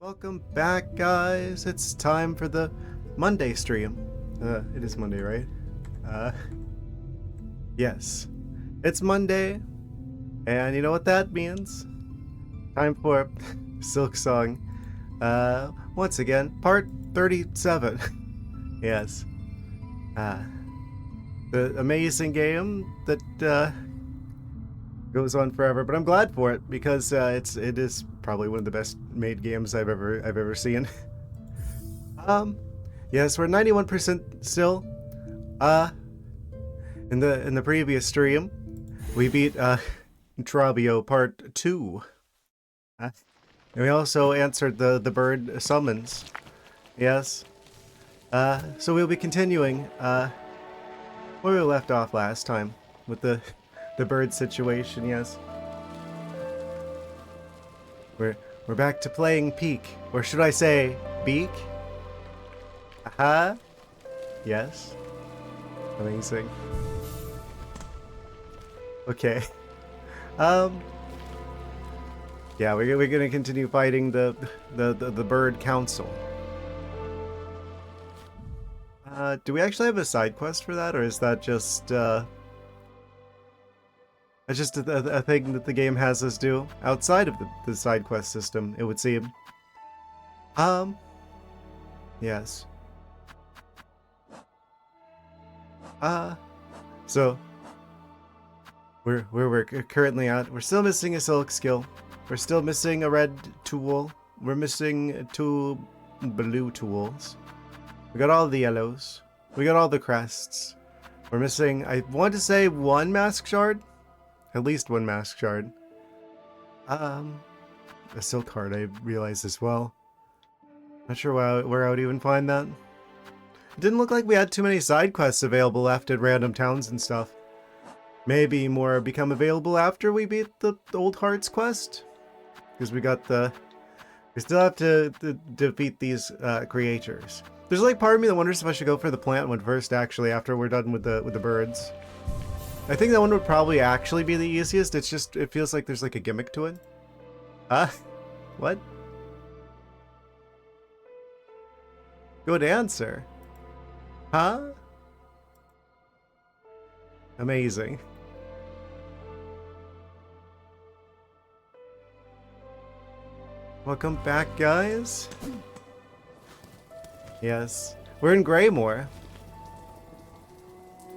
Welcome back, guys. It's time for the Monday stream. It is Monday, right? Yes. It's Monday, and you know what that means? Time for Silksong. Once again, part 37. Yes. The amazing game that, goes on forever, but I'm glad for it because it is probably one of the best made games I've ever seen. Yes, we're 91% still. In the previous stream, we beat Trabio Part 2. And we also answered the bird summons. Yes. So we'll be continuing where we left off last time with the bird situation. Yes. We're back to playing Peak, or should I say Beak? Aha. Yes. Amazing. Okay. Yeah, we're gonna continue fighting the bird council. Do we actually have a side quest for that, or is that just it's just a thing that the game has us do outside of the side quest system, it would seem. Yes. So we're currently at. We're still missing a silk skill. We're still missing a red tool. We're missing 2 blue tools. We got all the yellows. We got all the crests. We're missing, I want to say, 1 mask shard. At least 1 mask shard. A silk heart, I realized as well. Not sure where I would even find that. It didn't look like we had too many side quests available left at random towns and stuff. Maybe more become available after we beat the Old Hearts quest? Because we still have to defeat these creatures. There's like part of me that wonders if I should go for the plant one first, actually, after we're done with the birds. I think that one would probably actually be the easiest. It's just, it feels like there's like a gimmick to it. What? Good answer. Huh? Amazing. Welcome back, guys. Yes. We're in Greymore.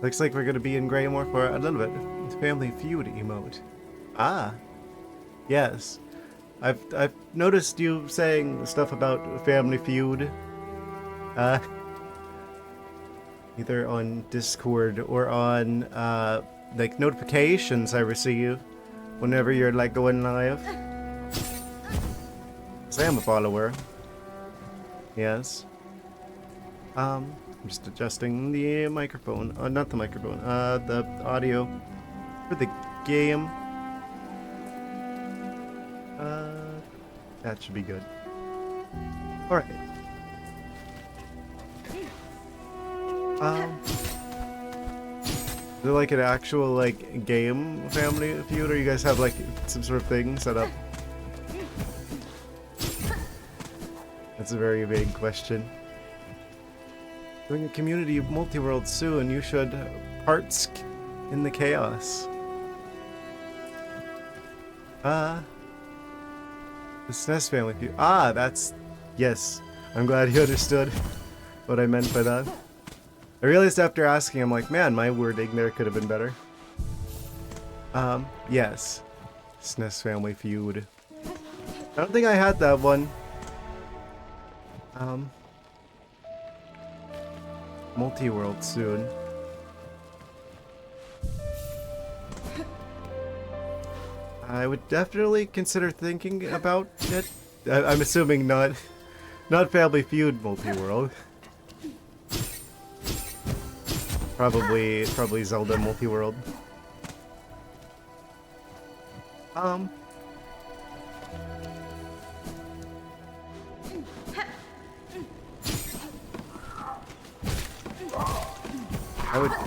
Looks like we're gonna be in Greymore for a little bit. It's Family Feud emote. Ah. Yes. I've noticed you saying stuff about Family Feud. Either on Discord or on like notifications I receive whenever you're like going live. So I am a follower. Yes. I'm just adjusting the microphone. Not the microphone. The audio for the game. That should be good. All right. Is it like an actual like game Family Feud, or you guys have like some sort of thing set up? That's a very vague question. Doing a community multi-world soon, you should parts in the chaos. The SNES Family Feud. That's... Yes. I'm glad you understood what I meant by that. I realized after asking, I'm like, man, my wording there could have been better. Yes. SNES Family Feud. I don't think I had that one. Multi-world soon. I would definitely consider thinking about it. I'm assuming not Family Feud multi-world. Probably Zelda multi-world.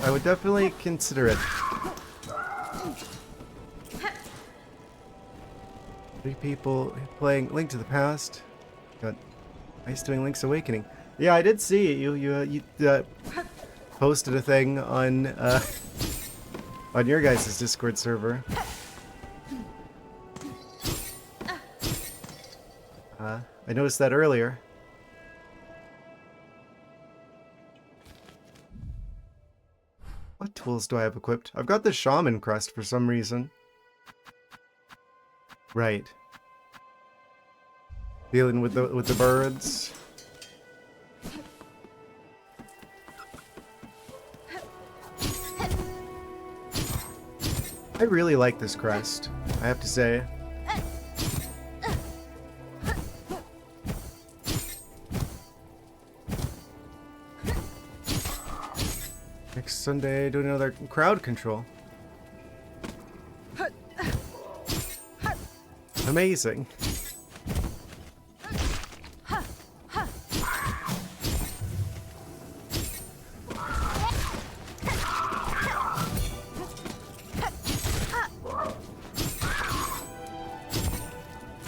I would definitely consider it. 3 people playing Link to the Past. Got Ice doing Link's Awakening. Yeah, I did see it. You posted a thing on your guys' Discord server. I noticed that earlier. What tools do I have equipped? I've got the Shaman Crest for some reason. Right. Dealing with the birds. I really like this crest, I have to say. Next Sunday, doing another crowd control. Amazing.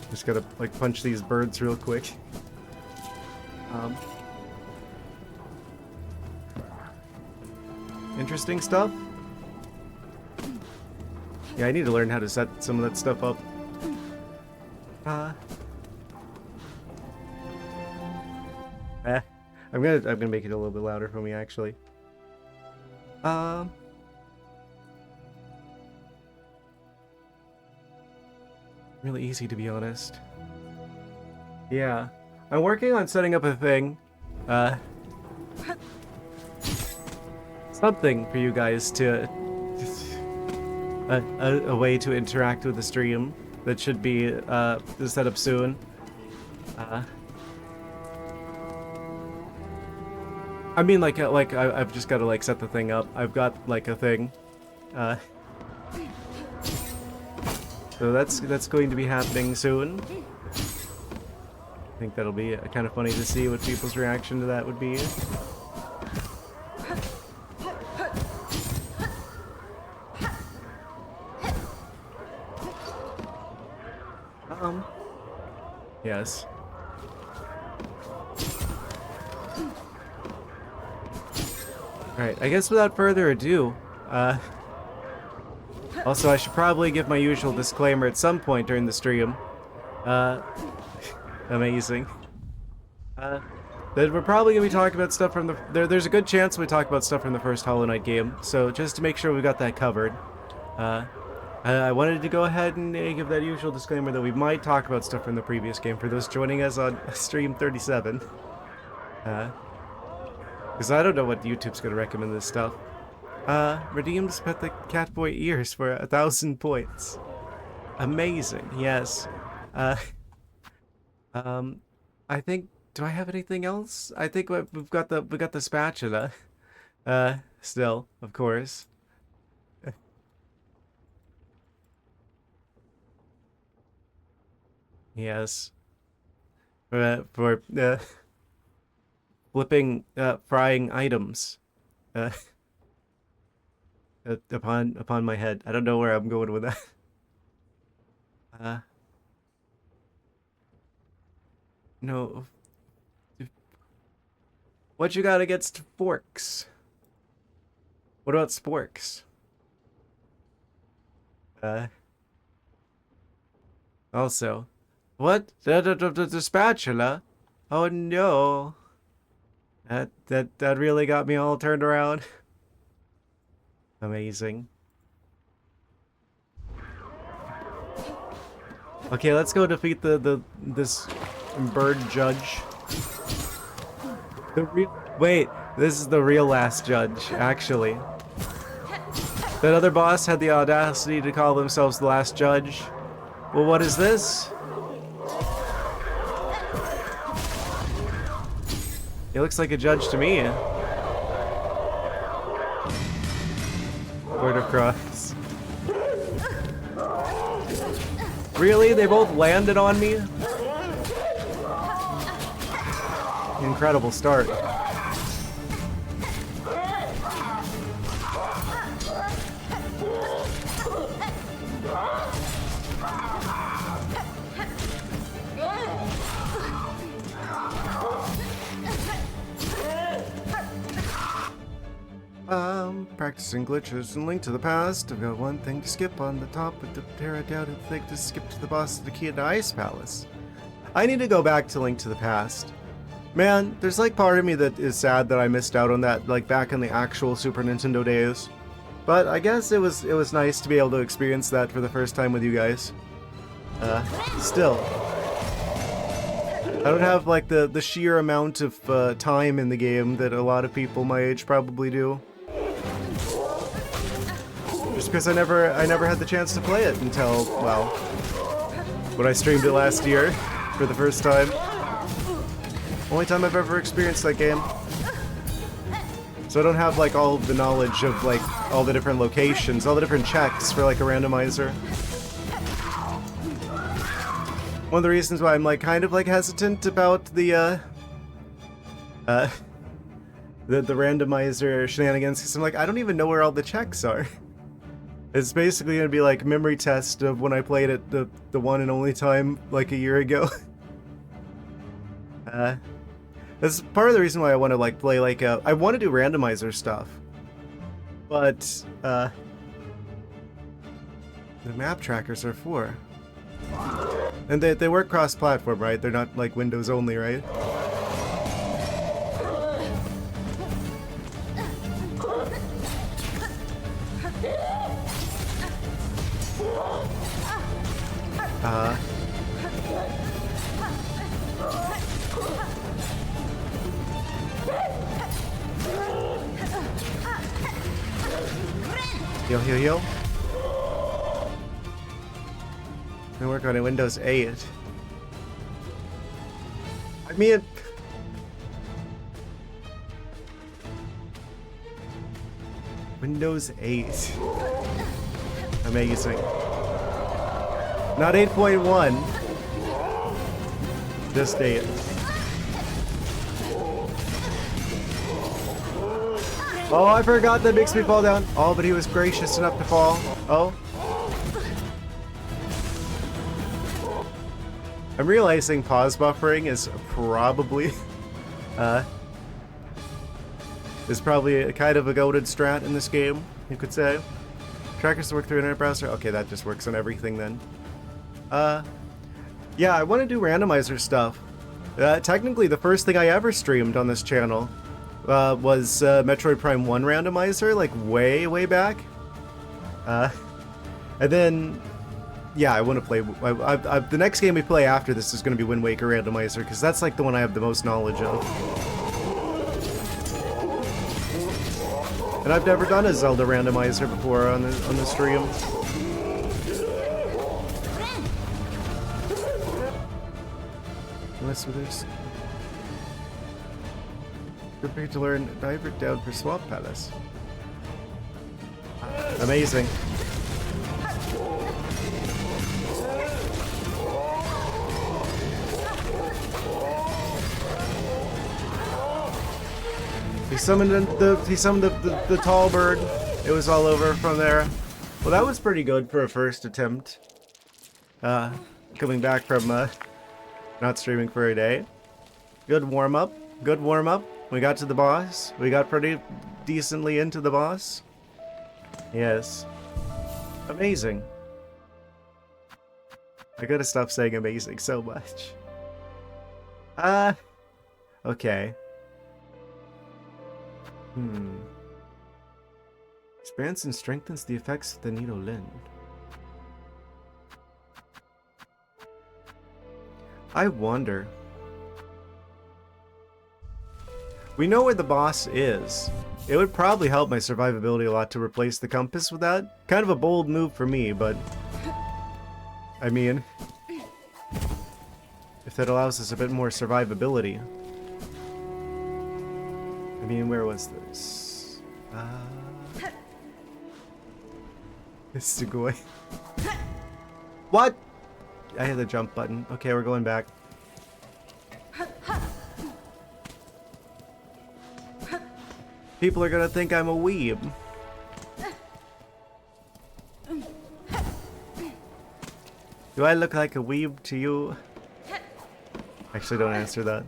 Just gotta like punch these birds real quick. Interesting stuff. Yeah, I need to learn how to set some of that stuff up. I'm gonna make it a little bit louder for me actually. Really easy to be honest. Yeah, I'm working on setting up a thing. Something for you guys to a way to interact with the stream that should be set up soon. I mean, like I've just got to like set the thing up. I've got like a thing, so that's going to be happening soon. I think that'll be kind of funny to see what people's reaction to that would be. Yes. Alright, I guess without further ado, also I should probably give my usual disclaimer at some point during the stream. Amazing. That we're probably going to be talking about stuff from the... There's a good chance we talk about stuff from the first Hollow Knight game, so just to make sure we got that covered. I wanted to go ahead and give that usual disclaimer that we might talk about stuff from the previous game for those joining us on stream 37. Because I don't know what YouTube's going to recommend this stuff. Redeemed spent the Catboy ears for 1,000 points. Amazing, yes. I think... Do I have anything else? I think we've got the spatula. Still, of course. Yes. For flipping, frying items. Upon my head. I don't know where I'm going with that. No. What you got against forks? What about sporks? Also. What? The spatula? Oh no. That really got me all turned around. Amazing. Okay, let's go defeat this bird judge. Wait, this is the real last judge, actually. That other boss had the audacity to call themselves the last judge. Well, what is this? It looks like a judge to me. Border cross. Really? They both landed on me? Incredible start. Practicing glitches and Link to the Past. I've got one thing to skip on the top of the pterodactyl thing to skip to the boss of the key of the Ice Palace. I need to go back to Link to the Past. Man, there's like part of me that is sad that I missed out on that, like back in the actual Super Nintendo days. But I guess it was nice to be able to experience that for the first time with you guys. Still, I don't have like the sheer amount of time in the game that a lot of people my age probably do. Just because I never had the chance to play it until, well, when I streamed it last year for the first time. Only time I've ever experienced that game. So I don't have like all the knowledge of like all the different locations, all the different checks for like a randomizer. One of the reasons why I'm like kind of like hesitant about the randomizer shenanigans, because I'm like, I don't even know where all the checks are. It's basically gonna be like memory test of when I played it the one and only time like a year ago. That's part of the reason why I want to like play like I want to do randomizer stuff, but the map trackers are for, and they work cross-platform, right? They're not like Windows only, right? Heal, heal, heal. I work on a Windows 8. I mean, Windows 8. Amazing. Not 8.1. Just 8. Oh, I forgot that makes me fall down. Oh, but he was gracious enough to fall. Oh. I'm realizing pause buffering is probably a kind of a goated strat in this game, you could say. Trackers to work through internet browser. Okay, that just works on everything then. Yeah, I want to do randomizer stuff. Technically, the first thing I ever streamed on this channel was Metroid Prime 1 randomizer, like way back. And then, yeah, I want to play. The next game we play after this is going to be Wind Waker randomizer, because that's like the one I have the most knowledge of. And I've never done a Zelda randomizer before on the stream. Unless there's prepared to learn Diver Down for Swamp Palace. Amazing. He summoned the tall bird. It was all over from there. Well, that was pretty good for a first attempt. Coming back from not streaming for a day. Good warm up. Good warm up. We got to the boss. We got pretty decently into the boss. Yes. Amazing. I gotta stop saying amazing so much. Okay. Expands and strengthens the effects of the Nido Lin. I wonder. We know where the boss is. It would probably help my survivability a lot to replace the compass with that. Kind of a bold move for me, but I mean, if that allows us a bit more survivability. I mean, where was this? It's Sugoi. What? I hit the jump button. Okay, we're going back. People are gonna think I'm a weeb. Do I look like a weeb to you? Actually, don't answer that.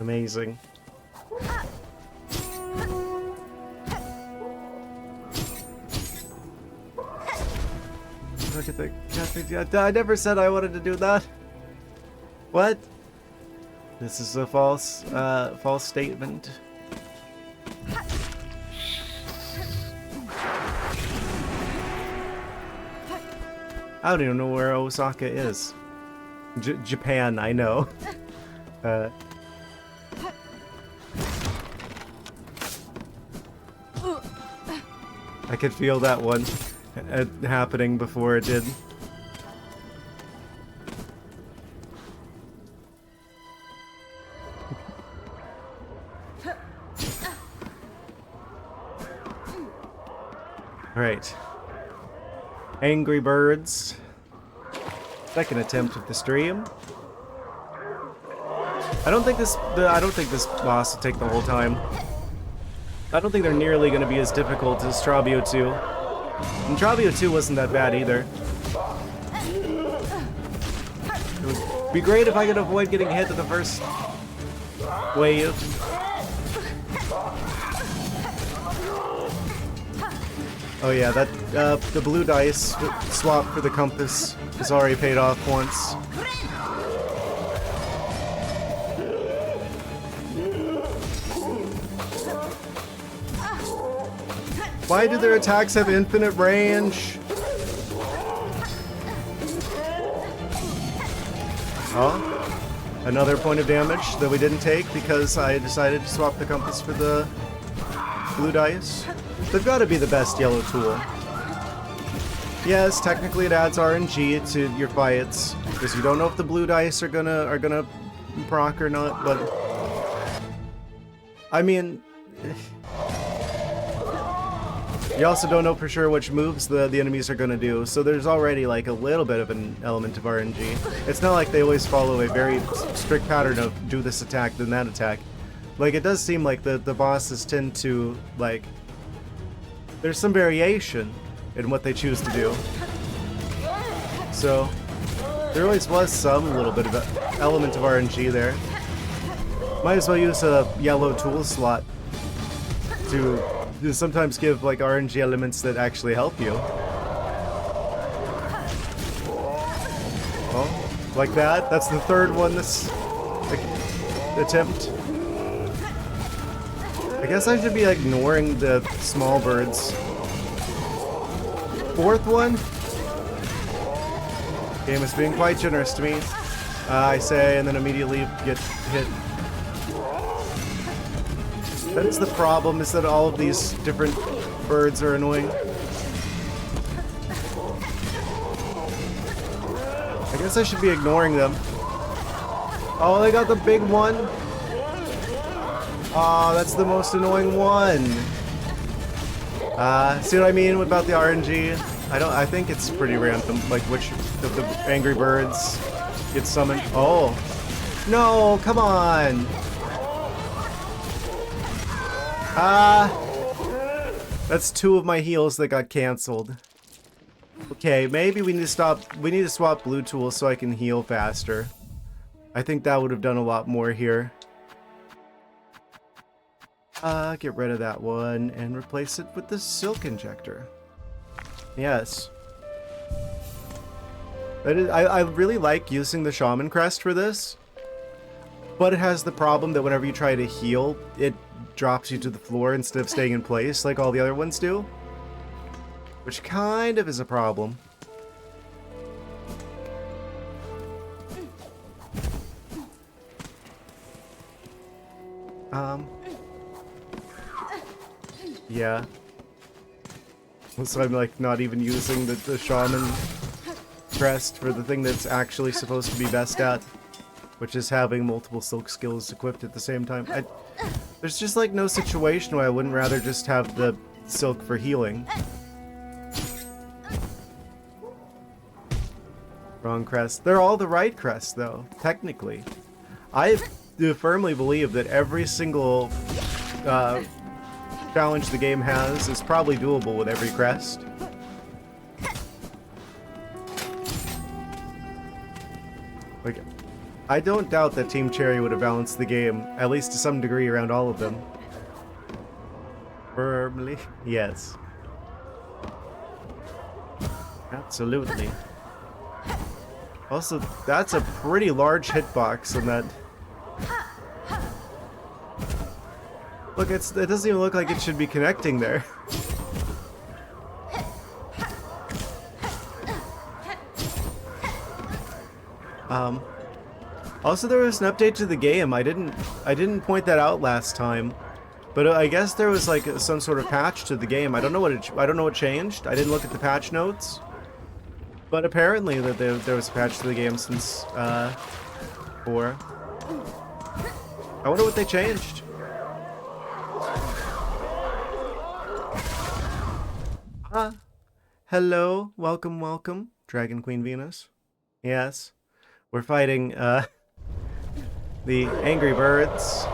Amazing. Look at the... I never said I wanted to do that. What? This is a false statement. I don't even know where Osaka is. Japan, I know. I could feel that one happening before it did. Right. Angry Birds. Second attempt at the stream. I don't think this boss will take the whole time. I don't think they're nearly going to be as difficult as Trabio 2. And Trabio 2 wasn't that bad either. It would be great if I could avoid getting hit at the first wave. Oh yeah, that the blue dice swap for the compass has already paid off once. Why do their attacks have infinite range? Oh, another point of damage that we didn't take because I decided to swap the compass for the blue dice. They've got to be the best yellow tool. Yes, technically it adds RNG to your fights because you don't know if the blue dice are gonna proc or not. But I mean, you also don't know for sure which moves the enemies are gonna do. So there's already like a little bit of an element of RNG. It's not like they always follow a very strict pattern of do this attack then that attack. Like it does seem like the bosses tend to like. There's some variation in what they choose to do. So, there always was some little bit of an element of RNG there. Might as well use a yellow tool slot to sometimes give like RNG elements that actually help you. Oh, like that? That's the third one this attempt. I guess I should be ignoring the small birds. Fourth one? Game is being quite generous to me. I say, and then immediately get hit. That's the problem, is that all of these different birds are annoying. I guess I should be ignoring them. Oh, they got the big one. Oh, that's the most annoying one. See what I mean about the RNG? I think it's pretty random, like which of the angry birds gets summoned. Oh. No, come on. That's two of my heals that got canceled. Okay, maybe we need to swap blue tools so I can heal faster. I think that would have done a lot more here. Get rid of that one and replace it with the silk injector. Yes. I really like using the shaman crest for this, but it has the problem that whenever you try to heal, it drops you to the floor instead of staying in place like all the other ones do, which kind of is a problem. Yeah. So I'm like not even using the shaman crest for the thing that's actually supposed to be best at, which is having multiple silk skills equipped at the same time. There's just like no situation where I wouldn't rather just have the silk for healing. Wrong crest. They're all the right crests though, technically. I do firmly believe that every single challenge the game has is probably doable with every crest. Like, I don't doubt that Team Cherry would have balanced the game, at least to some degree, around all of them. Firmly, yes. Absolutely. Also, that's a pretty large hitbox in that. Look, it doesn't even look like it should be connecting there. Also, there was an update to the game. I didn't point that out last time, but I guess there was like some sort of patch to the game. I don't know what changed. I didn't look at the patch notes, but apparently that there was a patch to the game since 4. I wonder what they changed. Hello, welcome, Dragon Queen Venus. Yes, we're fighting the Angry Birds.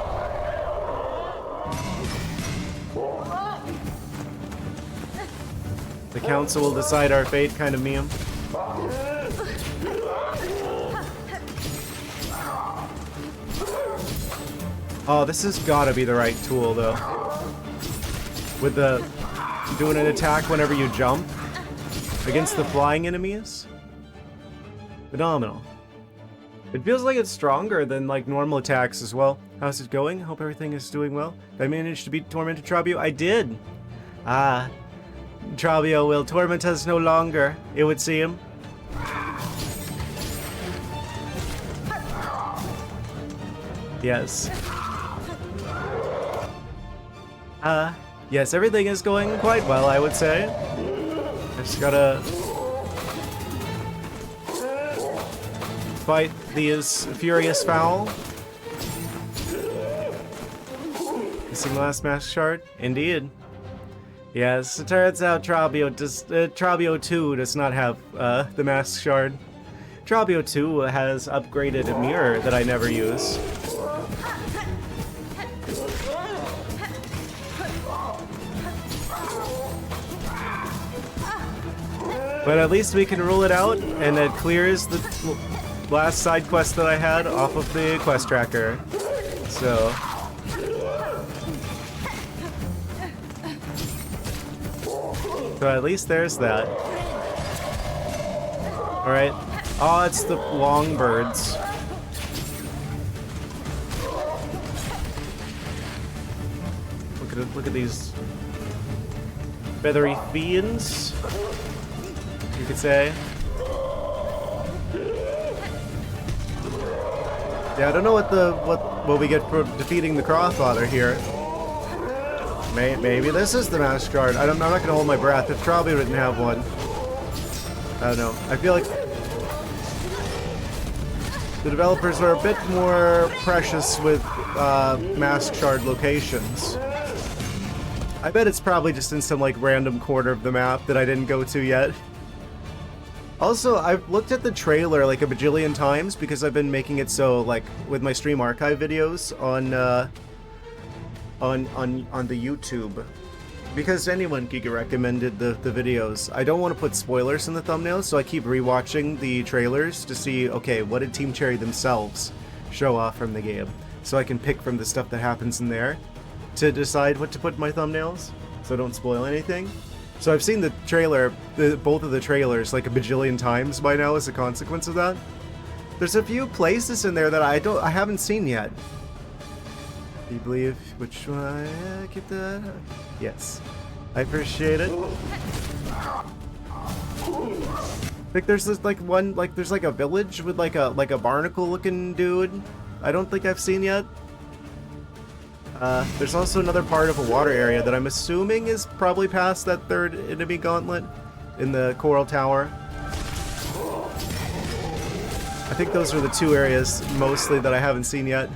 The council will decide our fate, kind of meme. Oh, this has gotta be the right tool, though. With the doing an attack whenever you jump against the flying enemies. Phenomenal. It feels like it's stronger than like normal attacks as well. How's it going? Hope everything is doing well. Did I manage to beat Tormented Trabio? I did! Ah. Trabio will torment us no longer, it would seem. Yes. Yes, everything is going quite well, I would say. I just gotta fight these furious Fowl. Missing the last mask shard? Indeed. Yes, it turns out Trabio 2 does not have the mask shard. Trabio 2 has upgraded a mirror that I never use. But at least we can rule it out, and it clears the last side quest that I had off of the quest tracker. So at least there's that. Alright. Oh, it's the long birds. Look at these feathery fiends, you could say. Yeah, I don't know what we get for defeating the Crawfather here. Maybe this is the mask shard. I'm not gonna hold my breath. If Trabio didn't have one, I don't know. I feel like the developers are a bit more precious with mask shard locations. I bet it's probably just in some like random corner of the map that I didn't go to yet. Also, I've looked at the trailer like a bajillion times because I've been making it so like with my stream archive videos on the YouTube, because anyone can get recommended the videos. I don't want to put spoilers in the thumbnails, so I keep rewatching the trailers to see, okay, what did Team Cherry themselves show off from the game, so I can pick from the stuff that happens in there to decide what to put in my thumbnails, so I don't spoil anything. So I've seen the trailer, both of the trailers, like a bajillion times by now as a consequence of that. There's a few places in there that I haven't seen yet. Do you believe which one? Yeah, keep that. Yes, I appreciate it. I think there's this like one, like there's like a village with like a barnacle looking dude. I don't think I've seen yet. There's also another part of a water area that I'm assuming is probably past that third enemy gauntlet in the Coral Tower. I think those are the two areas mostly that I haven't seen yet.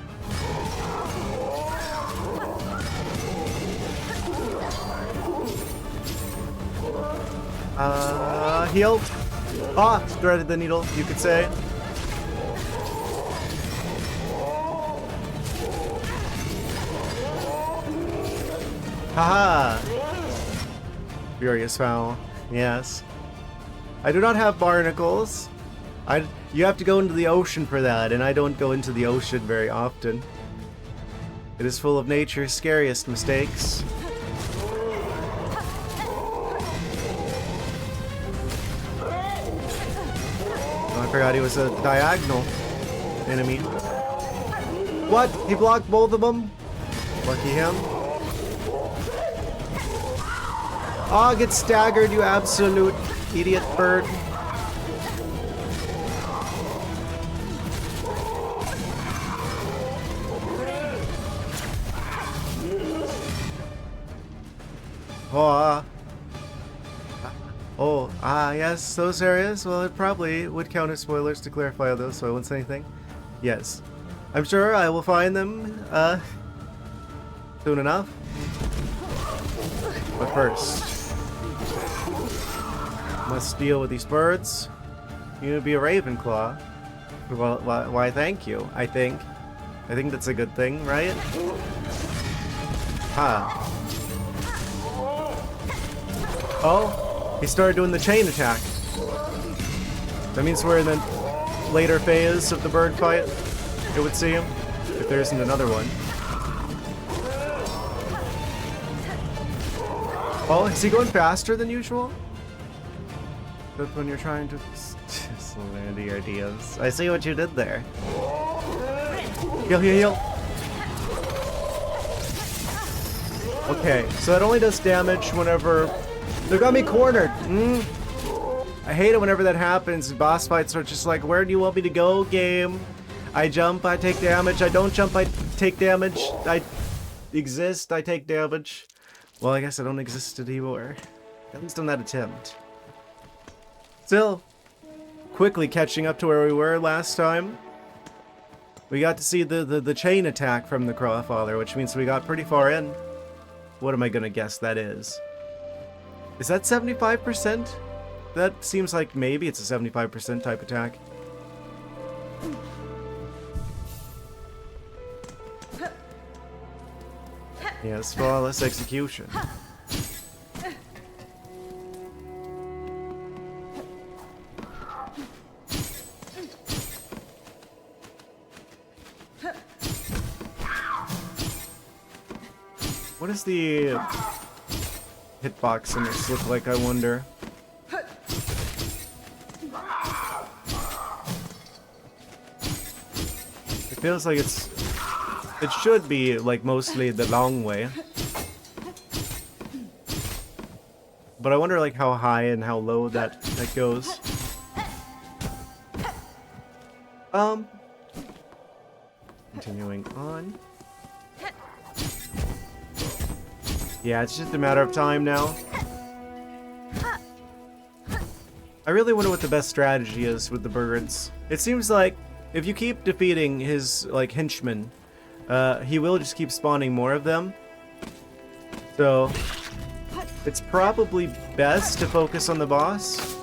Healed. Ah, threaded the needle, you could say. Haha! Furious Fowl. Yes. I do not have barnacles. You have to go into the ocean for that, and I don't go into the ocean very often. It is full of nature's scariest mistakes. Oh, I forgot he was a diagonal enemy. What? He blocked both of them? Lucky him. Oh, get staggered, you absolute idiot bird. Yes, those areas. Well, it probably would count as spoilers to clarify those, so I won't say anything. Yes. I'm sure I will find them, soon enough. But first, must deal with these birds. You would be a Ravenclaw. Well, why thank you, I think. I think that's a good thing, right? Ha. Oh, he started doing the chain attack. That means we're in the later phase of the bird fight, it would seem, if there isn't another one. Oh, is he going faster than usual? But when you're trying to land your ideas. I see what you did there. Heal, heal, heal. Okay, so it only does damage whenever... They got me cornered! I hate it whenever that happens. Boss fights are just like, where do you want me to go, game? I jump, I take damage. I don't jump, I take damage. I exist, I take damage. Well, I guess I don't exist anymore. At least on that attempt. Still, quickly catching up to where we were last time. We got to see the chain attack from the Clawfather, which means we got pretty far in. What am I gonna guess that is? Is that 75%? That seems like maybe it's a 75% type attack. Yes, flawless execution. What does the hitbox in this look like, I wonder? It feels like it should be like mostly the long way. But I wonder like how high and how low that goes. Continuing on. Yeah, it's just a matter of time now. I really wonder what the best strategy is with the birds. It seems like if you keep defeating his, like, henchmen, he will just keep spawning more of them. So, it's probably best to focus on the boss.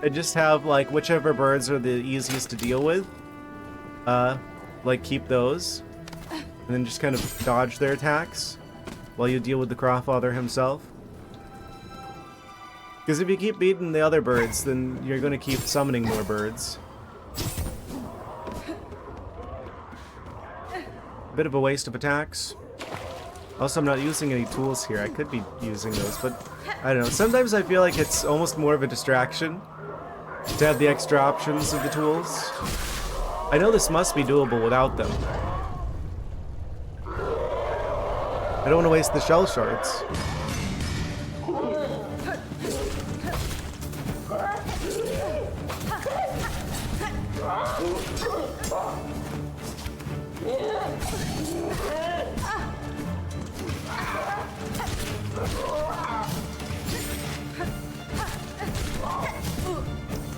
And just have, like, whichever birds are the easiest to deal with. Like, keep those. And then just kind of dodge their attacks while you deal with the Clawfather himself. Because if you keep beating the other birds, then you're going to keep summoning more birds. A bit of a waste of attacks. Also, I'm not using any tools here. I could be using those, but I don't know. Sometimes I feel like it's almost more of a distraction to have the extra options of the tools. I know this must be doable without them. I don't want to waste the shell shards.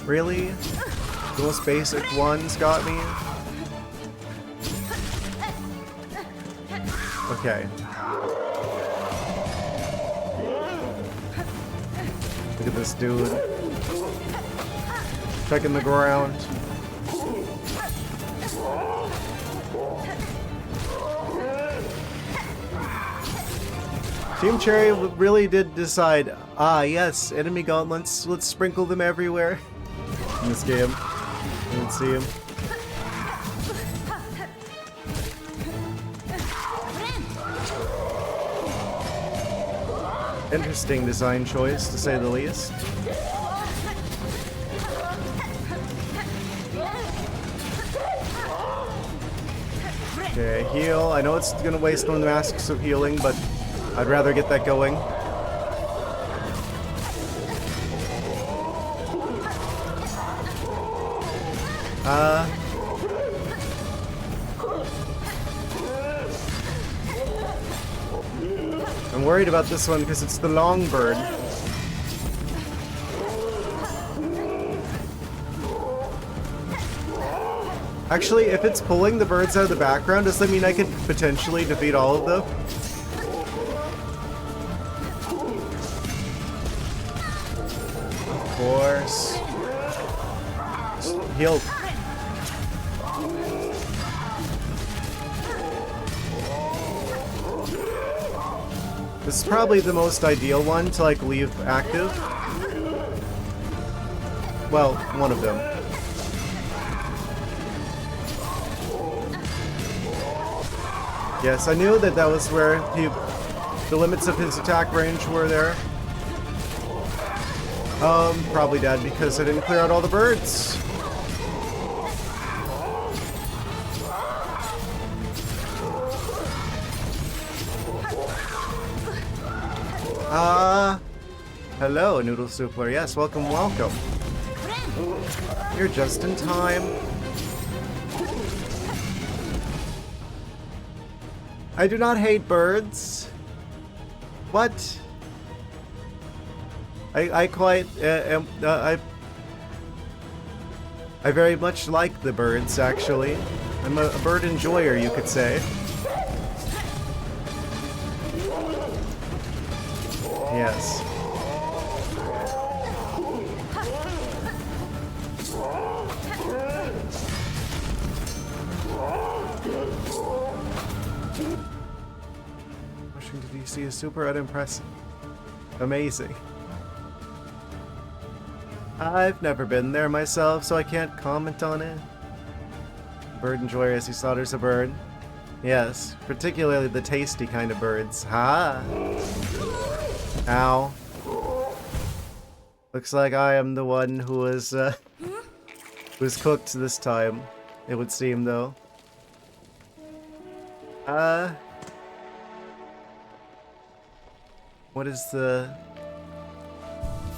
Really? The most basic ones got me? Okay. Look at this dude. Checking the ground. Team Cherry really did decide, yes, enemy gauntlets, let's sprinkle them everywhere in this game. Didn't see him. Interesting design choice, to say the least. Okay, heal. I know it's gonna waste one of the masks of healing, but I'd rather get that going. I'm worried about this one because it's the long bird. Actually, if it's pulling the birds out of the background, does that mean I could potentially defeat all of them? Of course. Heal. This is probably the most ideal one to like leave active. Well, one of them. Yes, I knew that that was where the limits of his attack range were there. Probably dead because I didn't clear out all the birds. Hello, Noodle Soupler. Yes, welcome, welcome. You're just in time. I do not hate birds. What? I quite I very much like the birds, actually. I'm a bird enjoyer, you could say. Yes. Washington, D.C. is super unimpressive. Amazing. I've never been there myself, so I can't comment on it. Bird enjoyer as he slaughters a bird. Yes, particularly the tasty kind of birds. Ha! Ow. Looks like I am the one who was cooked this time, it would seem, though. What is the...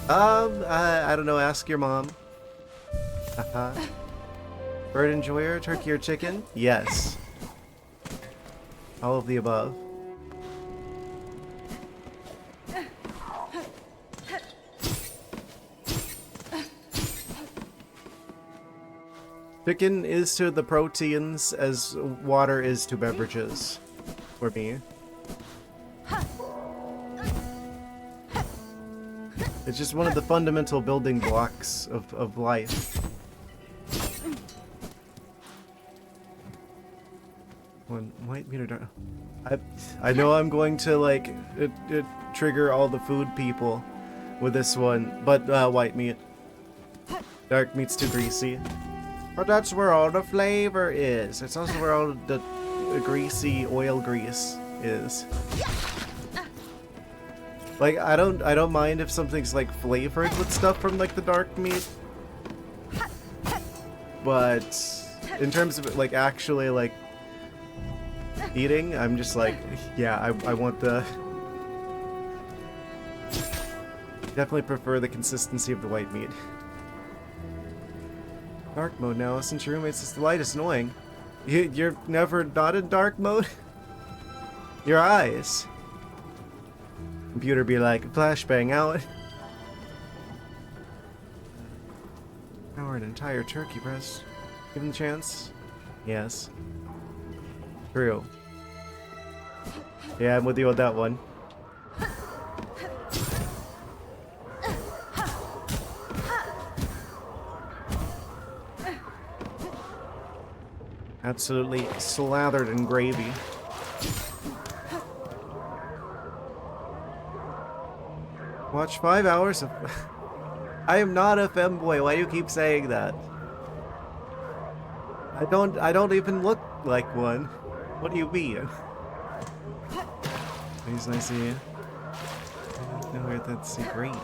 I don't know, ask your mom. Bird enjoyer, turkey or chicken? Yes. All of the above. Chicken is to the proteins as water is to beverages. For me. It's just one of the fundamental building blocks of life. One white meat or dark. I know I'm going to like trigger all the food people with this one, but white meat. Dark meat's too greasy. But that's where all the flavor is. It's also where all the greasy oil grease is. Like I don't mind if something's like flavored with stuff from like the dark meat. But in terms of like actually like eating, I'm just like, yeah, I want the... Definitely prefer the consistency of the white meat. Dark mode now, since your roommate's just the light is annoying. You're never not in dark mode? Your eyes. Computer be like, flashbang out. Now we're an entire turkey breast. Given the chance? Yes. True. Yeah, I'm with you on that one. Absolutely slathered in gravy. Watch 5 hours of... I am not a femboy, why do you keep saying that? I don't even look like one. What do you mean? He's nice of you. I don't know where that's green.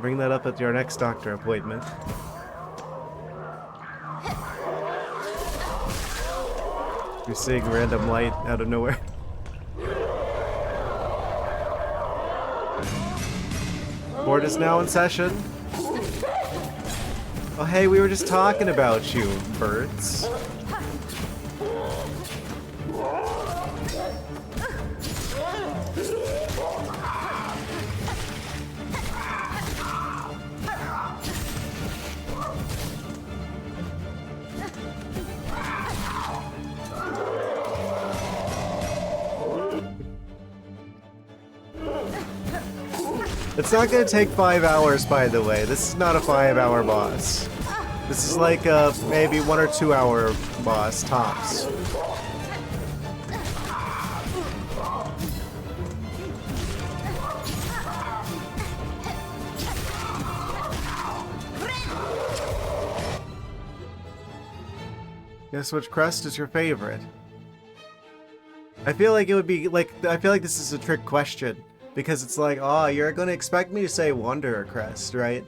Bring that up at your next doctor appointment. You're seeing random light out of nowhere. Board is now in session. Oh hey, we were just talking about you, birds. It's not gonna take 5 hours, by the way. This is not a 5-hour boss. This is like a maybe 1 or 2 hour boss, tops. Guess which crest is your favorite? I feel like it would be like, I feel like this is a trick question. Because it's like, oh, you're gonna expect me to say Wanderer Crest, right?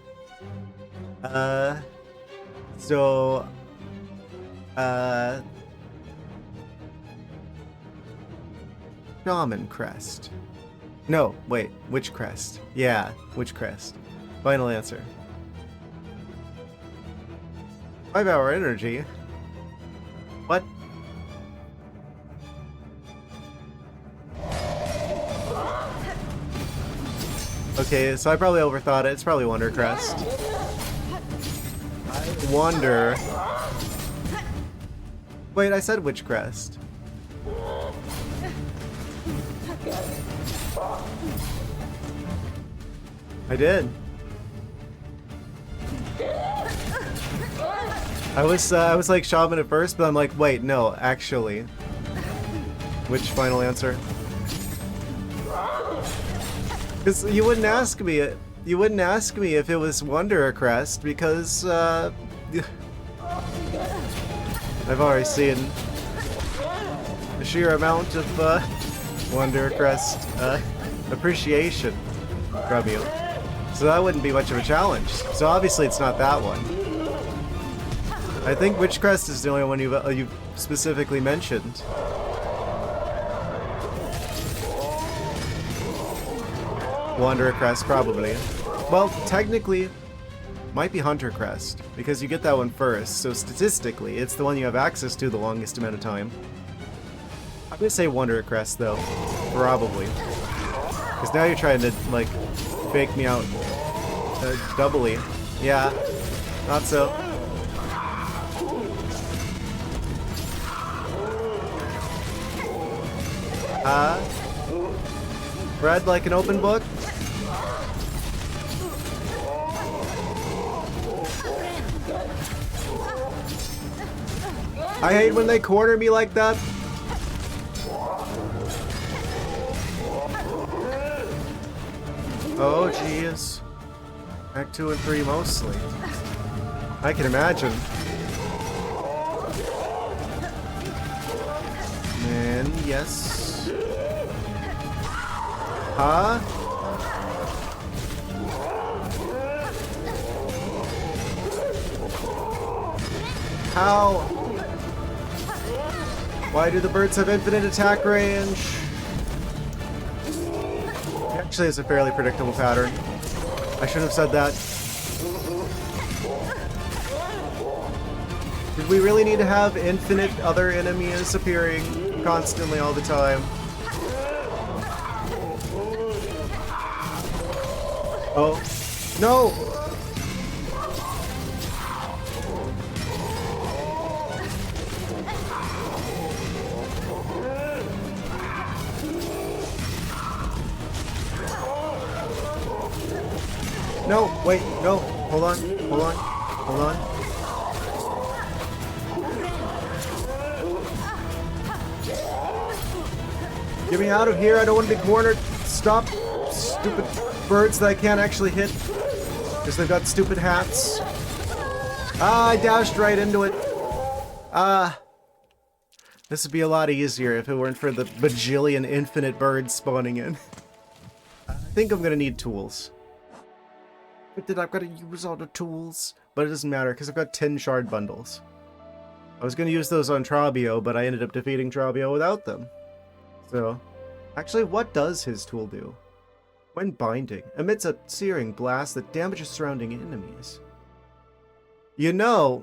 Shaman Crest. No, wait, which crest? Yeah, which crest? Final answer. 5-hour energy? What? Okay, so I probably overthought it. It's probably Wonder Crest. I wonder... Wait, I said which crest? I did. I was like Shaman at first, but I'm like, wait, no, actually. Which final answer? Because you wouldn't ask me it. You wouldn't ask me if it was Wanderer Crest because I've already seen the sheer amount of Wanderer Crest appreciation from you. So that wouldn't be much of a challenge. So obviously it's not that one. I think Witch Crest is the only one you've specifically mentioned. Wanderer Crest, probably. Well, technically, might be Hunter Crest, because you get that one first, so statistically, it's the one you have access to the longest amount of time. I'm gonna say Wanderer Crest, though. Probably. Because now you're trying to, like, fake me out doubly. Yeah, not so. Read like an open book? I hate when they corner me like that. Oh, jeez. Act 2 and 3 mostly. I can imagine. Man, yes. Huh? How? Why do the birds have infinite attack range? Actually, it's a fairly predictable pattern. I should have said that. Did we really need to have infinite other enemies appearing constantly all the time? Oh. No! No, wait, no, hold on, hold on, hold on. Get me out of here, I don't want to be cornered. Stop, stupid birds that I can't actually hit. Because they've got stupid hats. Ah, I dashed right into it. This would be a lot easier if it weren't for the bajillion infinite birds spawning in. I think I'm gonna need tools. But then I've got to use all the tools. But it doesn't matter because I've got 10 shard bundles. I was gonna use those on Trabio, but I ended up defeating Trabio without them. So, actually, what does his tool do? When binding, emits a searing blast that damages surrounding enemies. You know,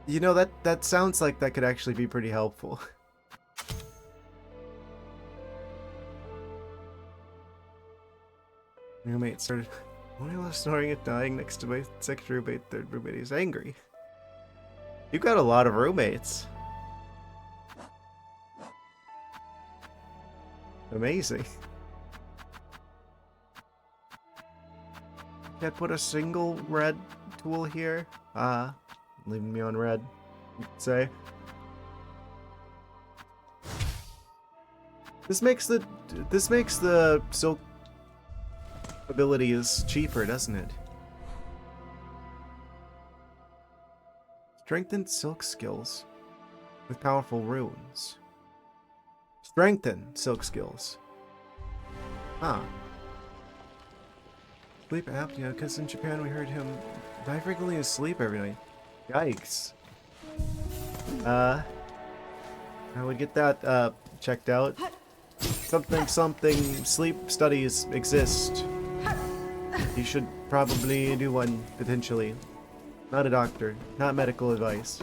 that sounds like that could actually be pretty helpful. Roommate started only while snoring and dying next to my second roommate. Third roommate is angry. You got a lot of roommates. Amazing. Can't put a single red tool here. Leaving me on red, you could say. This makes the silk abilities cheaper, doesn't it? Strengthen silk skills with powerful runes. Strengthen silk skills. Sleep apnea, because in Japan we heard him die frequently in sleep every night. Yikes. I would get that checked out. Something sleep studies exist. You should probably do one, potentially. Not a doctor, not medical advice.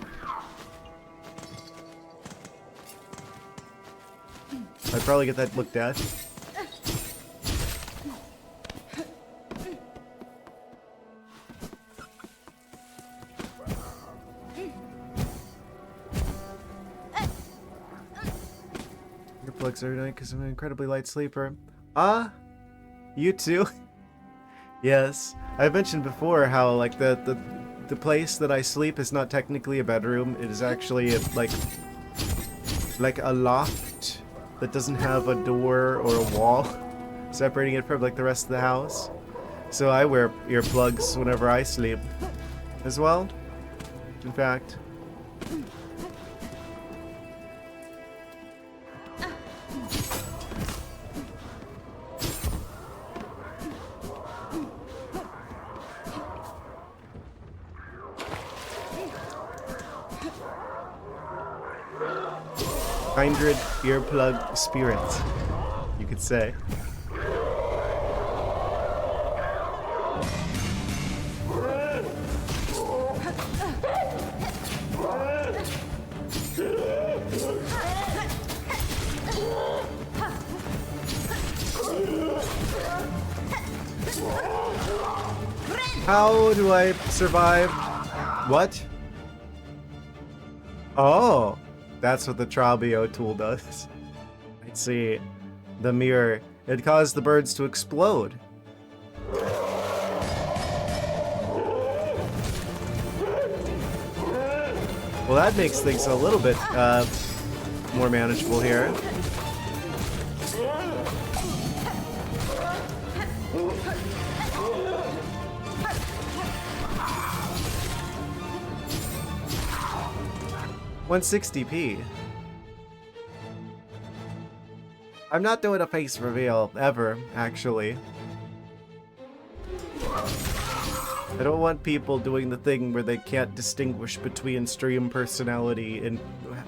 I'd probably get that looked at. Earplugs every night because I'm an incredibly light sleeper. You too? Yes. I mentioned before how like the place that I sleep is not technically a bedroom. It is actually like a loft that doesn't have a door or a wall separating it from like the rest of the house. So I wear earplugs whenever I sleep as well. In fact. Kindred earplug spirit, you could say. How do I survive? What? Oh, that's what the Trabio tool does. I see. The mirror. It caused the birds to explode. Well, that makes things a little bit more manageable here. $160p. I'm not doing a face reveal ever, actually. I don't want people doing the thing where they can't distinguish between stream personality and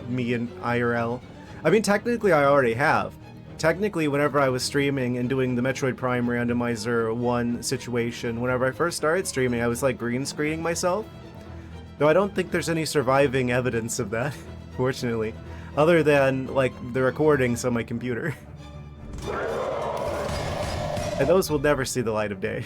me and IRL. I mean, technically I already have. Technically, whenever I was streaming and doing the Metroid Prime Randomizer 1 situation, whenever I first started streaming, I was like green screening myself. Though I don't think there's any surviving evidence of that, fortunately. Other than, like, the recordings on my computer. And those will never see the light of day.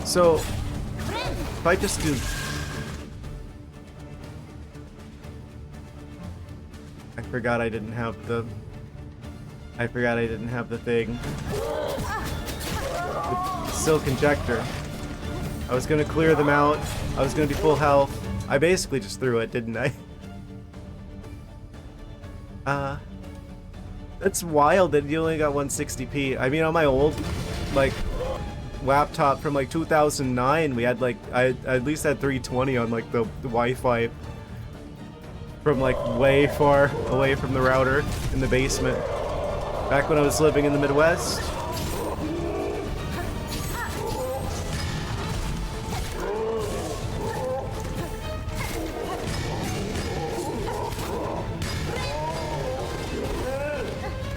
So, if I just do... I forgot I didn't have the thing. The silk injector. I was gonna clear them out. I was gonna be full health. I basically just threw it, didn't I? That's wild that you only got 160p. I mean, on my old, like, laptop from like 2009, we had like, I at least had 320 on like the Wi-Fi from like way far away from the router in the basement. Back when I was living in the Midwest.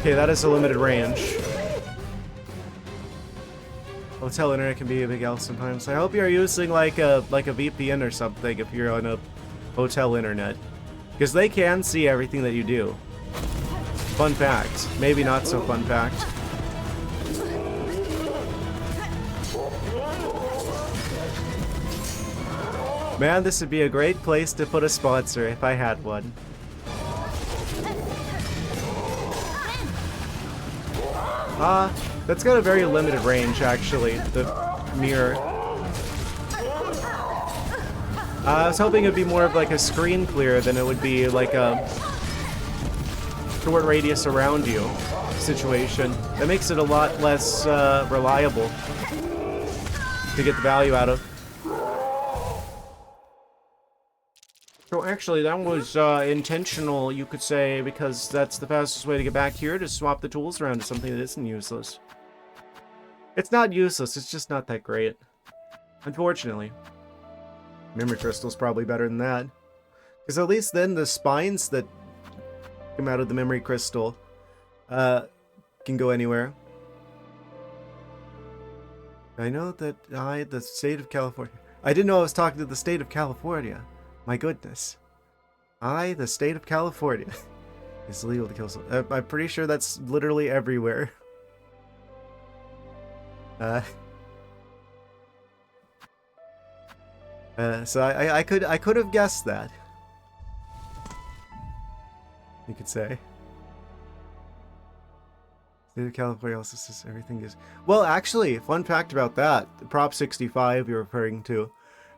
Okay, that is a limited range. Hotel internet can be a big help sometimes. I hope you're using like a VPN or something if you're on a hotel internet, because they can see everything that you do. Fun fact. Maybe not so fun fact. Man, this would be a great place to put a sponsor if I had one. That's got a very limited range, actually, the mirror. I was hoping it'd be more of like a screen clear than it would be like a short radius around you situation. That makes it a lot less reliable to get the value out of. So actually, that was intentional, you could say, because that's the fastest way to get back here, to swap the tools around to something that isn't useless. It's not useless, it's just not that great. Unfortunately. Memory crystal's probably better than that. Because at least then the spines that come out of the memory crystal can go anywhere. I know that the state of California... I didn't know I was talking to the state of California. My goodness. The state of California. It's illegal to kill someone. I'm pretty sure that's literally everywhere. So I could have guessed that. You could say. State of California also says everything is... Well, actually, fun fact about that. Prop 65 you're referring to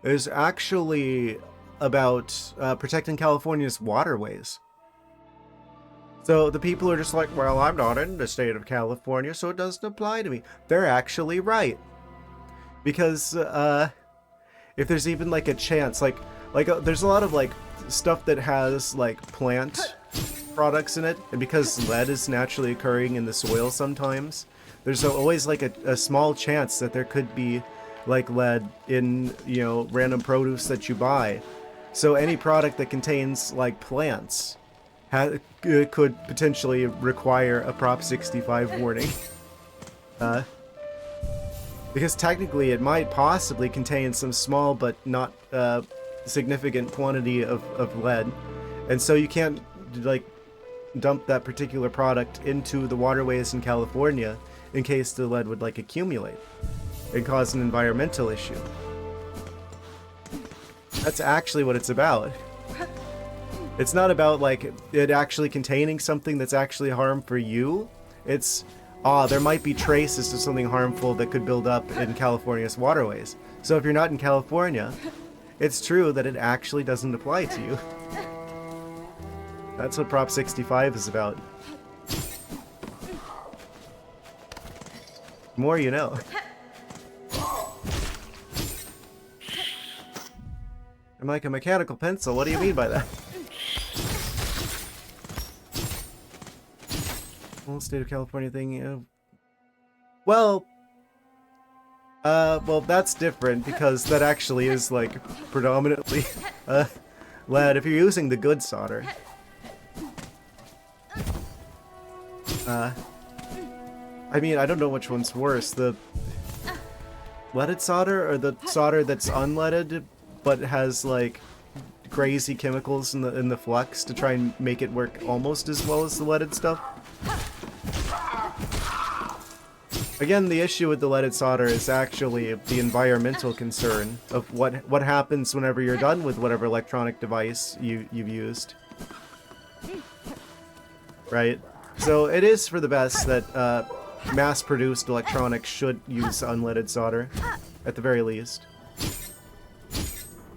is actually about protecting California's waterways. So the people are just like, well, I'm not in the state of California, so it doesn't apply to me. They're actually right. Because if there's even like a chance, there's a lot of like stuff that has like plant products in it, and because lead is naturally occurring in the soil sometimes, there's always like a small chance that there could be like lead in, you know, random produce that you buy. So any product that contains like plants could potentially require a Prop 65 warning. Because technically it might possibly contain some small but not significant quantity of lead. And so you can't like dump that particular product into the waterways in California in case the lead would like accumulate and cause an environmental issue. That's actually what it's about. It's not about like it actually containing something that's actually harm for you. It's, there might be traces of something harmful that could build up in California's waterways. So if you're not in California, it's true that it actually doesn't apply to you. That's what Prop 65 is about. The more you know. I'm like, a mechanical pencil? What do you mean by that? Whole state of California thing, you know. Well, that's different because that actually is like predominantly lead if you're using the good solder. I mean, I don't know which one's worse, the leaded solder or the solder that's unleaded but has like crazy chemicals in the flux to try and make it work almost as well as the leaded stuff. Again, the issue with the leaded solder is actually the environmental concern of what happens whenever you're done with whatever electronic device you've used. Right? So it is for the best that mass-produced electronics should use unleaded solder, at the very least,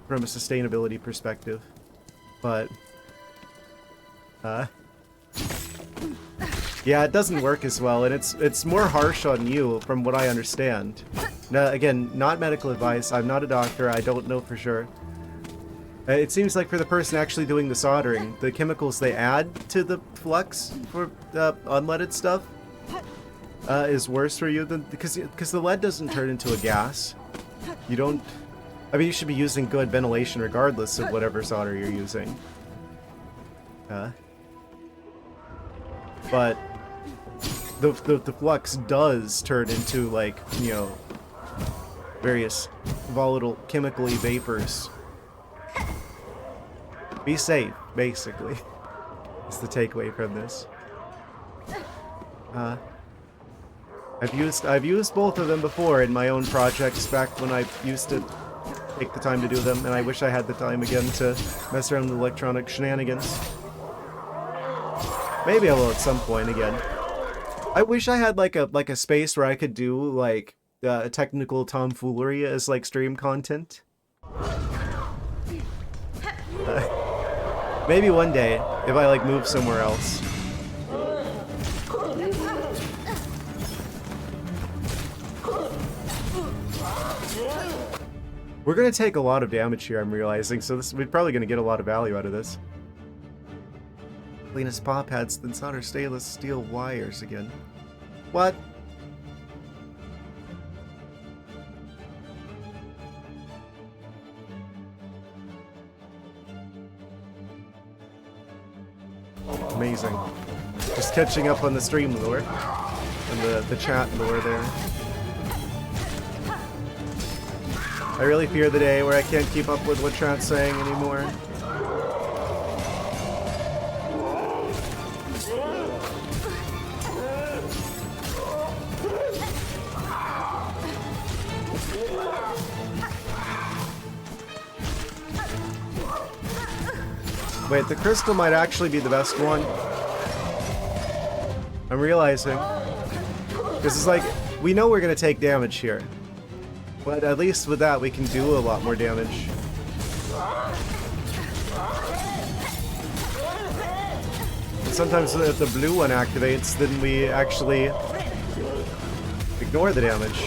from a sustainability perspective. But Yeah, it doesn't work as well, and it's more harsh on you, from what I understand. Now, again, not medical advice. I'm not a doctor. I don't know for sure. It seems like for the person actually doing the soldering, the chemicals they add to the flux for unleaded stuff is worse for you than because the lead doesn't turn into a gas. You don't. I mean, you should be using good ventilation regardless of whatever solder you're using. But the flux does turn into, like, you know, various volatile chemically vapors. Be safe, basically. Is the takeaway from this. I've used both of them before in my own projects back when I used to take the time to do them, and I wish I had the time again to mess around with electronic shenanigans. Maybe I will at some point again. I wish I had like a space where I could do like technical tomfoolery as like stream content. Maybe one day if I like move somewhere else. We're gonna take a lot of damage here, I'm realizing, so we're probably gonna get a lot of value out of this. Cleanest paw pads, then solder stainless steel wires again. What? Amazing. Just catching up on the stream lore. And the chat lore there. I really fear the day where I can't keep up with what chat's saying anymore. Wait, the crystal might actually be the best one. I'm realizing. Because it's like, we know we're going to take damage here. But at least with that, we can do a lot more damage. And sometimes if the blue one activates, then we actually ignore the damage.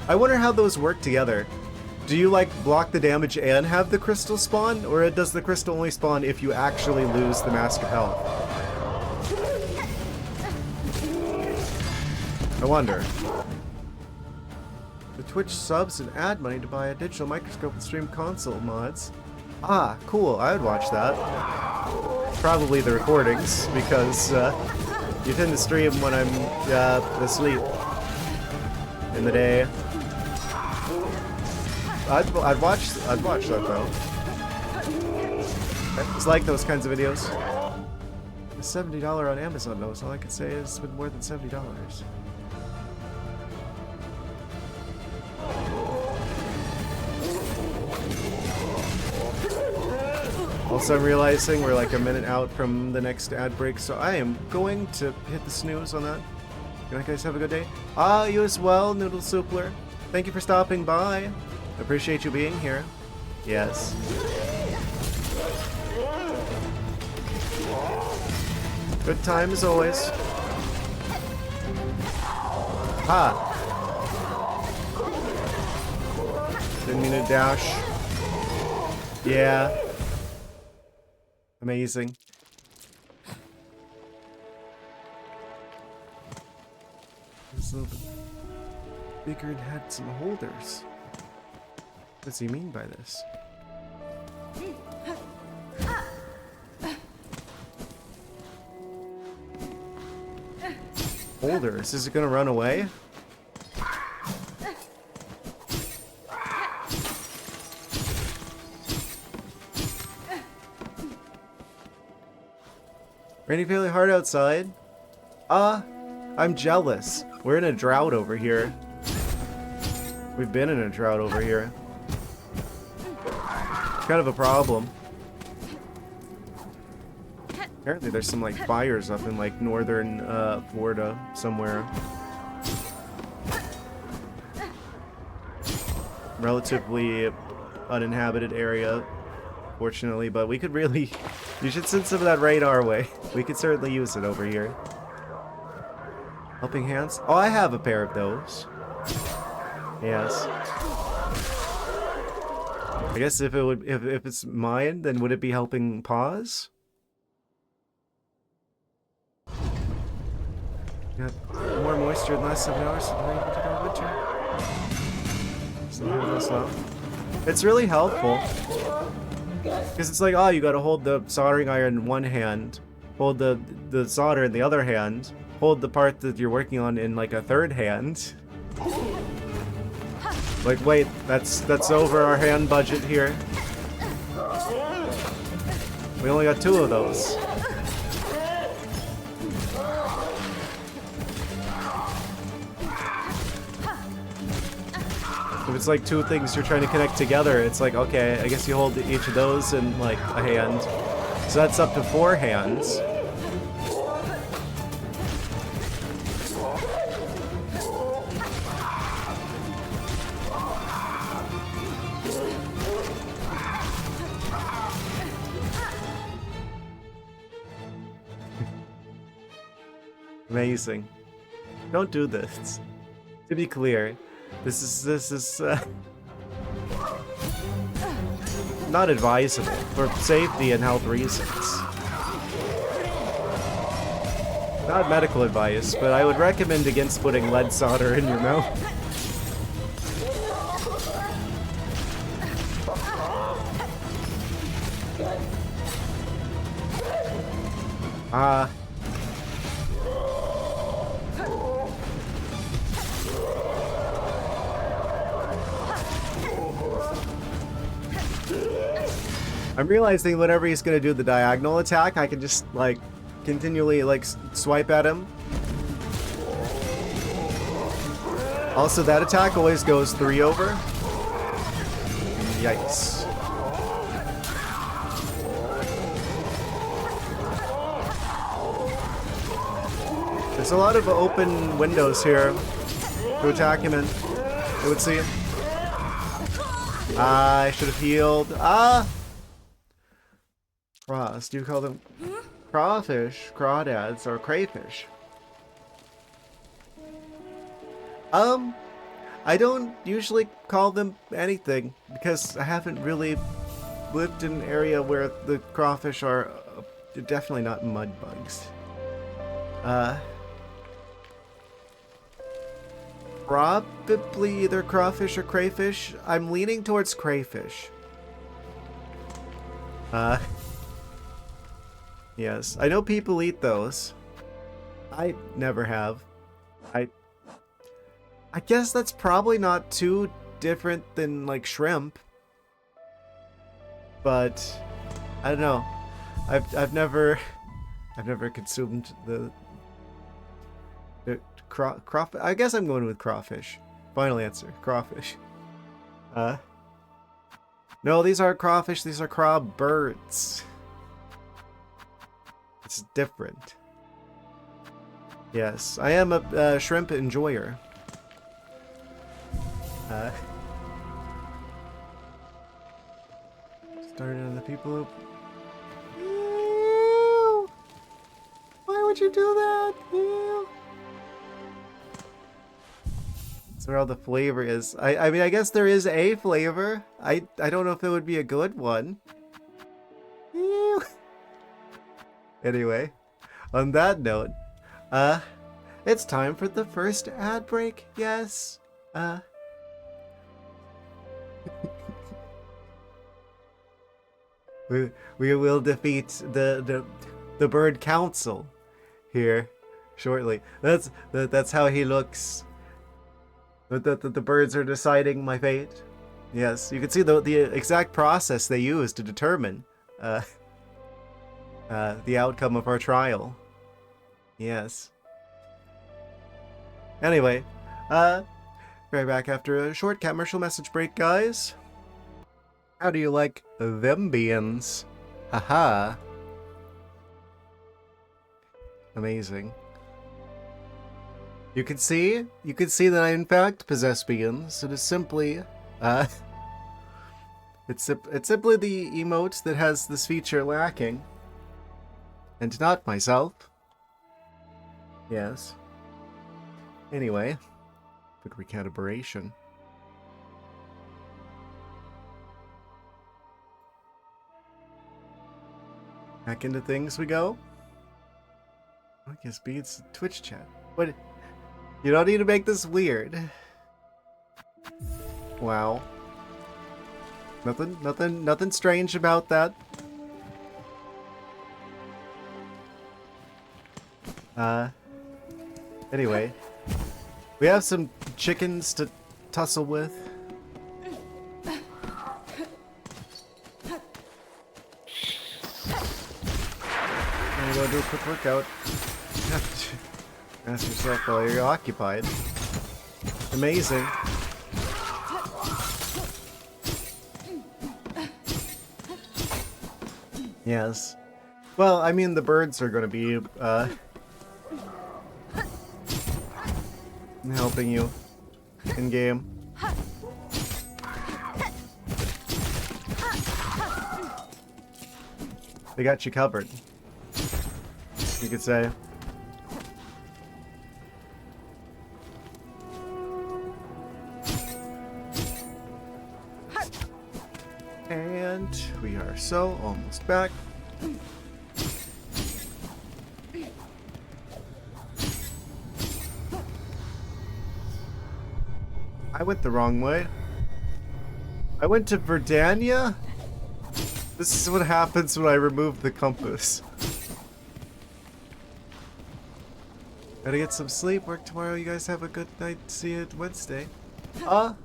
I wonder how those work together. Do you, like, block the damage and have the crystal spawn? Or does the crystal only spawn if you actually lose the Mask of Health? I wonder. The Twitch subs and ad money to buy a digital microscope and stream console mods. Ah, cool. I would watch that. Probably the recordings, because you tend to stream when I'm asleep in the day. I'd watch that though. It's like those kinds of videos. It's $70 on Amazon though, so all I can say is it's been more than $70. Also, I'm realizing we're like a minute out from the next ad break, so I am going to hit the snooze on that. You guys have a good day? Ah, you as well, Noodle Soupler. Thank you for stopping by. Appreciate you being here. Yes. Good time as always. Ha! Didn't mean to dash. Yeah. Amazing. This little bit bigger and had some holders. What does he mean by this? Holders? Is it gonna run away? Raining fairly hard outside. I'm jealous. We're in a drought over here. We've been in a drought over here. Kind of a problem. Apparently there's some like fires up in like northern Florida somewhere. Relatively uninhabited area, fortunately, but we could really... You should send some of that rain our way. We could certainly use it over here. Helping hands? Oh, I have a pair of those. Yes. I guess if it would, if it's mine, then would it be helping paws? Got more moisture than last 7 hours of the winter. So have this left. It's really helpful. Because it's like, oh, you gotta hold the soldering iron in one hand, hold the solder in the other hand, hold the part that you're working on in like a third hand. Like, wait, that's over our hand budget here. We only got 2 of those. If it's like 2 things you're trying to connect together, it's like, okay, I guess you hold each of those in like a hand. So that's up to 4 hands. Amazing. Don't do this. To be clear, this is not advisable for safety and health reasons. Not medical advice, but I would recommend against putting lead solder in your mouth. I'm realizing whenever he's gonna do the diagonal attack, I can just like continually like swipe at him. Also, that attack always goes 3 over. Yikes. There's a lot of open windows here to attack him in, it would seem. I should have healed. Ross, do you call them crawfish, crawdads, or crayfish? I don't usually call them anything because I haven't really lived in an area where the crawfish are definitely not mud bugs. Probably either crawfish or crayfish. I'm leaning towards crayfish. Yes, I know people eat those. I never have. I guess that's probably not too different than like shrimp. But I don't know. I've never consumed the crawfish. I guess I'm going with crawfish. Final answer, crawfish. No, these aren't crawfish, these are crab birds. It's different. Yes, I am a shrimp enjoyer. Starting on the people who... Ew! Why would you do that? Ew! That's where all the flavor is. I mean, I guess there is a flavor. I don't know if it would be a good one. Ew! Anyway, on that note, it's time for the first ad break. Yes. We will defeat the bird council here shortly. That's how he looks. The birds are deciding my fate. Yes, you can see the exact process they use to determine the outcome of our trial. Yes. Anyway, right back after a short commercial message break, guys. How do you like them beans? Haha. Amazing. You can see that I in fact possess beans. It is simply, it's simply the emote that has this feature lacking. And not myself. Yes. Anyway, quick recalibration. Back into things we go. I guess beats Twitch chat. What? You don't need to make this weird. Wow. Nothing strange about that. Anyway. We have some chickens to tussle with. I'm gonna go do a quick workout. Ask yourself while you're occupied. Amazing. Yes. Well, I mean, the birds are gonna be, helping you in game. They got you covered, you could say. And we are so almost back. I went the wrong way. I went to Verdania? This is what happens when I remove the compass. Gotta get some sleep, work tomorrow. You guys have a good night. See you Wednesday. Well,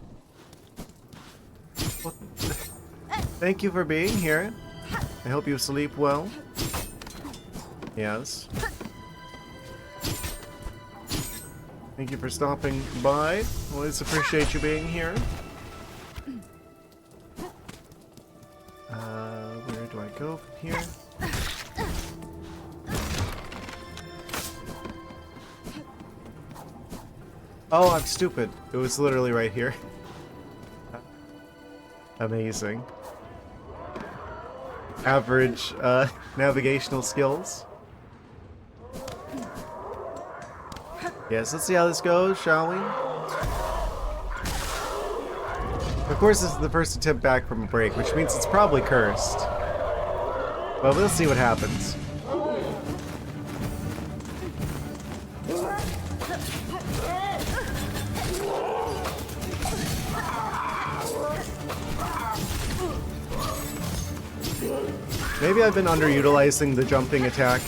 thank you for being here. I hope you sleep well. Yes. Thank you for stopping by. Always appreciate you being here. Where do I go from here? Oh, I'm stupid. It was literally right here. Amazing. Average navigational skills. Yes, let's see how this goes, shall we? Of course, this is the first attempt back from a break, which means it's probably cursed. But we'll see what happens. Maybe I've been underutilizing the jumping attack.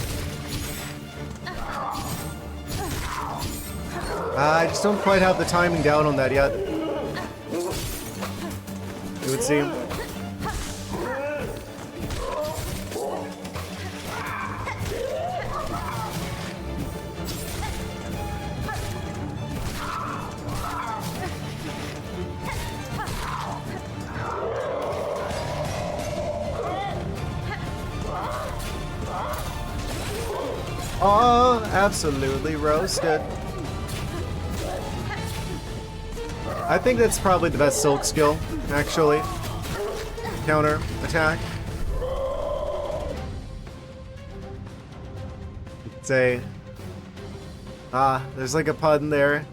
I just don't quite have the timing down on that yet. It would seem. Oh, absolutely roasted. I think that's probably the best Silk skill, actually. Counter attack. Say, there's like a pun there.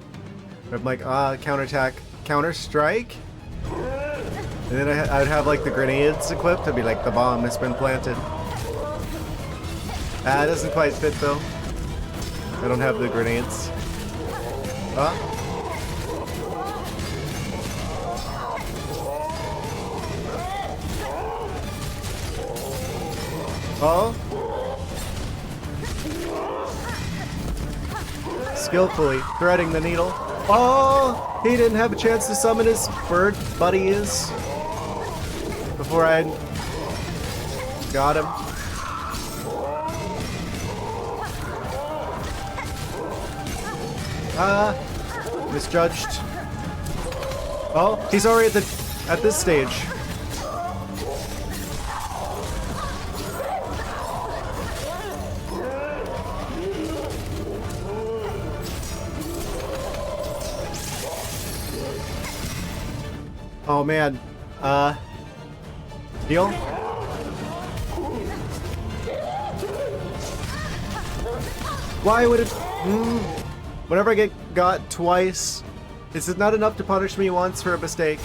I'm like, counterattack, counter strike. And then I'd have like the grenades equipped. I'd be like, the bomb has been planted. It doesn't quite fit though. I don't have the grenades. Oh. Skillfully threading the needle. Oh! He didn't have a chance to summon his bird buddies before I got him. Misjudged. Oh, he's already at this stage. Oh man. Deal? Why would it... Whenever I get got twice, it's not enough to punish me once for a mistake.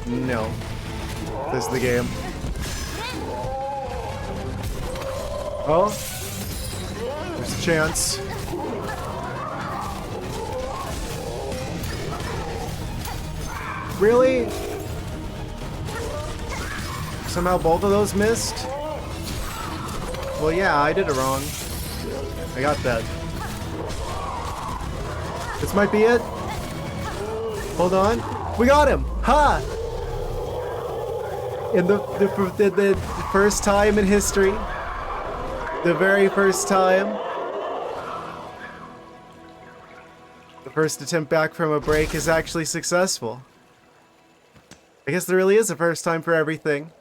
No. This is the game. Oh. There's a chance. Really? Somehow both of those missed? Well, yeah, I did it wrong. I got that. This might be it. Hold on. We got him! Ha! In the first time in history. The very first time. The first attempt back from a break is actually successful. I guess there really is a first time for everything.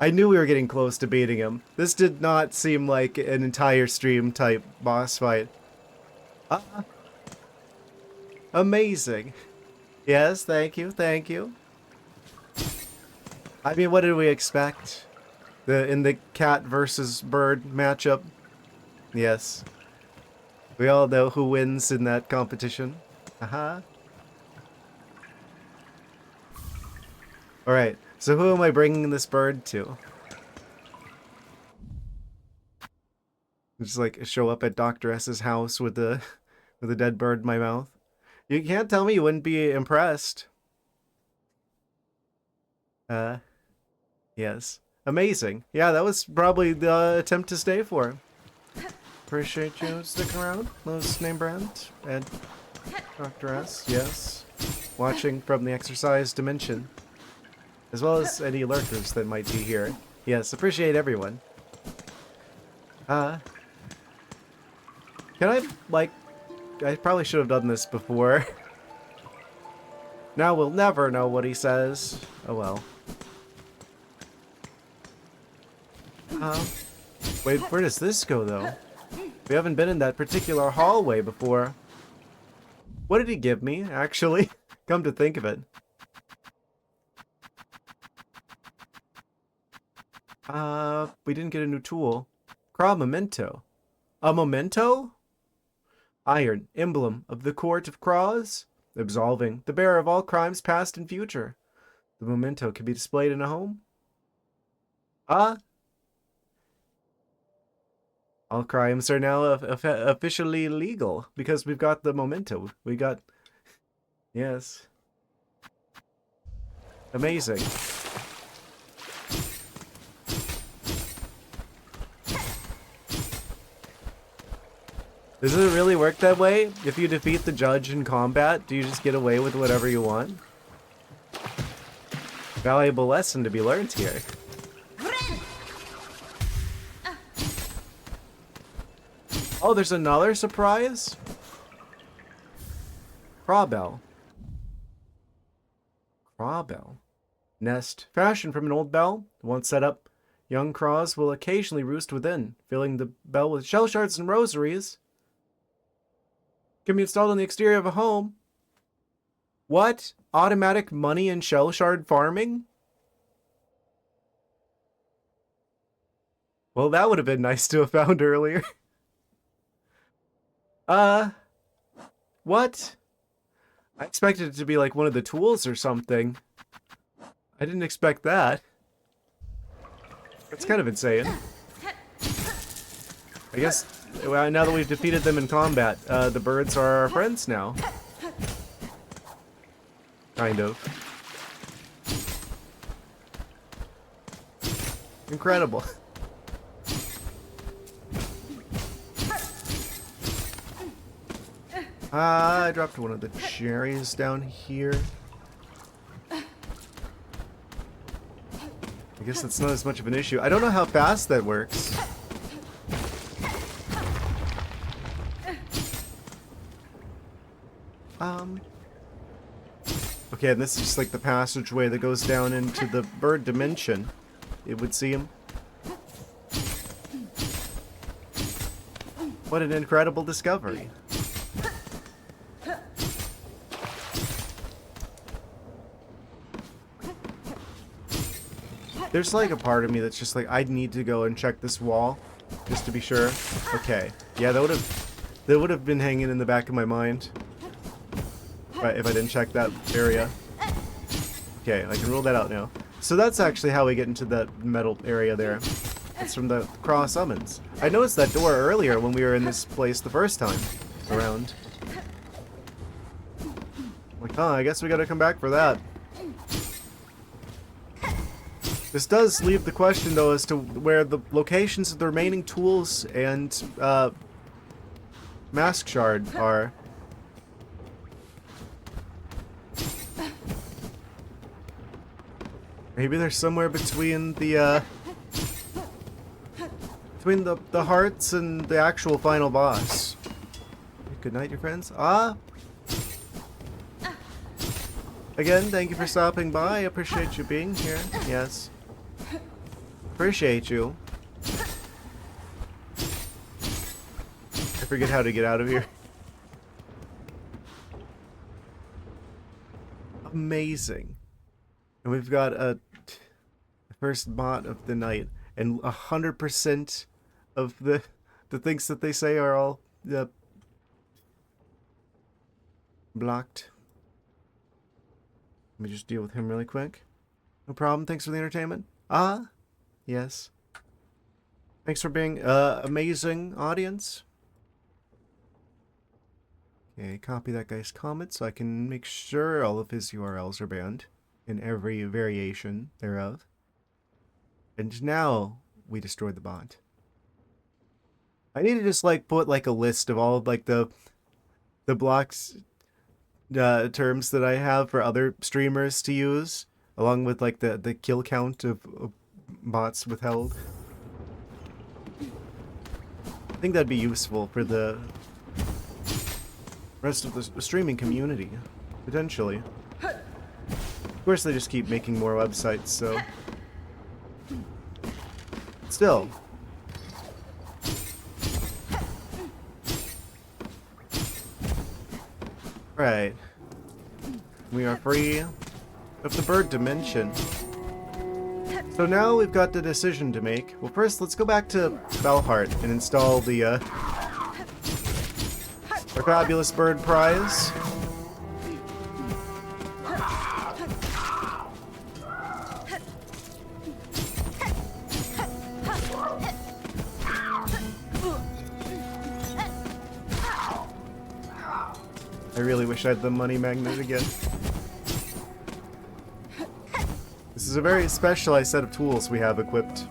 I knew we were getting close to beating him. This did not seem like an entire stream type boss fight. Amazing. Yes, thank you, thank you. I mean, what did we expect? In the cat versus bird matchup? Yes. We all know who wins in that competition. Haha. Alright, so who am I bringing this bird to? Just like show up at Dr. S's house with a dead bird in my mouth. You can't tell me you wouldn't be impressed. Yes. Amazing. Yeah, that was probably the attempt to stay for. Appreciate you sticking around. Lowe's name brand. And Dr. S, yes. Watching from the exercise dimension. As well as any lurkers that might be here. Yes, appreciate everyone. Can I, like... I probably should have done this before. Now we'll never know what he says. Oh well. Wait, where does this go, though? We haven't been in that particular hallway before. What did he give me, actually? Come to think of it. We didn't get a new tool. Craw memento. A memento? Iron, emblem of the Court of Craws, absolving the bearer of all crimes past and future. The memento can be displayed in a home. All crimes are now officially legal because we've got the memento. We got... Yes. Amazing. Does it really work that way? If you defeat the judge in combat, do you just get away with whatever you want? Valuable lesson to be learned here. Oh, there's another surprise? Crawbell. Crawbell. Nest. Fashioned from an old bell. Once set up, young craws will occasionally roost within, filling the bell with shell shards and rosaries. Can be installed on the exterior of a home. What? Automatic money and shell shard farming? Well, that would have been nice to have found earlier. What? I expected it to be like one of the tools or something. I didn't expect that. That's kind of insane. I guess, well, now that we've defeated them in combat, the birds are our friends now. Kind of. Incredible. I dropped one of the cherries down here. I guess that's not as much of an issue. I don't know how fast that works. Okay, and this is just like the passageway that goes down into the bird dimension, it would seem. What an incredible discovery. There's like a part of me that's just like, I need to go and check this wall. just to be sure. Okay. Yeah, that would have been hanging in the back of my mind. Right, if I didn't check that area. Okay, I can rule that out now. So that's actually how we get into that metal area there. It's from the Craw Summons. I noticed that door earlier when we were in this place the first time around. Like, huh, I guess we gotta come back for that. This does leave the question, though, as to where the locations of the remaining tools and mask shard are. Maybe they're somewhere between the hearts and the actual final boss. Good night, your friends. Again, thank you for stopping by. I appreciate you being here. Yes. Appreciate you. I forget how to get out of here. Amazing. And we've got a first bot of the night, and 100% of the things that they say are all blocked. Let me just deal with him really quick. No problem. Thanks for the entertainment. Yes. Thanks for being amazing audience. Okay, copy that guy's comment so I can make sure all of his URLs are banned in every variation thereof. And now we destroyed the bot. I need to just like put like a list of all of like the blocks terms that I have for other streamers to use, along with like the kill count of bots withheld. I think that'd be useful for the rest of the streaming community, potentially. Of course, they just keep making more websites, so still. Right. We are free of the bird dimension. So now we've got the decision to make. Well, first, let's go back to Valhart and install the our fabulous bird prize. I really wish I had the money magnet again. This is a very specialized set of tools we have equipped.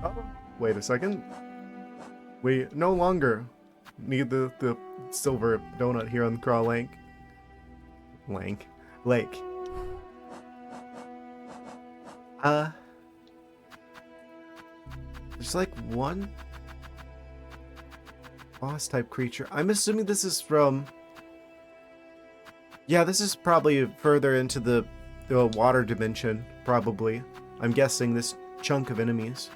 Oh, wait a second. We no longer need the silver donut here on the Craw Lake. Lake. There's like one boss type creature. I'm assuming this is from... Yeah, this is probably further into the water dimension, probably. I'm guessing this chunk of enemies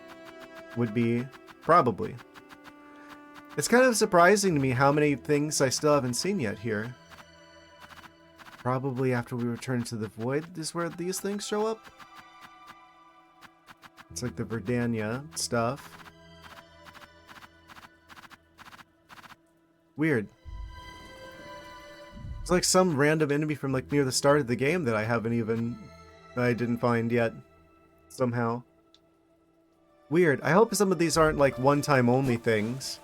would be... Probably. It's kind of surprising to me how many things I still haven't seen yet here. Probably after we return to the void is where these things show up. It's like the Verdania stuff. Weird. It's like some random enemy from like near the start of the game that I didn't find yet. Somehow. Weird. I hope some of these aren't like one-time only things.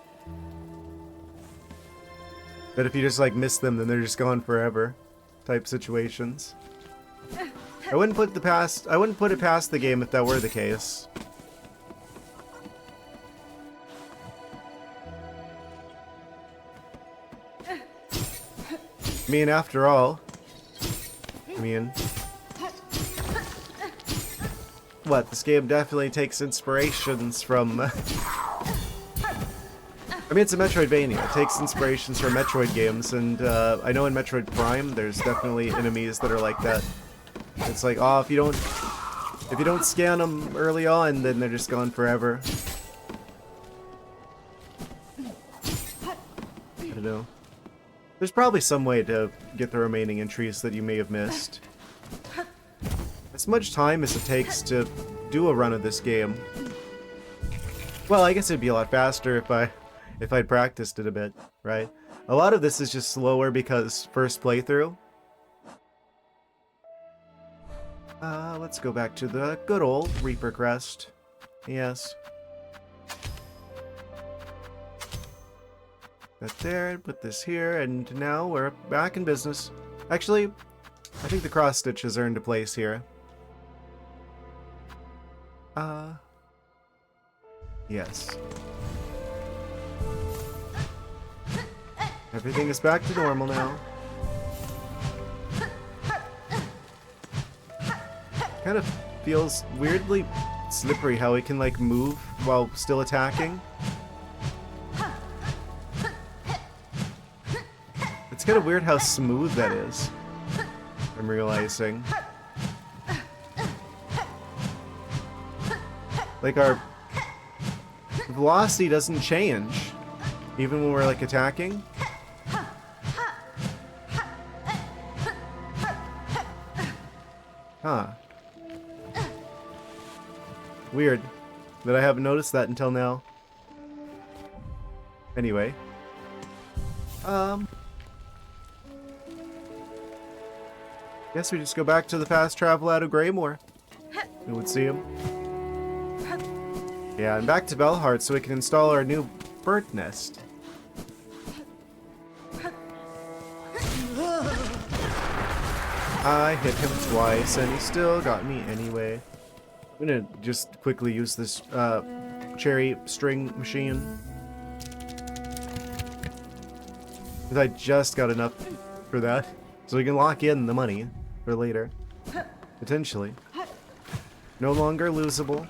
That if you just like miss them, then they're just gone forever. Type situations. I wouldn't put it past the game if that were the case. I mean, after all, what, this game definitely takes inspirations from... I mean, it's a Metroidvania. It takes inspirations from Metroid games, and I know in Metroid Prime, there's definitely enemies that are like that. It's like, oh, if you don't scan them early on, then they're just gone forever. I don't know. There's probably some way to get the remaining entries that you may have missed. As much time as it takes to do a run of this game, Well, I guess it'd be a lot faster if I'd practiced it a bit, right? A lot of this is just slower because first playthrough. Let's go back to the good old Reaper Crest. Yes. That there, put this here, and now we're back in business. Actually, I think the cross stitches are into place here. Yes. Everything is back to normal now. Kind of feels weirdly slippery how it can like move while still attacking. It's kind of weird how smooth that is. I'm realizing. Like our velocity doesn't change even when we're like attacking. Huh. Weird that I haven't noticed that until now. Anyway. Guess we just go back to the fast travel out of Greymore. We would see him. Yeah, and back to Belheart so we can install our new bird nest. I hit him twice and he still got me anyway. I'm gonna just quickly use this cherry string machine. Because I just got enough for that. So we can lock in the money for later. Potentially. No longer losable.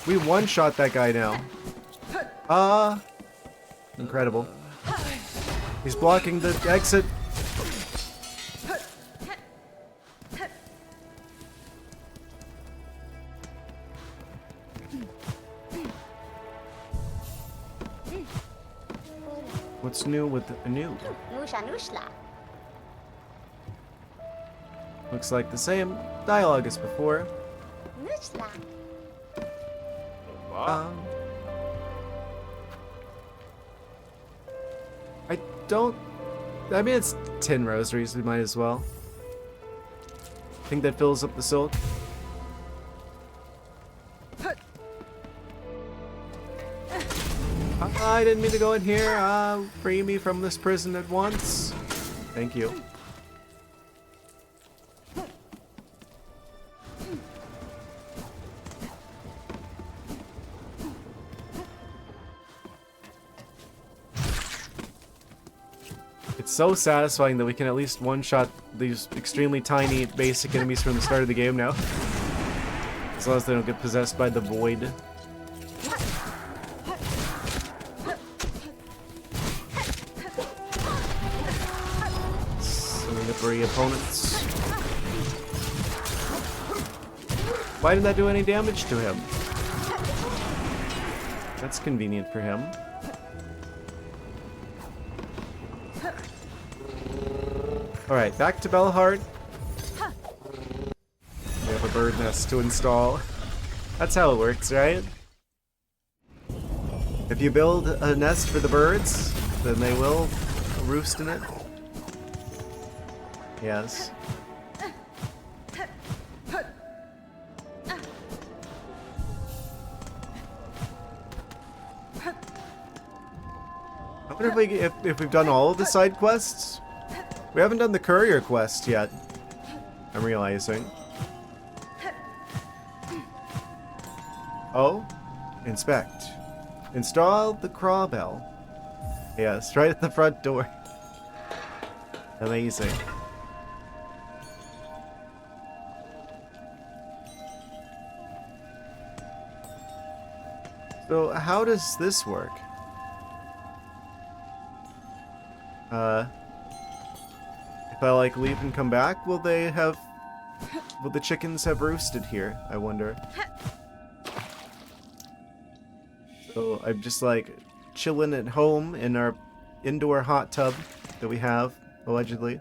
We one-shot that guy now. Incredible. He's blocking the exit. What's new with the new? Looks like the same dialogue as before. I don't... I mean, it's 10 rosaries, we might as well. I think that fills up the silk. I didn't mean to go in here. Free me from this prison at once. Thank you. It's so satisfying that we can at least one-shot these extremely tiny basic enemies from the start of the game now. As long as they don't get possessed by the void. Slippery opponents. Why didn't that do any damage to him? That's convenient for him. Alright, back to Belheart. We have a bird nest to install. That's how it works, right? If you build a nest for the birds, then they will roost in it. Yes. I wonder if we've done all of the side quests? We haven't done the courier quest yet, I'm realizing. Oh, inspect. Install the craw bell. Yes, right at the front door. Amazing. So, how does this work? If I like leave and come back, will the chickens have roosted here? I wonder. So I'm just like chilling at home in our indoor hot tub that we have, allegedly.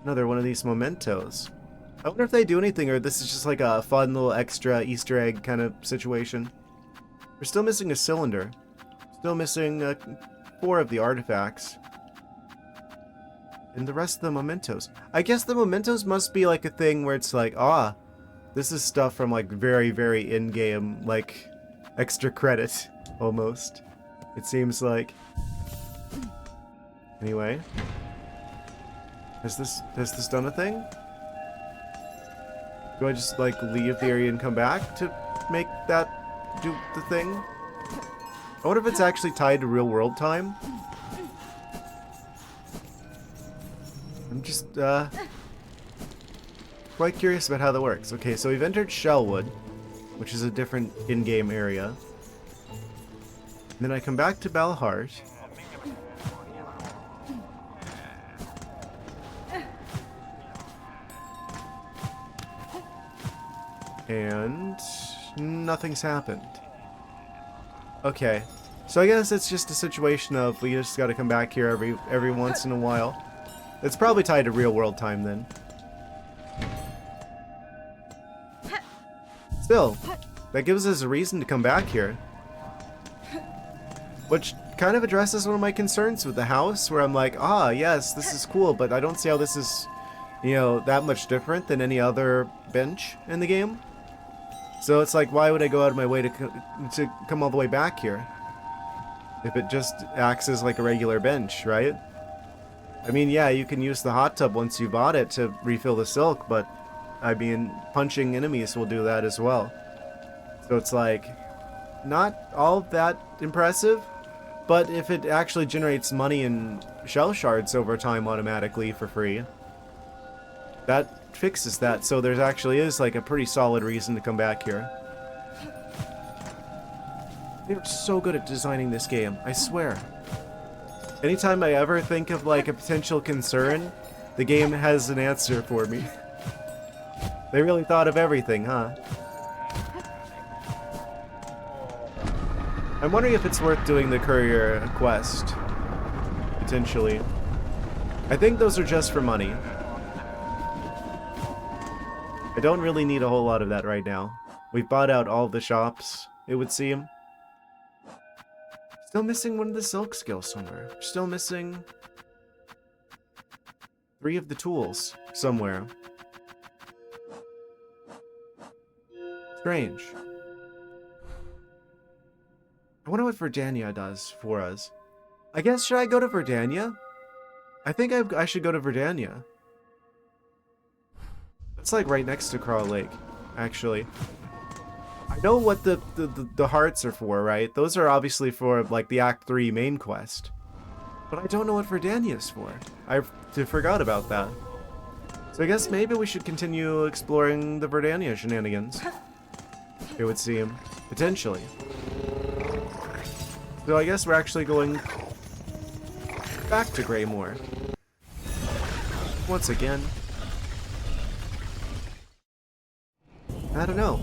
Another one of these mementos. I wonder if they do anything, or this is just like a fun little extra Easter egg kind of situation. We're still missing a cylinder. Still missing 4 of the artifacts. And the rest of the mementos. I guess the mementos must be like a thing where it's like, ah, this is stuff from like very, very in-game, like extra credit, almost. It seems like. Anyway. Has this done a thing? Do I just like leave the area and come back to make that do the thing? I wonder if it's actually tied to real world time. I'm just quite curious about how that works. Okay, so we've entered Shellwood, which is a different in-game area. And then I come back to Balhart. And nothing's happened. Okay, so I guess it's just a situation of we just gotta come back here every once in a while. It's probably tied to real world time then. Still, that gives us a reason to come back here. Which kind of addresses one of my concerns with the house, where I'm like, ah, yes, this is cool, but I don't see how this is, you know, that much different than any other bench in the game. So it's like, why would I go out of my way to come all the way back here? If it just acts as like a regular bench, right? I mean, yeah, you can use the hot tub once you bought it to refill the silk, but I mean, punching enemies will do that as well. So it's like, not all that impressive, but if it actually generates money and shell shards over time automatically for free, that fixes that. So there actually is like a pretty solid reason to come back here. They're so good at designing this game, I swear. Anytime I ever think of like a potential concern, the game has an answer for me. They really thought of everything, huh? I'm wondering if it's worth doing the courier quest. Potentially. I think those are just for money. I don't really need a whole lot of that right now. We've bought out all the shops, it would seem. Still missing one of the silk skills somewhere. Still missing 3 of the tools somewhere. Strange. I wonder what Verdania does for us. I guess, should I go to Verdania? I think I should go to Verdania. It's like right next to Crawl Lake, actually. I know what the hearts are for, right? Those are obviously for like the Act 3 main quest. But I don't know what Verdania is for. I forgot about that. So I guess maybe we should continue exploring the Verdania shenanigans. It would seem. Potentially. So I guess we're actually going back to Greymoor. Once again. I don't know.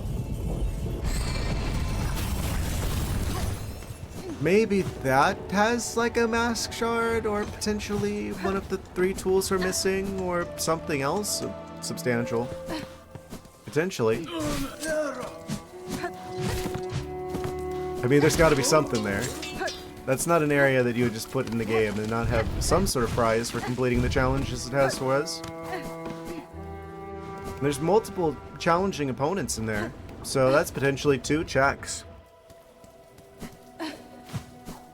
Maybe that has like a mask shard, or potentially one of the 3 tools are missing, or something else substantial. Potentially. I mean, there's got to be something there. That's not an area that you would just put in the game and not have some sort of prize for completing the challenges it has for us. And there's multiple challenging opponents in there, so that's potentially 2 checks.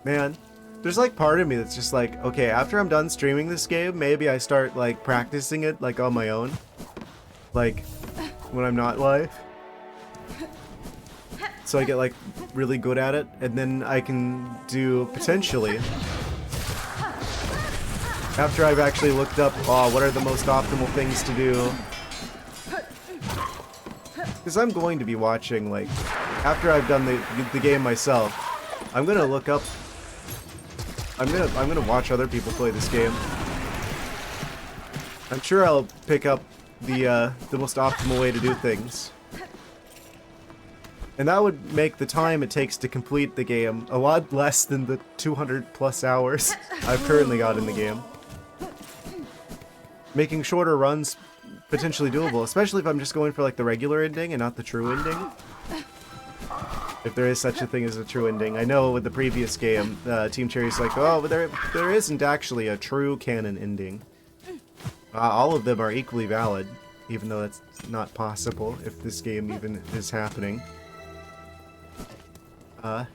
Man, there's like part of me that's just like, okay, after I'm done streaming this game, maybe I start like practicing it like on my own. Like, when I'm not live. So I get like really good at it, and then I can do, potentially, after I've actually looked up, what are the most optimal things to do. Because I'm going to be watching, like, after I've done the game myself, I'm gonna look up, I'm gonna watch other people play this game. I'm sure I'll pick up the most optimal way to do things. And that would make the time it takes to complete the game a lot less than the 200 plus hours I've currently got in the game. making shorter runs potentially doable, especially if I'm just going for like the regular ending and not the true ending. If there is such a thing as a true ending. I know with the previous game, Team Cherry's like, oh, but there isn't actually a true canon ending. All of them are equally valid, even though that's not possible if this game even is happening. For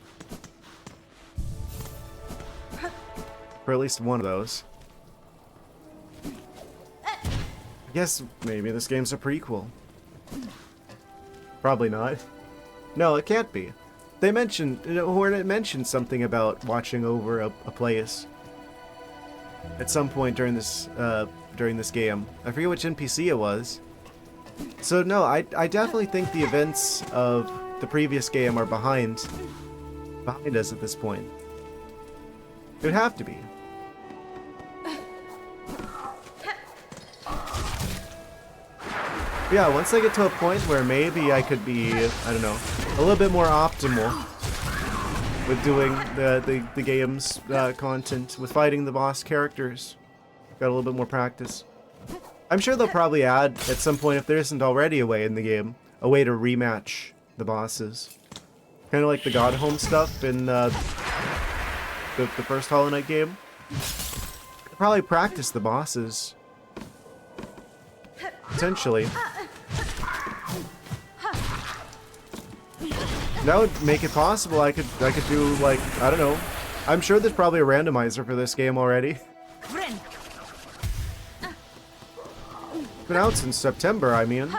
at least one of those. I guess maybe this game's a prequel. Probably not. No, it can't be. They mentioned, Hornet mentioned something about watching over a place at some point during this game. I forget which NPC it was. So no, I definitely think the events of the previous game are behind us at this point. It would have to be. Yeah, once I get to a point where maybe I could be, I don't know, a little bit more optimal with doing the game's content, with fighting the boss characters. Got a little bit more practice. I'm sure they'll probably add, at some point, if there isn't already a way in the game, a way to rematch the bosses. Kind of like the God Home stuff in the first Hollow Knight game. Probably practice the bosses. Potentially. That would make it possible. I could do, like, I don't know. I'm sure there's probably a randomizer for this game already. It's been out since September, I mean.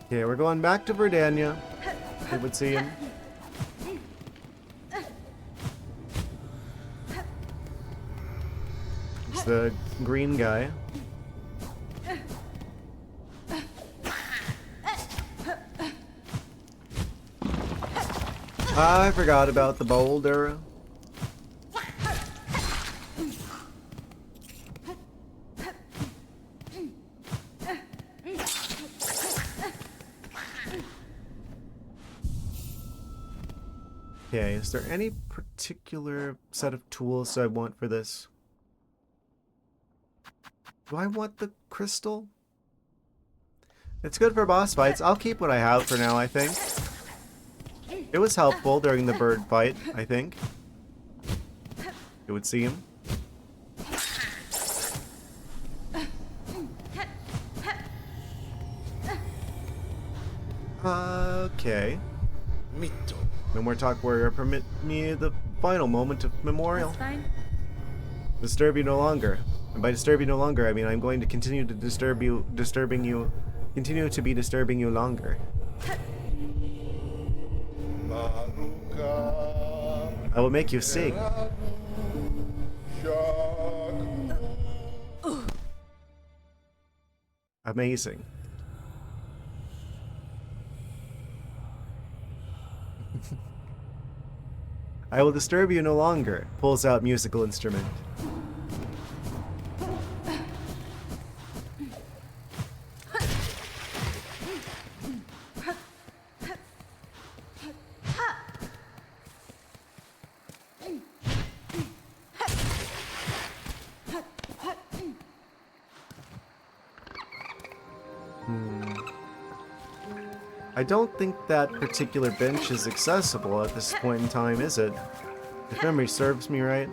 Okay, we're going back to Verdania. It would seem. It's the green guy. I forgot about the boulder. Okay, is there any particular set of tools I want for this? Do I want the crystal? It's good for boss fights. I'll keep what I have for now, I think. It was helpful during the bird fight, I think. It would seem. Okay. No more talk, warrior. Permit me the final moment of memorial. Disturb you no longer. And by disturb you no longer, I mean I'm going to continue to continue to be disturbing you longer. I will make you sing. Amazing. I will disturb you no longer. Pulls out musical instrument. I don't think that particular bench is accessible at this point in time, is it? If memory serves me right.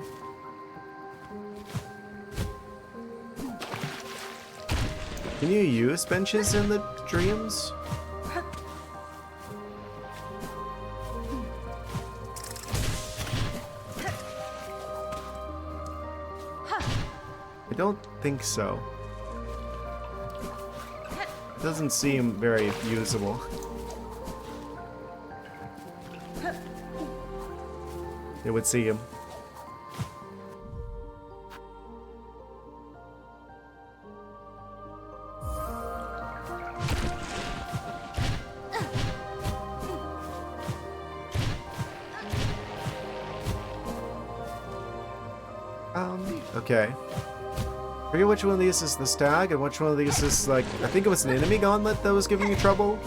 Can you use benches in the dreams? I don't think so. It doesn't seem very usable. It would see him. Okay. I forget which one of these is the stag and which one of these is like, I think it was an enemy gauntlet that was giving you trouble.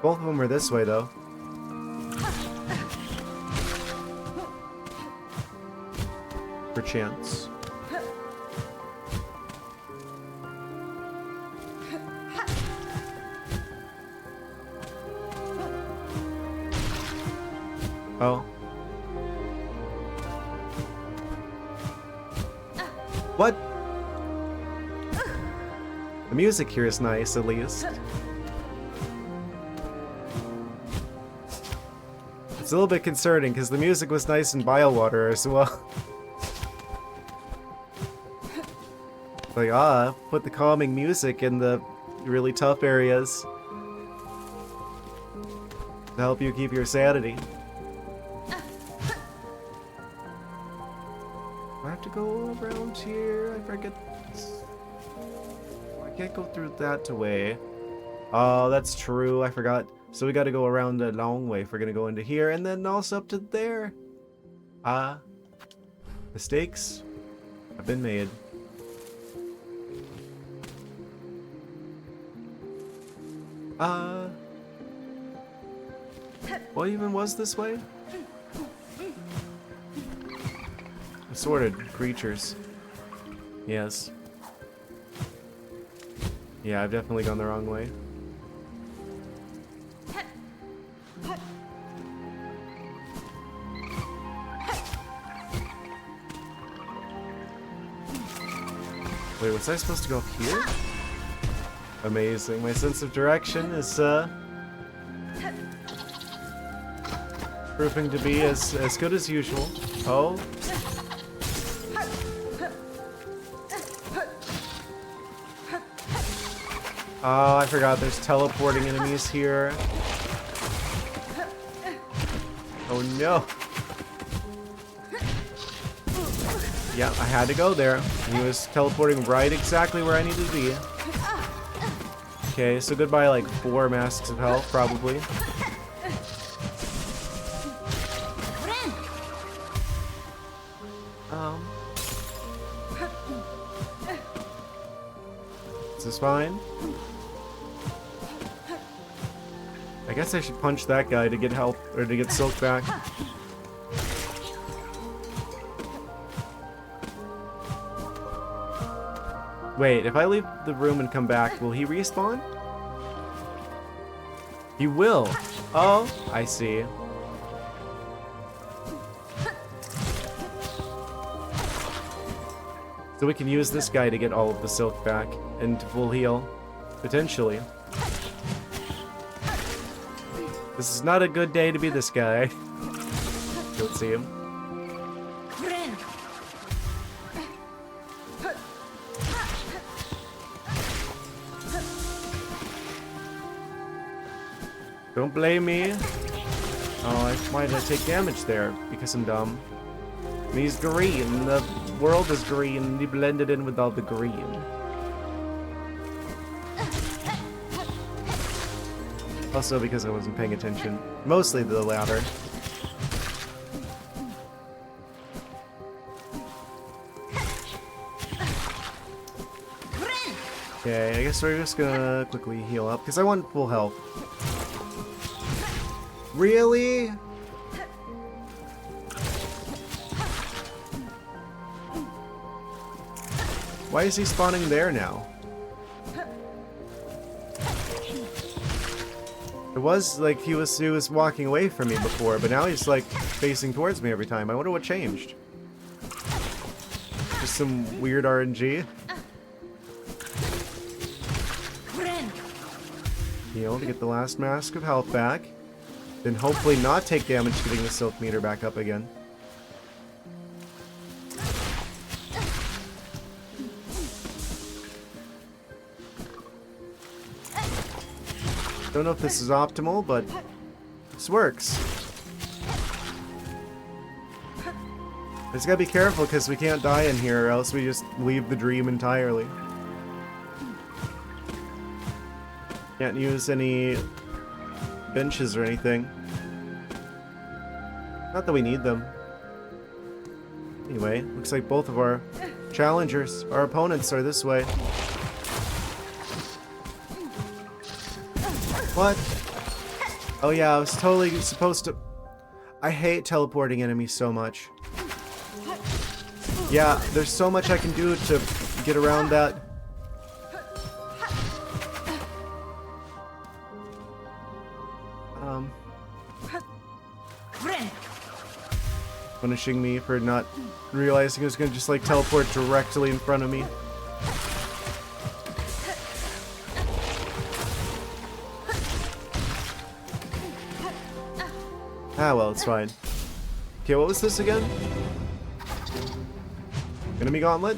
Both of them are this way though. Perchance. Oh. What? The music here is nice, at least. It's a little bit concerning because the music was nice in Biowater as well. Like, put the calming music in the really tough areas to help you keep your sanity. I have to go around here. I forget. I can't go through that way. Oh, that's true. I forgot. So we got to go around a long way if we're gonna go into here, and then also up to there. Mistakes have been made. What even was this way? Assorted creatures. Yes. Yeah, I've definitely gone the wrong way. Wait, was I supposed to go up here? Amazing. My sense of direction is proving to be as good as usual. Oh. Oh, I forgot there's teleporting enemies here. Oh no. Yeah, I had to go there. He was teleporting right exactly where I needed to be. Okay, so goodbye like 4 masks of health, probably. Is this fine? I guess I should punch that guy to get help, or to get Silk back. Wait, if I leave the room and come back, will he respawn? He will. Oh, I see. So we can use this guy to get all of the Silk back and to full heal, potentially. This is not a good day to be this guy. Don't see him. Don't blame me. Oh, why did I take damage there? Because I'm dumb. And he's green. The world is green. And he blended in with all the green. Also because I wasn't paying attention. Mostly the latter. Okay, I guess we're just gonna quickly heal up because I want full health. Really? Why is he spawning there now? It was like he was walking away from me before, but now he's like facing towards me every time. I wonder what changed. Just some weird RNG. Heal to get the last mask of health back. Then hopefully not take damage getting the Silk meter back up again. Don't know if this is optimal, but this works. Just gotta be careful because we can't die in here or else we just leave the dream entirely. Can't use any benches or anything. Not that we need them. Anyway, looks like both of our challengers, our opponents, are this way. What? Oh yeah, I was totally supposed to... I hate teleporting enemies so much. Yeah, there's so much I can do to get around that. Punishing me for not realizing it was gonna just like teleport directly in front of me. Ah well, it's fine. Okay, what was this again? Enemy gauntlet?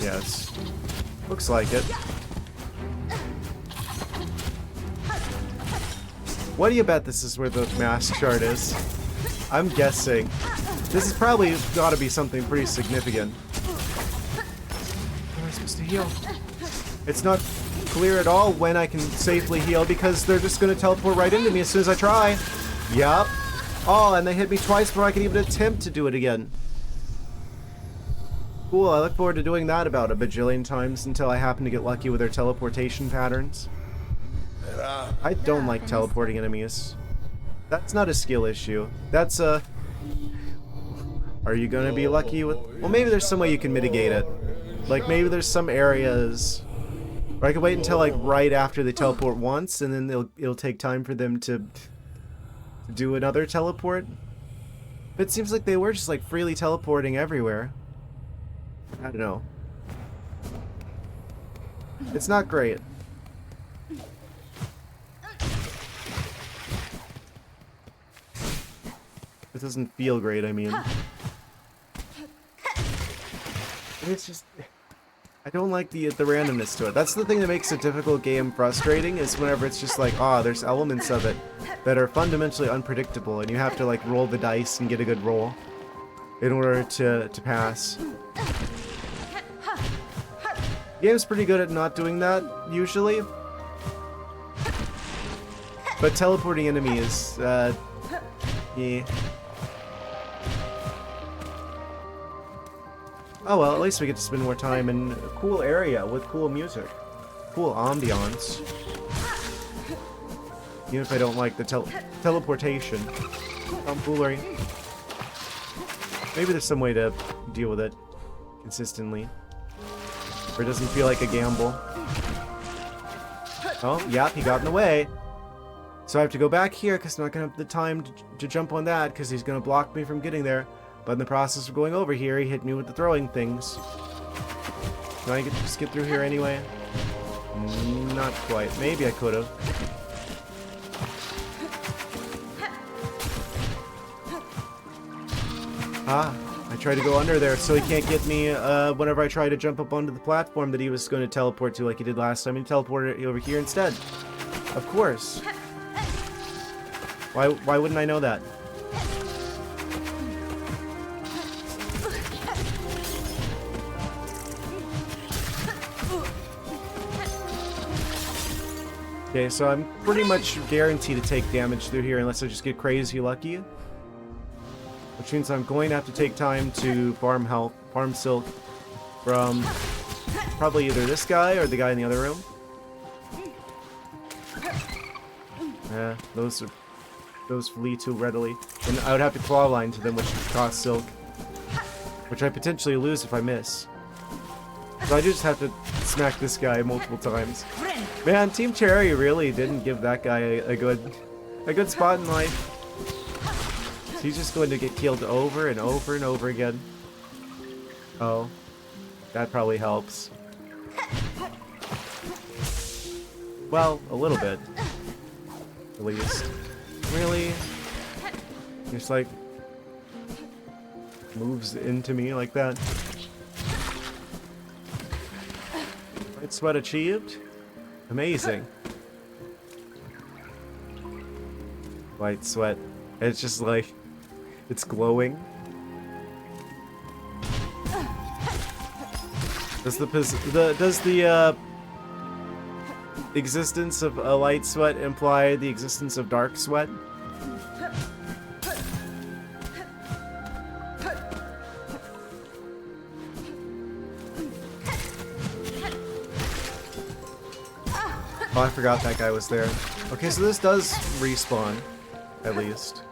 Yes. Looks like it. What do you bet this is where the mask shard is? I'm guessing. This is probably gotta be something pretty significant. How am I supposed to heal? It's not clear at all when I can safely heal because they're just gonna teleport right into me as soon as I try. Yup. Oh, and they hit me twice before I can even attempt to do it again. Cool, I look forward to doing that about a bajillion times until I happen to get lucky with their teleportation patterns. I don't like teleporting enemies. That's not a skill issue. That's a... Are you gonna be lucky with... Well, maybe there's some way you can mitigate it. Like, maybe there's some areas where I could wait until, like, right after they teleport once, and then it'll take time for them to do another teleport. But it seems like they were just, like, freely teleporting everywhere. I don't know. It's not great. It doesn't feel great, I mean. It's just... I don't like the randomness to it. That's the thing that makes a difficult game frustrating, is whenever it's just like, there's elements of it that are fundamentally unpredictable, and you have to, like, roll the dice and get a good roll in order to pass. The game's pretty good at not doing that, usually. But teleporting enemies, yeah. Oh well, at least we get to spend more time in a cool area with cool music. Cool ambiance. Even if I don't like the teleportation. Tomfoolery. Maybe there's some way to deal with it consistently. Where it doesn't feel like a gamble. Oh, yeah, he got in the way. So I have to go back here because I'm not going to have the time to jump on that because he's going to block me from getting there. But in the process of going over here, he hit me with the throwing things. Can I just get through here anyway? Not quite. Maybe I could have. I tried to go under there so he can't get me whenever I try to jump up onto the platform that he was going to teleport to like he did last time. He teleported over here instead. Of course. Why wouldn't I know that? Okay, so I'm pretty much guaranteed to take damage through here unless I just get crazy lucky. Which means I'm going to have to take time to farm health, farm silk from probably either this guy or the guy in the other room. Yeah, those flee too readily. And I would have to claw line to them, which costs silk. Which I potentially lose if I miss. So I just have to smack this guy multiple times. Man, Team Cherry really didn't give that guy a good spot in life. He's just going to get killed over and over and over again. Oh, that probably helps. Well, a little bit. At least. Really? Just like moves into me like that. White sweat achieved? Amazing. White sweat. It's just like it's glowing. Does the existence of a light sweat imply the existence of dark sweat? Oh, I forgot that guy was there. Okay, so this does respawn, at least.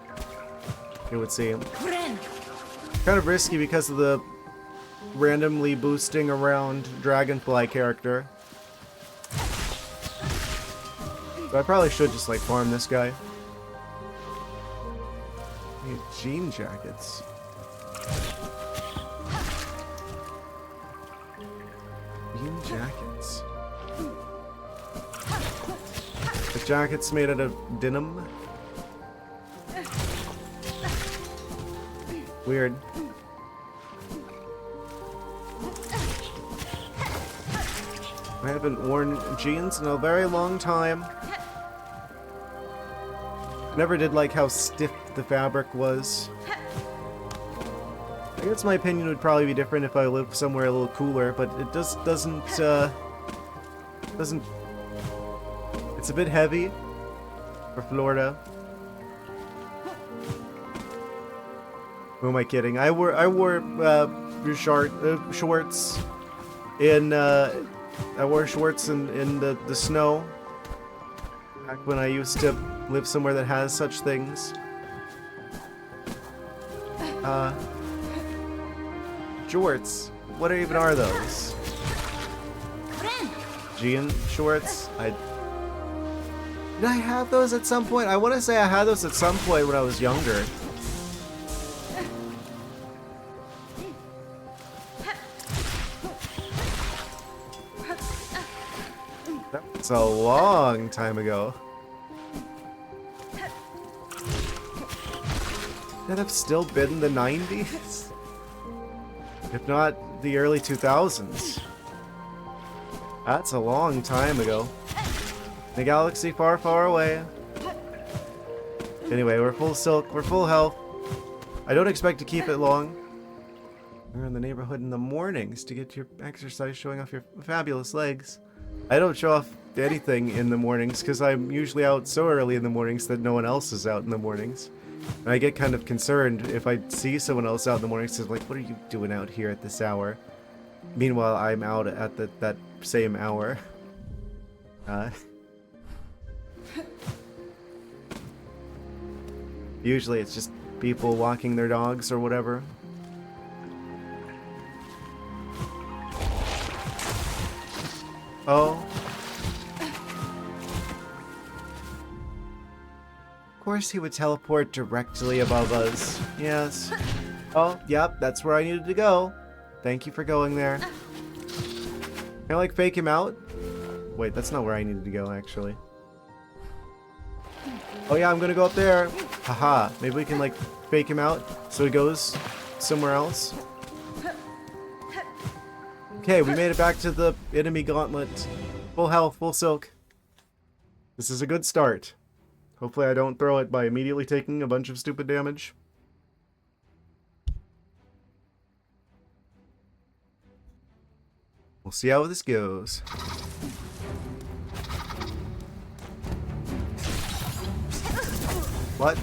It would seem. Kind of risky because of the randomly boosting around Dragonfly character. So I probably should just like farm this guy. Need jean jackets. Jean jackets. The jacket's made out of denim. Weird. I haven't worn jeans in a very long time. Never did like how stiff the fabric was. I guess my opinion would probably be different if I lived somewhere a little cooler, but it doesn't. It's a bit heavy for Florida. Who am I kidding? I wore shorts in I wore shorts in the snow back when I used to live somewhere that has such things. Shorts. What even are those? Jean shorts? Did I have those at some point? I want to say I had those at some point when I was younger. That's a long time ago. That have still been the 90s? If not the early 2000s. That's a long time ago. In a galaxy far, far away. Anyway, we're full silk, we're full health. I don't expect to keep it long. We're in the neighborhood in the mornings to get your exercise, showing off your fabulous legs. I don't show off anything in the mornings because I'm usually out so early in the mornings that no one else is out in the mornings. And I get kind of concerned if I see someone else out in the mornings, like, what are you doing out here at this hour? Meanwhile, I'm out at that same hour. Usually it's just people walking their dogs or whatever. Oh. Of course he would teleport directly above us. Yes. Oh, yep, that's where I needed to go. Thank you for going there. Can I like fake him out? Wait, that's not where I needed to go actually. Oh yeah, I'm gonna go up there. Haha, maybe we can like fake him out so he goes somewhere else. Okay, we made it back to the enemy gauntlet. Full health, full silk. This is a good start. Hopefully I don't throw it by immediately taking a bunch of stupid damage. We'll see how this goes. What?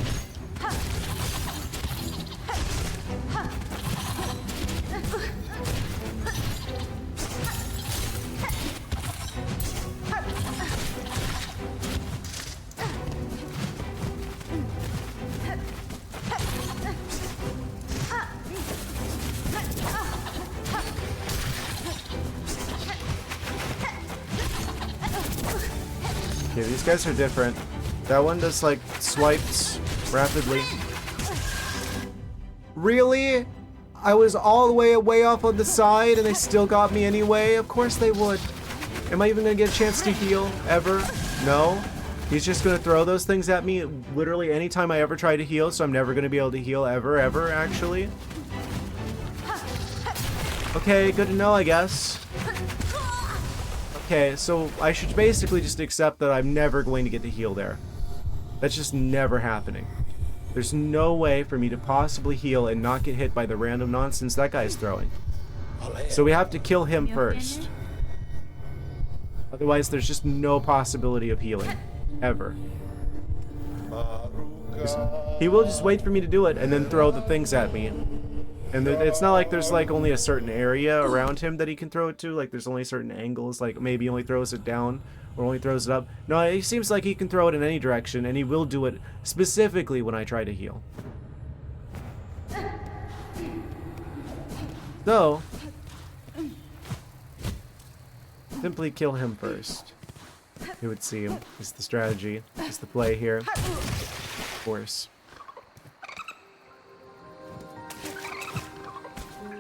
Okay, these guys are different. That one just like swipes rapidly. Really? I was all the way off on the side and they still got me anyway? Of course they would. Am I even gonna get a chance to heal ever? No. He's just gonna throw those things at me literally anytime I ever try to heal, so I'm never gonna be able to heal ever, actually. Okay, good to know, I guess. Okay, so I should basically just accept that I'm never going to get to heal there. That's just never happening. There's no way for me to possibly heal and not get hit by the random nonsense that guy's throwing. So we have to kill him first. Otherwise, there's just no possibility of healing. Ever. He will just wait for me to do it and then throw the things at me. And it's not like there's like only a certain area around him that he can throw it to. Like there's only certain angles. Like maybe he only throws it down or only throws it up. No, it seems like he can throw it in any direction, and he will do it specifically when I try to heal. So, simply kill him first. It would seem is the strategy, is the play here. Of course.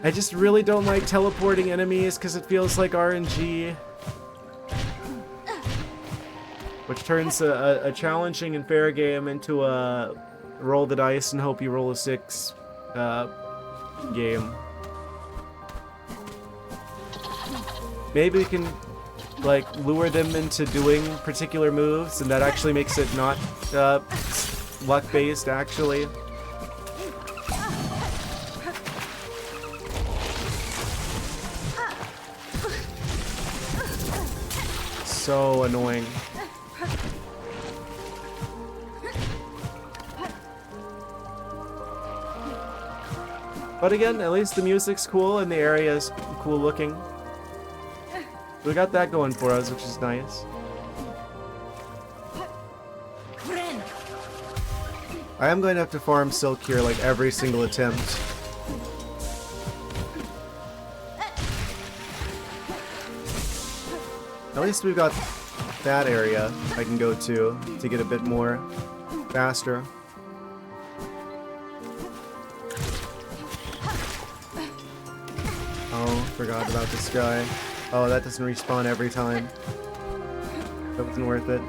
I just really don't like teleporting enemies because it feels like RNG. Which turns a challenging and fair game into a roll the dice and hope you roll a 6 game. Maybe we can, like, lure them into doing particular moves, and that actually makes it not luck-based, actually. So annoying. But again, at least the music's cool and the area is cool looking. We got that going for us, which is nice. I am going to have to farm silk here like every single attempt. At least we've got that area I can go to get a bit more faster. Oh, forgot about this guy. Oh, that doesn't respawn every time. That wasn't worth it.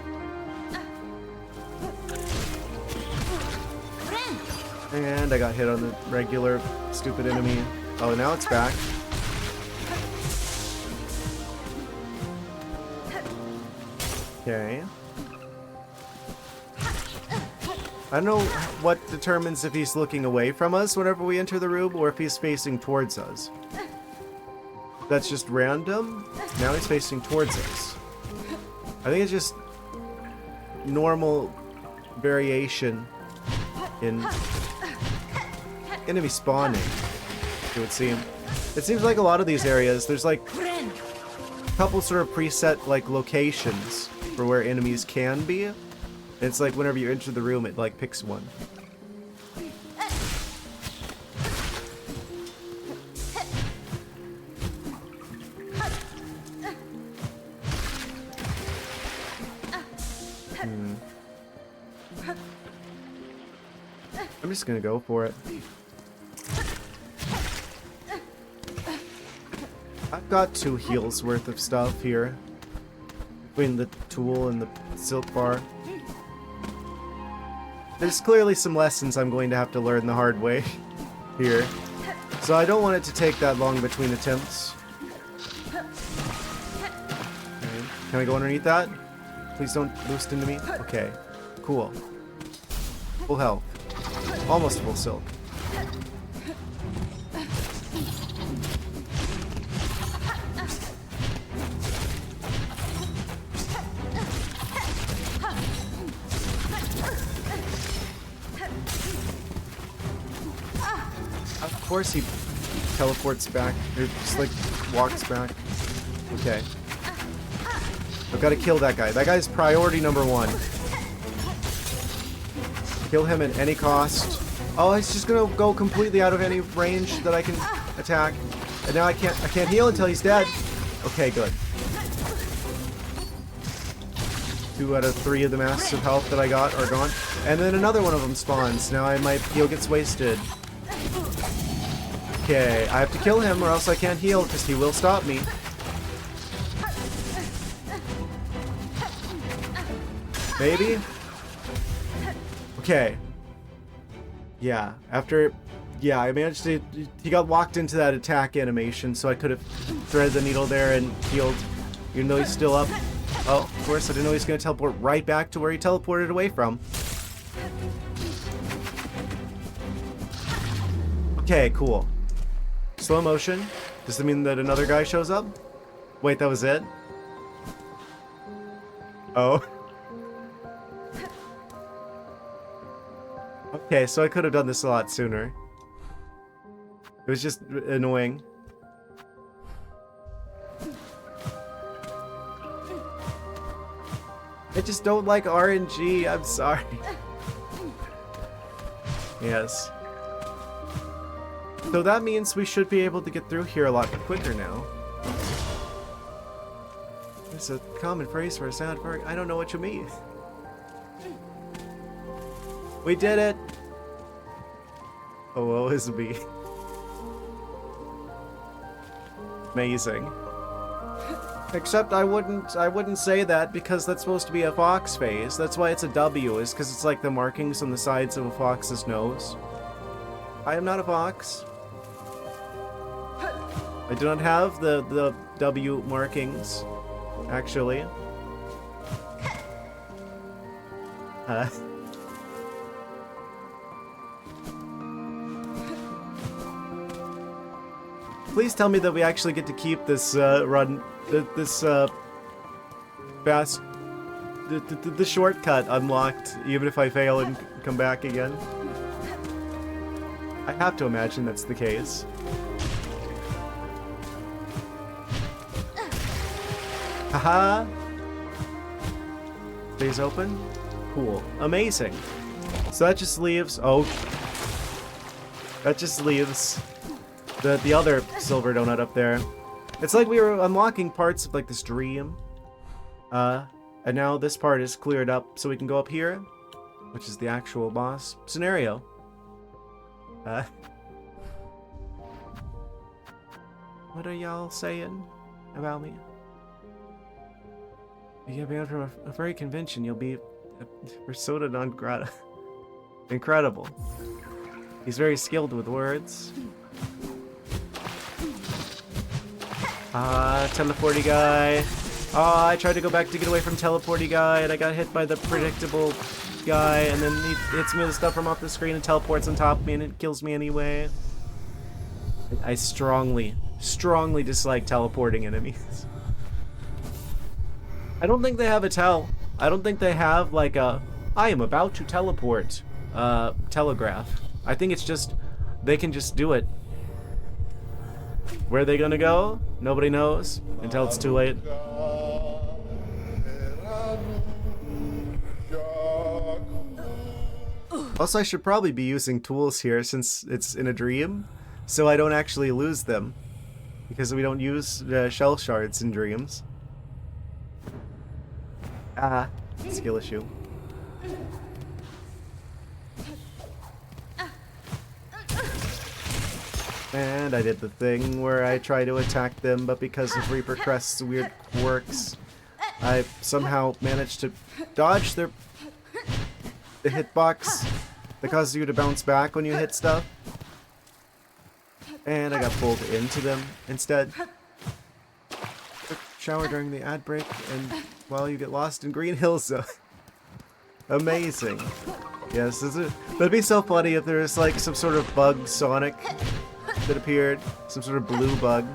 And I got hit on the regular stupid enemy. Oh, now it's back. Okay. I don't know what determines if he's looking away from us whenever we enter the room or if he's facing towards us. That's just random. Now he's facing towards us. I think it's just normal variation in enemy spawning, it would seem. It seems like a lot of these areas, there's like a couple sort of preset like locations for where enemies can be. It's like whenever you enter the room, it like picks one. I'm just gonna go for it. I've got 2 heals worth of stuff here. Between the tool and the silk bar. There's clearly some lessons I'm going to have to learn the hard way here. So I don't want it to take that long between attempts. Okay. Can I go underneath that? Please don't boost into me. Okay. Cool. Full health. Almost full silk. Of course he teleports back, or just like walks back. Okay. I've got to kill that guy. That guy's priority number 1. Kill him at any cost. Oh, he's just gonna go completely out of any range that I can attack. And now I can't heal until he's dead. Okay, good. 2 out of 3 of the massive health that I got are gone. And then another one of them spawns. Now my heal gets wasted. Okay, I have to kill him or else I can't heal because he will stop me. Maybe? Okay. Yeah, I managed to, he got locked into that attack animation, so I could have threaded the needle there and healed, even though he's still up. Oh, of course, I didn't know he was going to teleport right back to where he teleported away from. Okay, cool. Slow motion. Does that mean that another guy shows up? Wait, that was it? Oh. Okay, so I could have done this a lot sooner. It was just annoying. I just don't like RNG. I'm sorry. Yes. So that means we should be able to get through here a lot quicker now. There's a common phrase for a sound for I don't know what you mean. We did it! Oh, woe is me. Amazing. Except I wouldn't say that because that's supposed to be a fox face. That's why it's a W, is because it's like the markings on the sides of a fox's nose. I am not a fox. I do not have the W markings, actually. Please tell me that we actually get to keep this the shortcut unlocked, even if I fail and come back again. I have to imagine that's the case. Haha! Stays open? Cool. Amazing. So that just leaves... Oh. That just leaves the other silver donut up there. It's like we were unlocking parts of like this dream. And now this part is cleared up so we can go up here, which is the actual boss scenario. What are y'all saying about me? You get banned from a furry convention, you'll be a persona non grata. Incredible. He's very skilled with words. Teleporty guy. Oh, I tried to go back to get away from teleporty guy, and I got hit by the predictable guy, and then he hits me with stuff from off the screen and teleports on top of me, and it kills me anyway. I strongly dislike teleporting enemies. I don't think they have a I don't think they have like a I am about to teleport telegraph. I think it's just they can just do it. Where are they gonna go? Nobody knows until it's too late. Also, I should probably be using tools here since it's in a dream, so I don't actually lose them. Because we don't use shell shards in dreams. Ah, skill issue. And I did the thing where I try to attack them, but because of Reaper Crest's weird quirks, I somehow managed to dodge the hitbox that causes you to bounce back when you hit stuff. And I got pulled into them instead. Shower during the ad break, and while you get lost in Green Hill Zone. Amazing. Yes, that'd be so funny if there was like some sort of bug Sonic that appeared. Some sort of blue bug.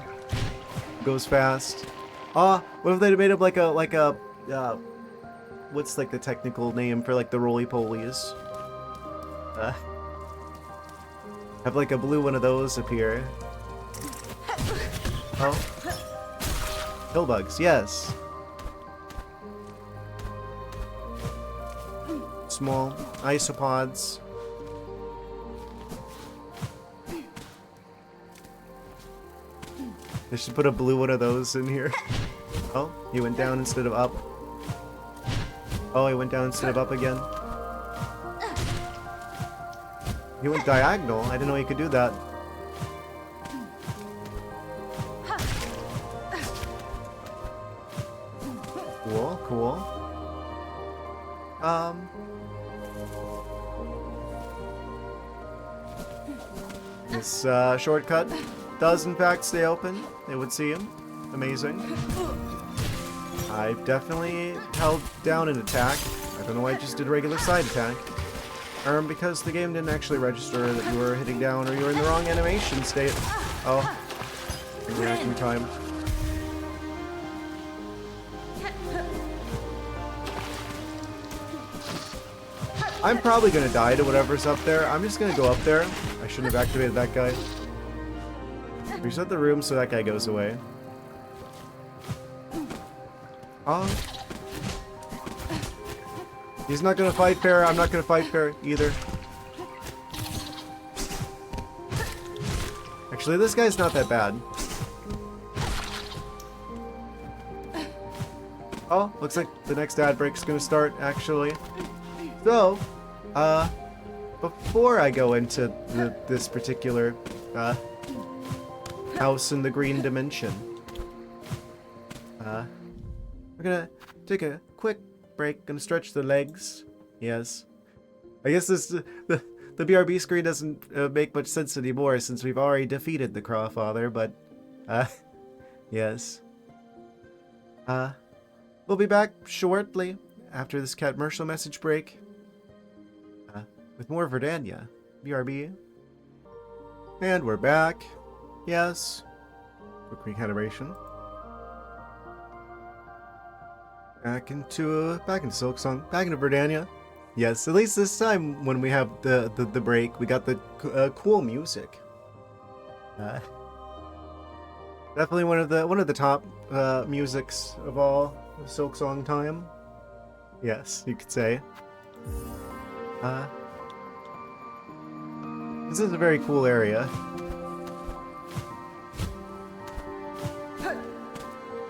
Goes fast. Ah, what if they made him like a what's like the technical name for like the roly-polies? Have like a blue one of those appear. Oh. Hill bugs, yes. Small isopods. They should put a blue one of those in here. Oh, he went down instead of up. Oh, he went down instead of up again. He went diagonal. I didn't know he could do that. Cool, cool. This shortcut does in fact stay open. They would see him. Amazing. I definitely held down an attack. I don't know why I just did a regular side attack. Because the game didn't actually register that you were hitting down or you were in the wrong animation state. Oh. Reacting time. I'm probably gonna die to whatever's up there. I'm just gonna go up there. I shouldn't have activated that guy. Reset the room so that guy goes away. Oh. He's not gonna fight fair. I'm not gonna fight fair either. Actually, this guy's not that bad. Oh, looks like the next ad break's gonna start, actually. So, before I go into this particular, house in the green dimension, we're gonna take a quick break, gonna stretch the legs. Yes. I guess the BRB screen doesn't make much sense anymore since we've already defeated the Crawfather, but, yes. We'll be back shortly after this commercial message break with more Verdania, BRB. And we're back. Yes. Quick recalibration. Back into Silksong, back into Verdania. Yes, at least this time when we have the break, we got the cool music. Definitely one of the top musics of all Silksong time. Yes, you could say. This is a very cool area.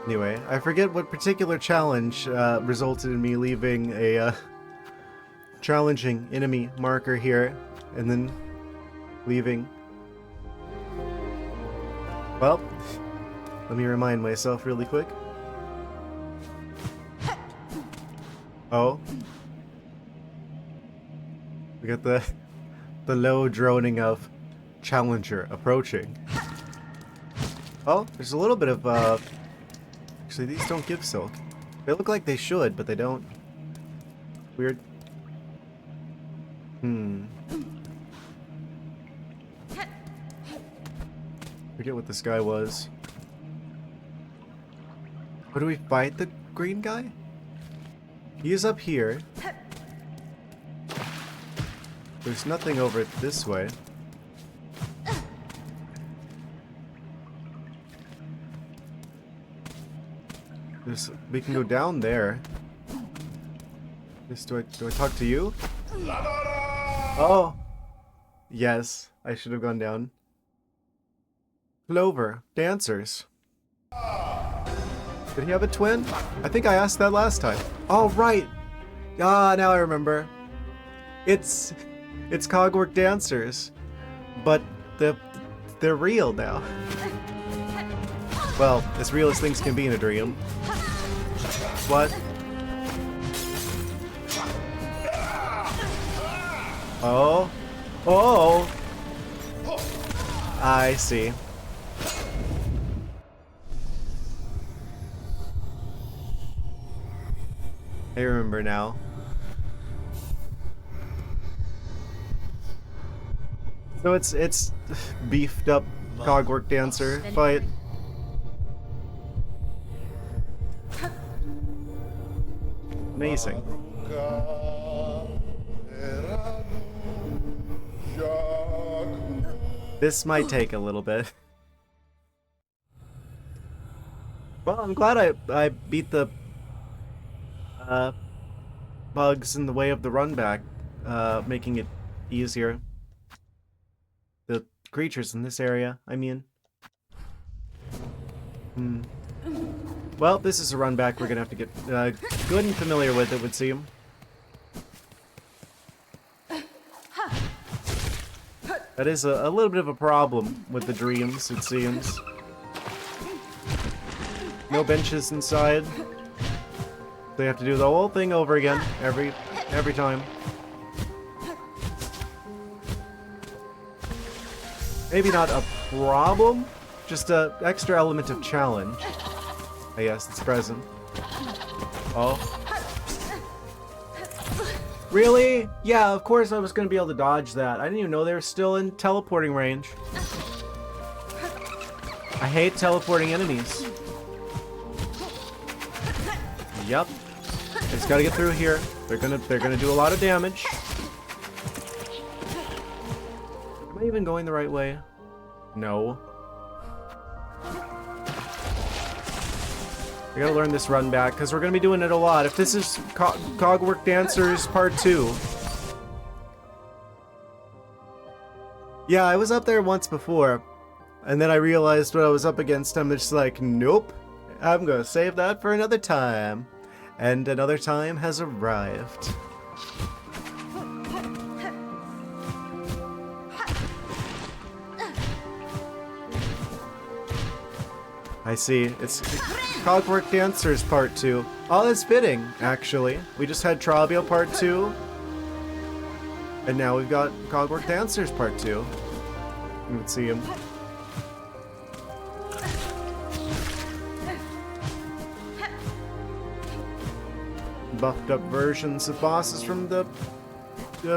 Anyway, I forget what particular challenge resulted in me leaving a challenging enemy marker here and then leaving. Well, let me remind myself really quick. Oh. We got the low droning of Challenger approaching. Oh, there's a little bit of actually these don't give silk. They look like they should, but they don't. Weird. Forget what this guy was. Where do we fight the green guy? He is up here. There's nothing over this way. We can go down there. Do I talk to you? Oh. Yes, I should have gone down. Clover, dancers. Did he have a twin? I think I asked that last time. Oh, right. Ah, now I remember. It's Cogwork dancers, but they're real now. Well, as real as things can be in a dream. What? Oh. Oh. I see. I remember now. So it's beefed up Cogwork dancer fight. Amazing. This might take a little bit. Well, I'm glad I beat the bugs in the way of the run back, making it easier. The creatures in this area, I mean. Well, this is a run back we're gonna have to get good and familiar with, it would seem. That is a little bit of a problem with the dreams, it seems. No benches inside. They have to do the whole thing over again every time. Maybe not a problem, just an extra element of challenge. I guess it's present. Oh. Really? Yeah, of course I was gonna be able to dodge that. I didn't even know they were still in teleporting range. I hate teleporting enemies. Yep. Just gotta get through here. They're gonna do a lot of damage. Am I even going the right way? No. We gotta learn this run back, because we're gonna be doing it a lot. If this is Cogwork Dancers Part 2. Yeah, I was up there once before, and then I realized what I was up against. I'm just like, nope, I'm gonna save that for another time. And another time has arrived. I see. It's Cogwork Dancers Part 2. Oh, that's fitting, actually. We just had Trabio Part 2. And now we've got Cogwork Dancers Part 2. You can see him. Buffed up versions of bosses from the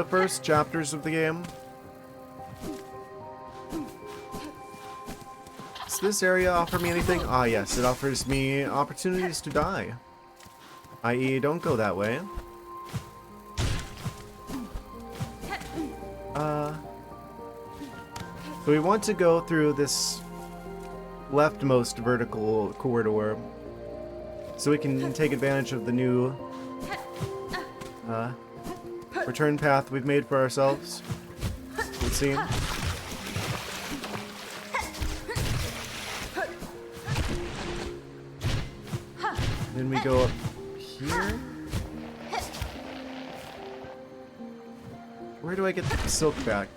first chapters of the game. Does this area offer me anything? Ah, yes, it offers me opportunities to die. I.e., don't go that way. So we want to go through this leftmost vertical corridor so we can take advantage of the new return path we've made for ourselves, it would seem. Then we go up here. Where do I get the silk back?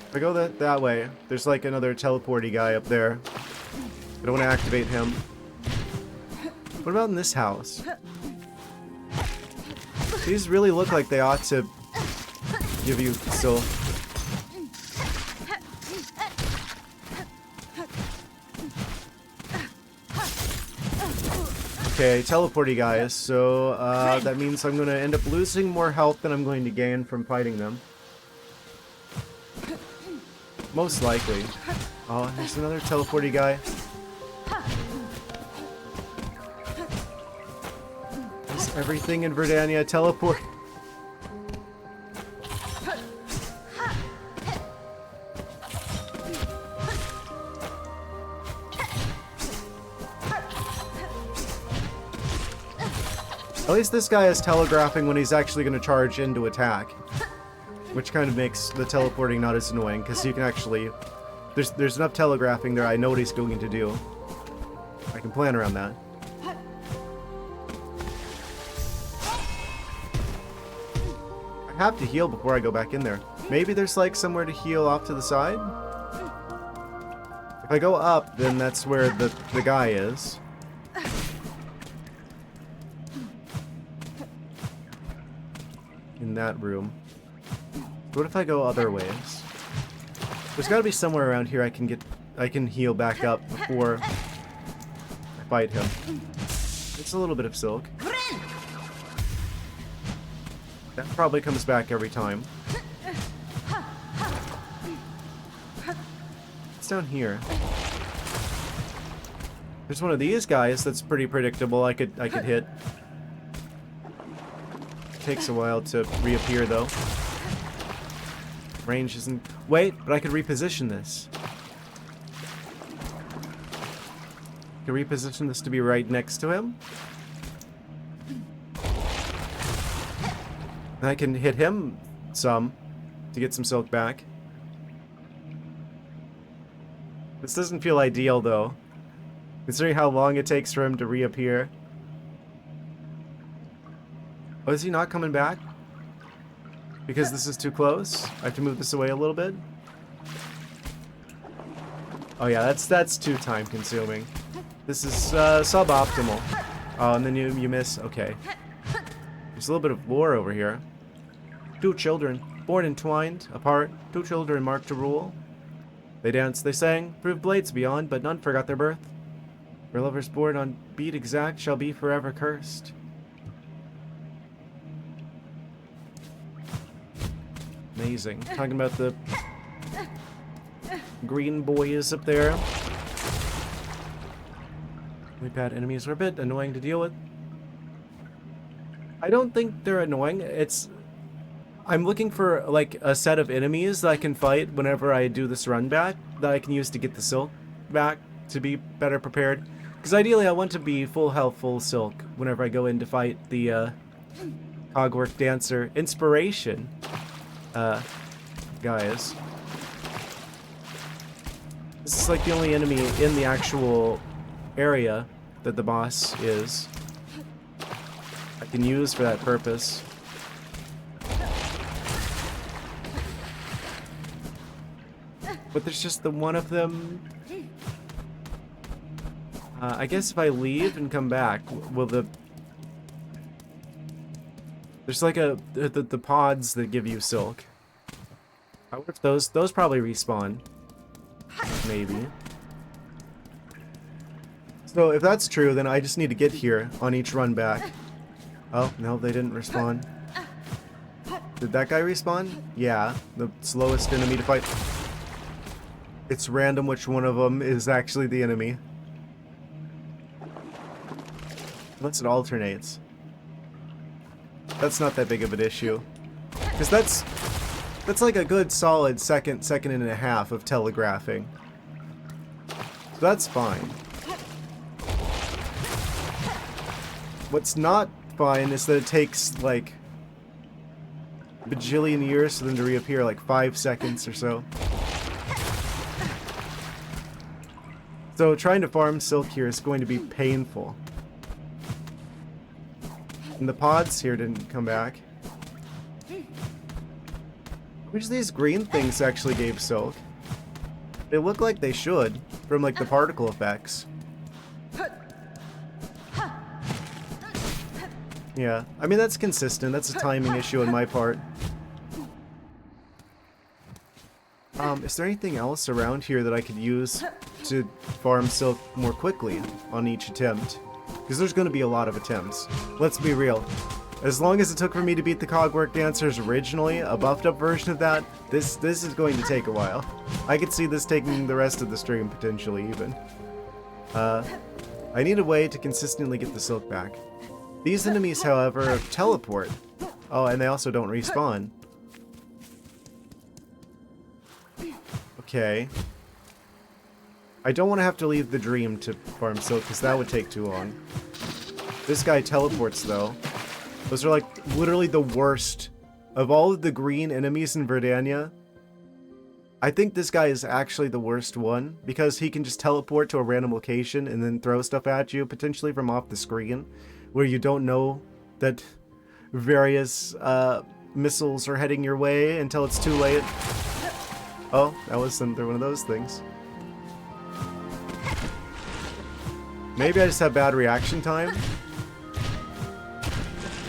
If I go that way, there's like another teleporty guy up there. I don't want to activate him. What about in this house? These really look like they ought to give you silk. Okay, teleporty guys, so that means I'm going to end up losing more health than I'm going to gain from fighting them. Most likely. Oh, there's another teleporty guy. Is everything in Verdania teleport? At least this guy is telegraphing when he's actually going to charge in to attack. Which kind of makes the teleporting not as annoying, because you can actually... There's enough telegraphing there, I know what he's going to do. I can plan around that. I have to heal before I go back in there. Maybe there's like somewhere to heal off to the side? If I go up, then that's where the guy is. In that room. What if I go other ways? There's got to be somewhere around here I can heal back up before I fight him. It's a little bit of silk. That probably comes back every time. It's down here. There's one of these guys that's pretty predictable. I could hit. Takes a while to reappear though. Range isn't... Wait, but I could reposition this. I could reposition this to be right next to him. And I can hit him some to get some silk back. This doesn't feel ideal though, considering how long it takes for him to reappear. Oh, is he not coming back? Because this is too close? I have to move this away a little bit? Oh yeah, that's too time consuming. This is suboptimal. Oh, and then you miss. Okay. There's a little bit of lore over here. 2 children, born entwined, apart, 2 children marked to rule. They danced, they sang, proved blades beyond, but none forgot their birth. For lovers born on beat exact shall be forever cursed. Amazing. Talking about the green boys up there. Really bad enemies are a bit annoying to deal with. I don't think they're annoying. I'm looking for like a set of enemies that I can fight whenever I do this run back that I can use to get the silk. back to be better prepared. Because ideally I want to be full health, full silk whenever I go in to fight the Cogwork Dancer inspiration guys. This is like the only enemy in the actual area that the boss is. I can use for that purpose. But there's just the one of them. I guess if I leave and come back, will the... There's like the pods that give you silk. I wonder if those probably respawn. Maybe. So if that's true, then I just need to get here on each run back. Oh, no, they didn't respawn. Did that guy respawn? Yeah, the slowest enemy to fight. It's random which one of them is actually the enemy. Unless it alternates. That's not that big of an issue. Because that's like a good solid second and a half of telegraphing. So that's fine. What's not fine is that it takes like a bajillion years for them to reappear, like 5 seconds or so. So trying to farm silk here is going to be painful. And the pods here didn't come back. Which of these green things actually gave silk? They look like they should, from like the particle effects. Yeah, I mean that's consistent, that's a timing issue on my part. Is there anything else around here that I could use to farm silk more quickly on each attempt? Because there's going to be a lot of attempts. Let's be real. As long as it took for me to beat the Cogwork Dancers originally, a buffed up version of that, this is going to take a while. I could see this taking the rest of the stream, potentially, even. I need a way to consistently get the silk back. These enemies, however, teleport. Oh, and they also don't respawn. Okay. I don't want to have to leave the dream to farm silk, because that would take too long. This guy teleports, though. Those are, like, literally the worst. Of all of the green enemies in Verdania, I think this guy is actually the worst one, because he can just teleport to a random location and then throw stuff at you, potentially from off the screen, where you don't know that various missiles are heading your way until it's too late. Oh, that was another one of those things. Maybe I just have bad reaction time.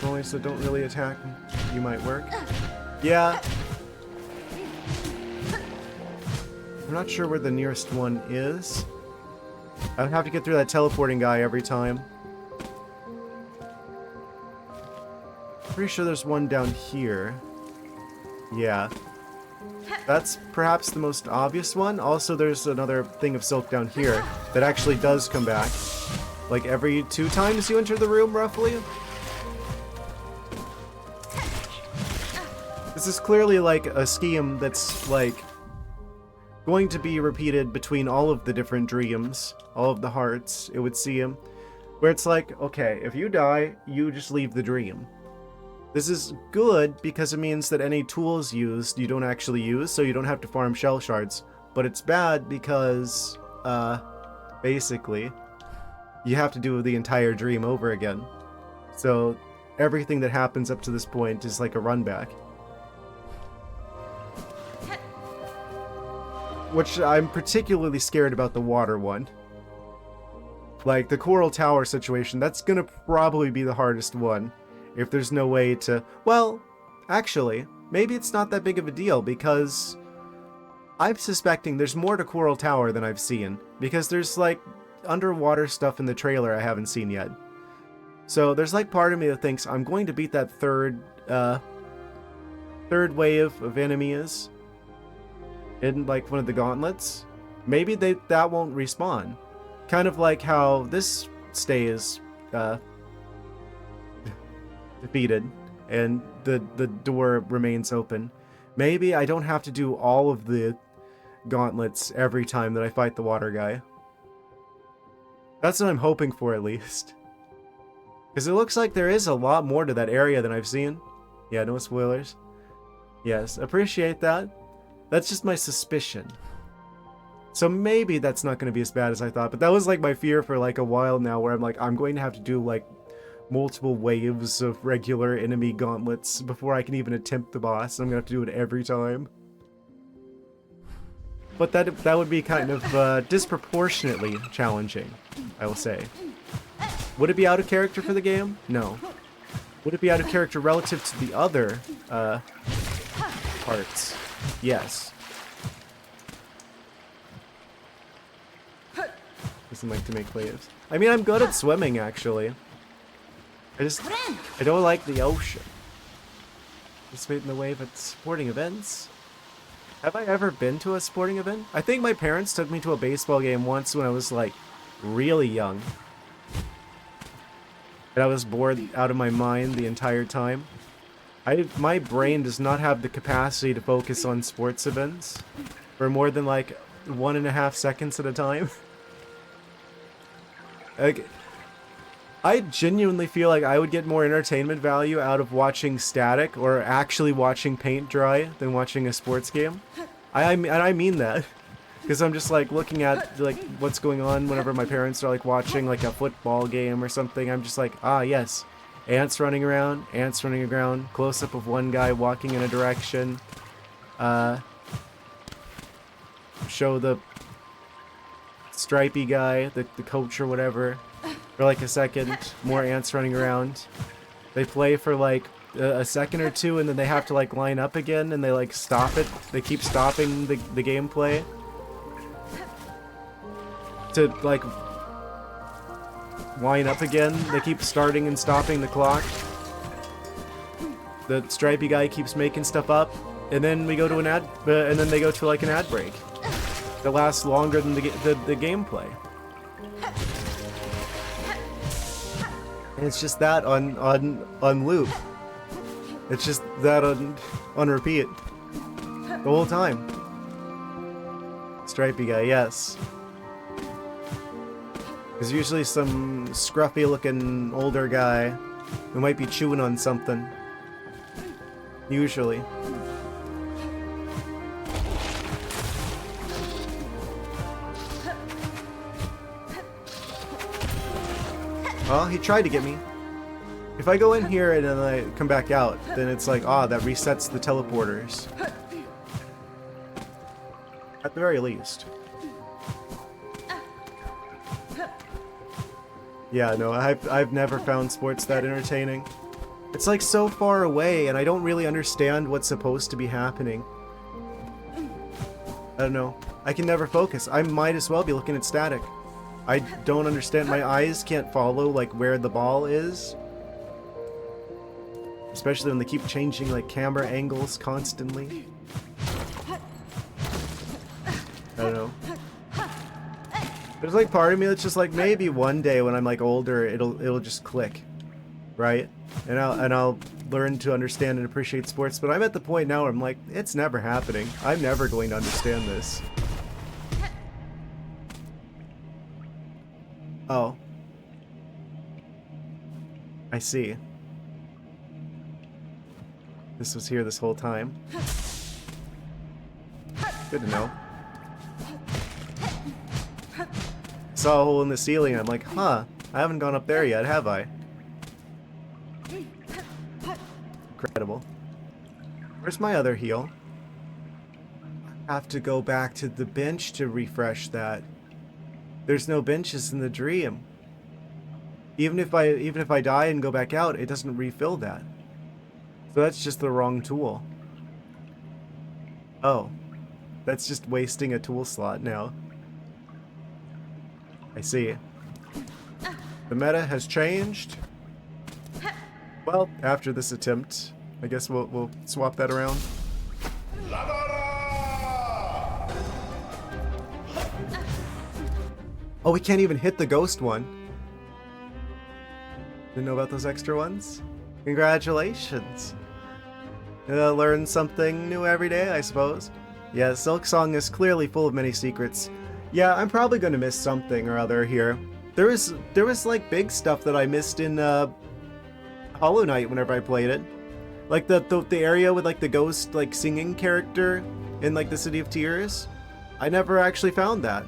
Only so don't really attack. You might work. Yeah. I'm not sure where the nearest one is. I would have to get through that teleporting guy every time. Pretty sure there's one down here. Yeah. That's perhaps the most obvious one. Also, there's another thing of silk down here that actually does come back. Like every 2 times you enter the room, roughly. This is clearly like a scheme that's like going to be repeated between all of the different dreams, all of the hearts, it would seem. Where it's like, okay, if you die, you just leave the dream. This is good because it means that any tools used you don't actually use, so you don't have to farm shell shards. But it's bad because, basically, you have to do the entire dream over again. So everything that happens up to this point is like a run back. Which I'm particularly scared about the water one. Like the Coral Tower situation, that's gonna probably be the hardest one. If there's no way to... Well, actually, maybe it's not that big of a deal, because I'm suspecting there's more to Coral Tower than I've seen. Because there's, like, underwater stuff in the trailer I haven't seen yet. So there's, like, part of me that thinks I'm going to beat that third wave of enemies in, like, one of the gauntlets. Maybe that won't respawn. Kind of like how this stays, defeated and the door remains open. Maybe I don't have to do all of the gauntlets every time that I fight the water guy. That's what I'm hoping for, at least. Because it looks like there is a lot more to that area than I've seen. Yeah, no spoilers. Yes, appreciate that. That's just my suspicion. So maybe that's not going to be as bad as I thought, but that was like my fear for like a while now, where I'm like, I'm going to have to do like multiple waves of regular enemy gauntlets before I can even attempt the boss. I'm going to have to do it every time. But that would be kind of disproportionately challenging, I will say. Would it be out of character for the game? No. Would it be out of character relative to the other parts? Yes. Doesn't like to make waves. I mean, I'm good at swimming, actually. I don't like the ocean. Participate in the wave at sporting events. Have I ever been to a sporting event? I think my parents took me to a baseball game once when I was like really young. And I was bored out of my mind the entire time. My brain does not have the capacity to focus on sports events for more than like 1.5 seconds at a time. Like, I genuinely feel like I would get more entertainment value out of watching static or actually watching paint dry than watching a sports game. I mean that. Because I'm just like looking at like what's going on whenever my parents are like watching like a football game or something. I'm just like, ah yes, ants running around, close up of one guy walking in a direction. Show the stripey guy, the coach or whatever, for like a second, more ants running around. They play for like a second or two and then they have to like line up again and they like stop it. They keep stopping the gameplay to like line up again. They keep starting and stopping the clock. The stripey guy keeps making stuff up and then we go to an ad and then they go to like an ad break that lasts longer than the gameplay. And it's just that on loop. It's just that on repeat the whole time. Stripey guy, yes. There's usually some scruffy looking older guy who might be chewing on something. Usually. Oh, he tried to get me. If I go in here and then I come back out, then it's like, ah, that resets the teleporters. At the very least. Yeah, no, I've never found sports that entertaining. It's like so far away and I don't really understand what's supposed to be happening. I don't know. I can never focus. I might as well be looking at static. I don't understand. My eyes can't follow like where the ball is. Especially when they keep changing like camera angles constantly. I don't know. There's like part of me that's just like maybe one day when I'm like older it'll just click. Right? And I'll learn to understand and appreciate sports, but I'm at the point now where I'm like, it's never happening. I'm never going to understand this. Oh. I see. This was here this whole time. Good to know. Saw a hole in the ceiling and I'm like, huh, I haven't gone up there yet, have I? Incredible. Where's my other heal? I have to go back to the bench to refresh that. There's no benches in the dream. Even if I die and go back out, it doesn't refill that. So that's just the wrong tool. Oh. That's just wasting a tool slot now. I see. The meta has changed. Well, after this attempt, I guess we'll swap that around. Oh, we can't even hit the ghost one. Didn't know about those extra ones? Congratulations. Learn something new every day, I suppose. Yeah, Silksong is clearly full of many secrets. Yeah, I'm probably gonna miss something or other here. There was like big stuff that I missed in Hollow Knight whenever I played it. Like the area with like the ghost like singing character in like the City of Tears. I never actually found that.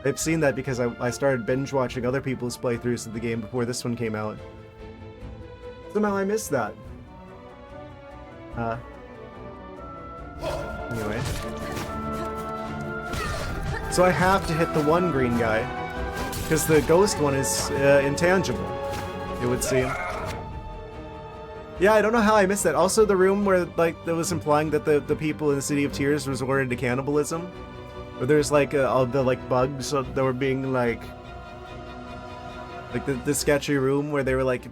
I've seen that because I started binge watching other people's playthroughs of the game before this one came out. Somehow I missed that. Anyway. So I have to hit the one green guy, because the ghost one is intangible, it would seem. Yeah, I don't know how I missed that. Also, the room where like that was implying that the people in the City of Tears resorted to cannibalism, where there's like all the like bugs that were being like the sketchy room where they were like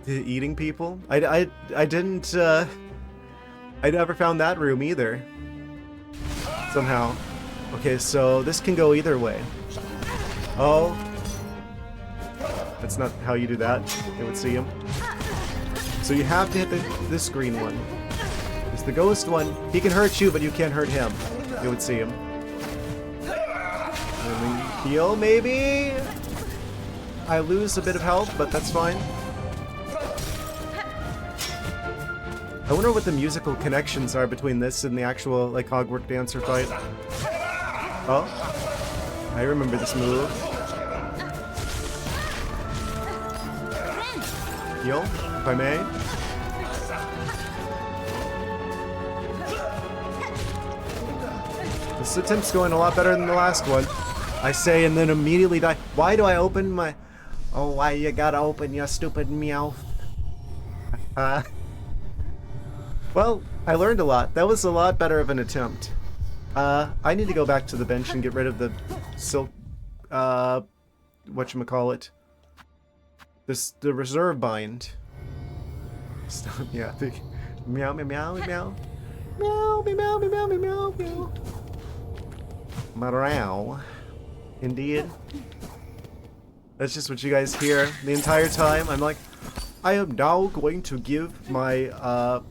eating people. I didn't I never found that room either. Somehow. Okay, so this can go either way. Oh. That's not how you do that. It would see him. So you have to hit this green one. It's the ghost one. He can hurt you, but you can't hurt him. It would see him. And we heal, maybe? I lose a bit of health, but that's fine. I wonder what the musical connections are between this and the actual, like, Hogwarts Dancer fight. Oh. I remember this move. Heal, if I may. This attempt's going a lot better than the last one. I say and then immediately die. Why do I open my... Oh, why you gotta open your stupid meow? Well, I learned a lot. That was a lot better of an attempt. I need to go back to the bench and get rid of the silk... whatchamacallit. The reserve bind. Stop, yeah. Meow, meow, meow, meow. Meow, meow, meow, meow, meow, meow. Meow. Indeed. That's just what you guys hear the entire time. I'm like, I am now going to give my,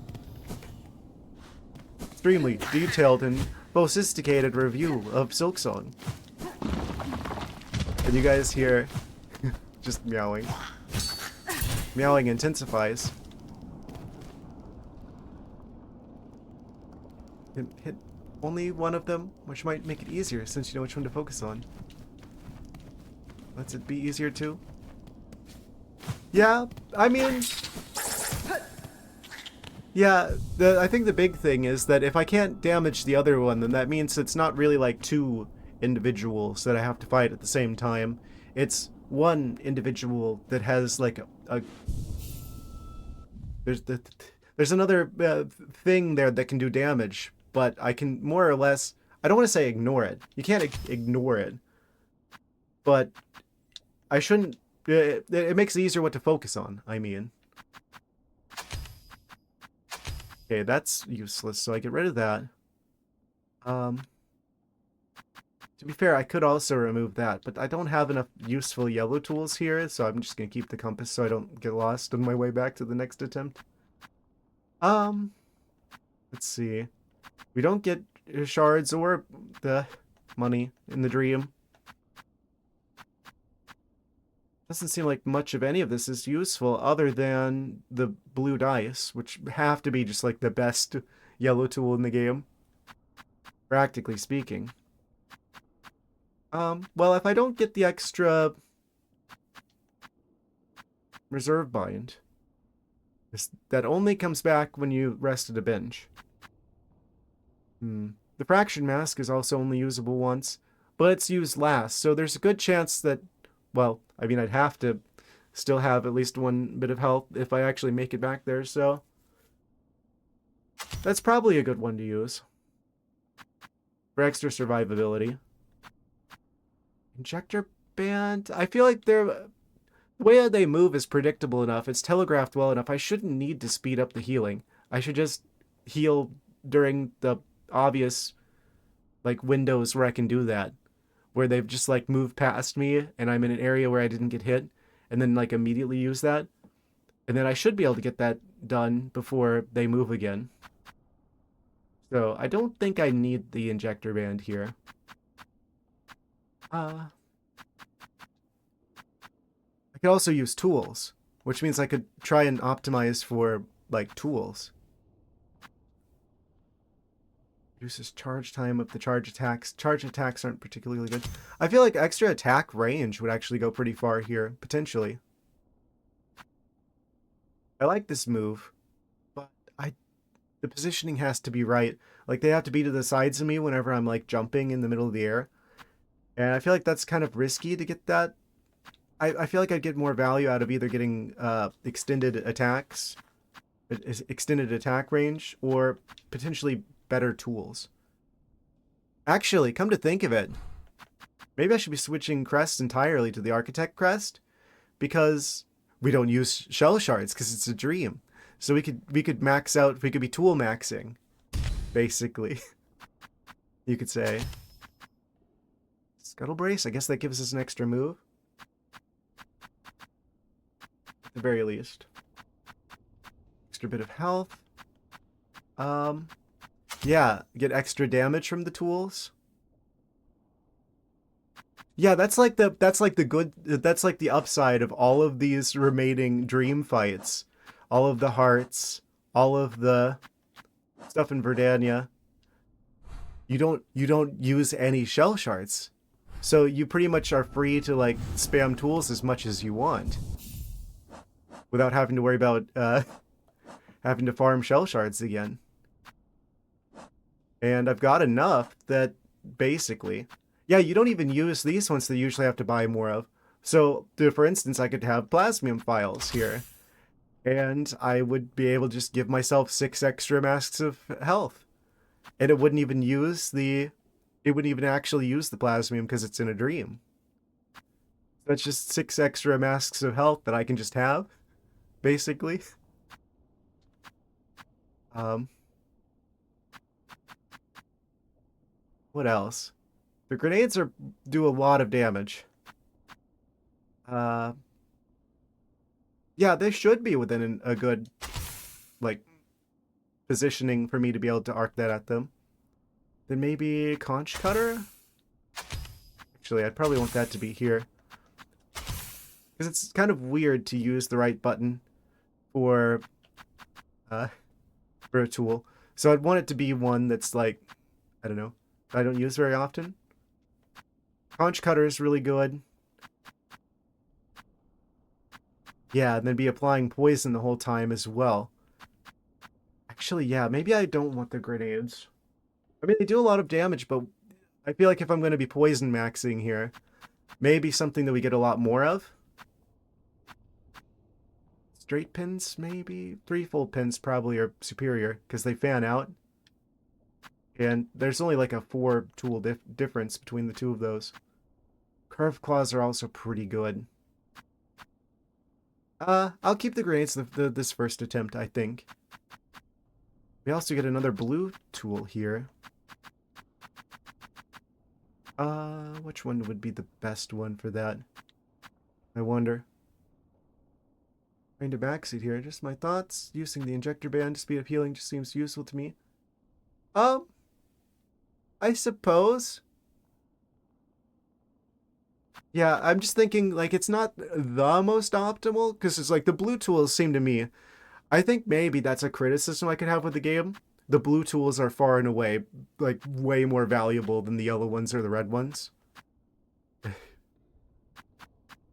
extremely detailed and sophisticated review of Silksong. And you guys hear just meowing. Meowing intensifies. Hit only one of them, which might make it easier since you know which one to focus on. Lets it be easier too. Yeah, I mean... Yeah, I think the big thing is that if I can't damage the other one, then that means it's not really like two individuals that I have to fight at the same time. It's one individual that has like a there's another thing there that can do damage, but I can more or less... I don't want to say ignore it. You can't ignore it. But I shouldn't... It makes it easier what to focus on, I mean. Okay, that's useless, so I get rid of that. To be fair, I could also remove that, but I don't have enough useful yellow tools here, so I'm just gonna keep the compass so I don't get lost on my way back to the next attempt. Let's see. We don't get shards or the money in the dream. Doesn't seem like much of any of this is useful other than the blue dice, which have to be just like the best yellow tool in the game, practically speaking. Well, if I don't get the extra reserve bind, that only comes back when you rest at a bench. The fraction mask is also only usable once, but it's used last, so there's a good chance that, well, I mean, I'd have to still have at least one bit of health if I actually make it back there, so that's probably a good one to use for extra survivability. Injector band, I feel like the way they move is predictable enough. It's telegraphed well enough. I shouldn't need to speed up the healing. I should just heal during the obvious like windows where I can do that, where they've just like moved past me and I'm in an area where I didn't get hit, and then like immediately use that, and then I should be able to get that done before they move again. So I don't think I need the injector band here. I could also use tools, which means I could try and optimize for, like, tools. Reduces charge time of the charge attacks. Charge attacks aren't particularly good. I feel like extra attack range would actually go pretty far here, potentially. I like this move, but the positioning has to be right. Like, they have to be to the sides of me whenever I'm, like, jumping in the middle of the air. And I feel like that's kind of risky to get that. I feel like I'd get more value out of either getting extended attacks, extended attack range, or potentially better tools. Actually, come to think of it, maybe I should be switching crests entirely to the Architect crest, because we don't use shell shards because it's a dream. So we could max out. We could be tool maxing, basically. You could say. Scuttle Brace. I guess that gives us an extra move. At the very least. Extra bit of health. Yeah, get extra damage from the tools. Yeah, that's like the upside of all of these remaining dream fights. All of the hearts, all of the stuff in Verdania. You don't use any shell shards. So you pretty much are free to, like, spam tools as much as you want. Without having to worry about having to farm shell shards again. And I've got enough that basically, yeah, you don't even use these ones that you usually have to buy more of. So, for instance, I could have plasmium files here, and I would be able to just give myself 6 extra masks of health, and it wouldn't even actually use the plasmium because it's in a dream. That's just 6 extra masks of health that I can just have, basically. What else? The grenades do a lot of damage. Yeah, they should be within a good, like, positioning for me to be able to arc that at them. Then maybe Conch Cutter? Actually, I'd probably want that to be here. Because it's kind of weird to use the right button for a tool. So I'd want it to be one that's, like, I don't know, I don't use very often. Conch Cutter is really good. Yeah, and then be applying poison the whole time as well. Actually, yeah, maybe I don't want the grenades. I mean, they do a lot of damage, but I feel like if I'm going to be poison maxing here, maybe something that we get a lot more of. Straight pins, maybe? Threefold pins probably are superior, because they fan out. And there's only like a 4 tool difference between the two of those. Curved claws are also pretty good. I'll keep the grenades this first attempt, I think. We also get another blue tool here. Which one would be the best one for that? I wonder. Trying to backseat here. Just my thoughts. Using the injector band to speed up healing just seems useful to me. I suppose. Yeah, I'm just thinking, like, it's not the most optimal, because it's like the blue tools seem to me, I think maybe that's a criticism I could have with the game. The blue tools are far and away, like, way more valuable than the yellow ones or the red ones.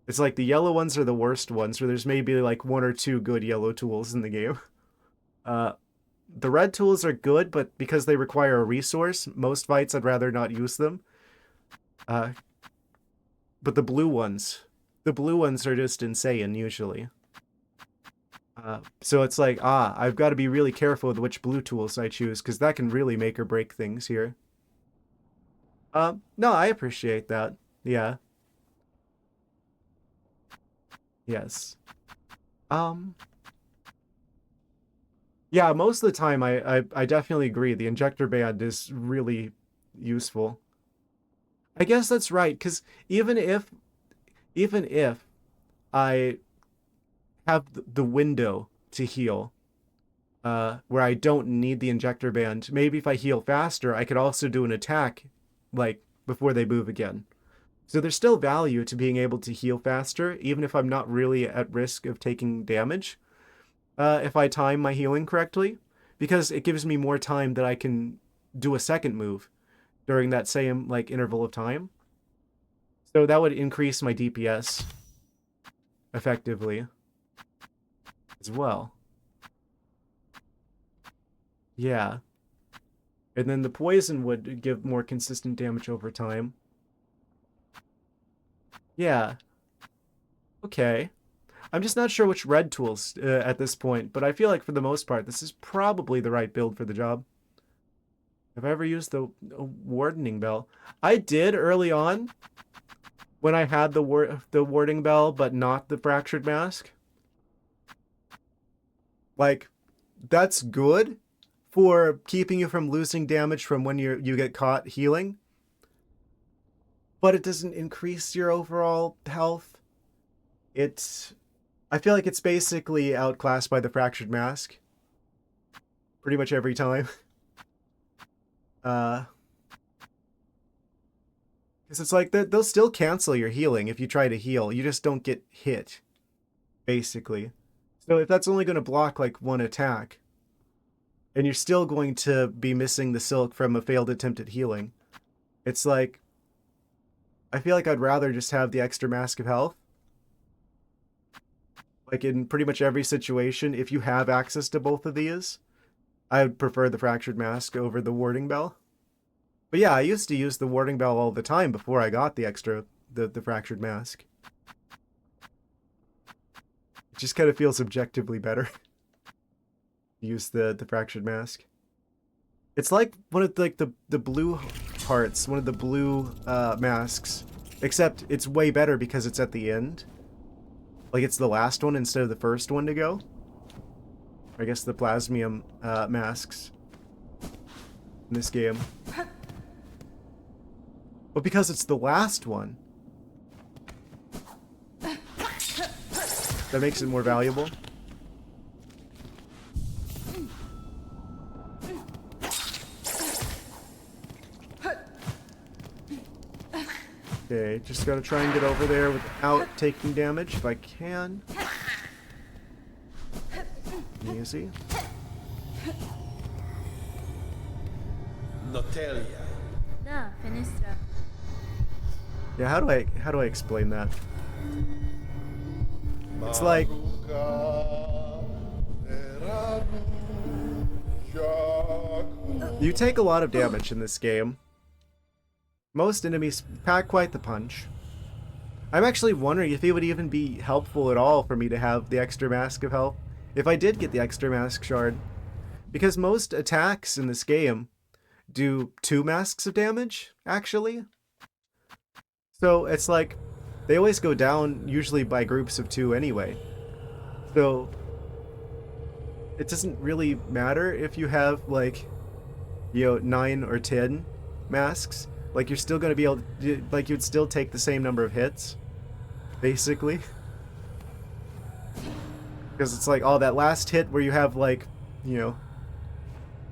It's like the yellow ones are the worst ones, where there's maybe like 1 or 2 good yellow tools in the game. The red tools are good, but because they require a resource, most fights I'd rather not use them. But the blue ones are just insane usually. So it's like, I've got to be really careful with which blue tools I choose, because that can really make or break things here. No, I appreciate that. Yeah. Yes. Yeah, most of the time I definitely agree. The injector band is really useful. I guess that's right, because even if I have the window to heal, where I don't need the injector band. Maybe if I heal faster, I could also do an attack, like, before they move again. So there's still value to being able to heal faster, even if I'm not really at risk of taking damage, if I time my healing correctly, because it gives me more time that I can do a second move during that same, like, interval of time. So that would increase my DPS effectively as well. Yeah. And then the poison would give more consistent damage over time. Yeah. Okay. I'm just not sure which red tools at this point, but I feel like for the most part, this is probably the right build for the job. Have I ever used the wardening bell? I did early on when I had the warding bell, but not the fractured mask. Like, that's good for keeping you from losing damage from when you get caught healing, but it doesn't increase your overall health. I feel like it's basically outclassed by the fractured mask pretty much every time. Because it's like they'll still cancel your healing if you try to heal. You just don't get hit, basically. So if that's only going to block like one attack, and you're still going to be missing the silk from a failed attempt at healing, it's like, I feel like I'd rather just have the extra mask of health. Like in pretty much every situation, if you have access to both of these, I would prefer the fractured mask over the warding bell. But yeah, I used to use the warding bell all the time before I got the fractured mask. It just kind of feels objectively better. Use the fractured mask. It's like one of the blue parts, one of the blue masks, except it's way better because it's at the end. Like it's the last one instead of the first one to go. I guess the plasmium masks in this game. But because it's the last one, that makes it more valuable. Okay, just gotta try and get over there without taking damage if I can. Easy. Notelia. Da, fenestra. Yeah, how do I explain that? It's like you take a lot of damage in this game. Most enemies pack quite the punch. I'm actually wondering if it would even be helpful at all for me to have the extra mask of health if I did get the extra mask shard. Because most attacks in this game do 2 masks of damage, actually. So it's like, they always go down usually by groups of 2 anyway. So it doesn't really matter if you have like, 9 or 10 masks. Like you're still going to be able to, like you'd still take the same number of hits, basically. Because it's like, oh, that last hit where you have like, it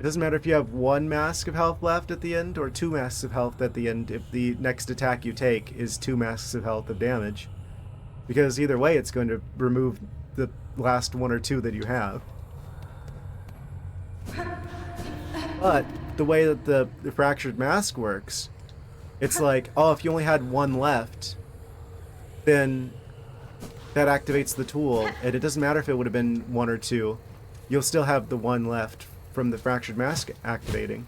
doesn't matter if you have 1 mask of health left at the end or 2 masks of health at the end if the next attack you take is 2 masks of health of damage. Because either way, it's going to remove the last 1 or 2 that you have. But the way that the fractured mask works, it's like, oh, if you only had 1 left, then that activates the tool, and it doesn't matter if it would have been 1 or 2. You'll still have the 1 left from the fractured mask activating.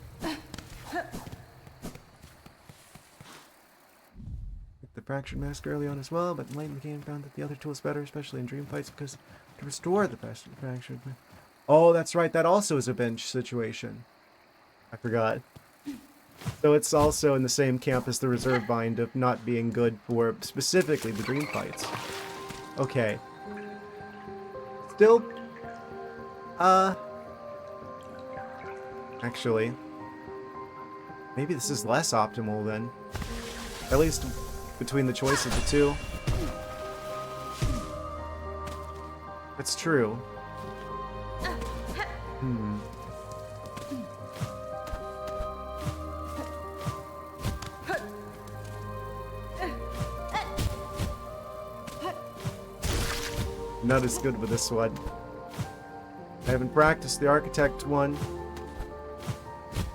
The fractured mask early on as well, but late in the game found that the other tool is better, especially in dream fights, because to restore the fractured. Oh, that's right. That also is a bench situation. I forgot. So it's also in the same camp as the reserve bind of not being good for specifically the dream fights. Okay. Still, actually, maybe this is less optimal then. At least between the choice of the 2. It's true. Hmm. Not as good with this one. I haven't practiced the Architect one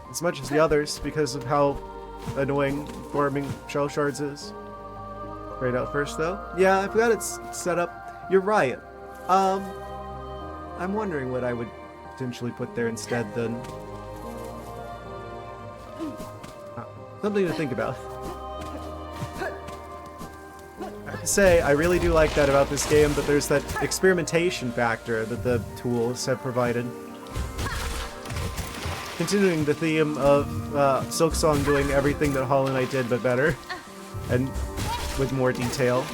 as much as the others because of how annoying forming shell shards is. Right out first though. Yeah, I've got it set up. You're right. I'm wondering what I would potentially put there instead then. Something to think about. I have to say, I really do like that about this game, but there's that experimentation factor that the tools have provided. Continuing the theme of Silksong doing everything that Hollow Knight did, but better. And with more detail.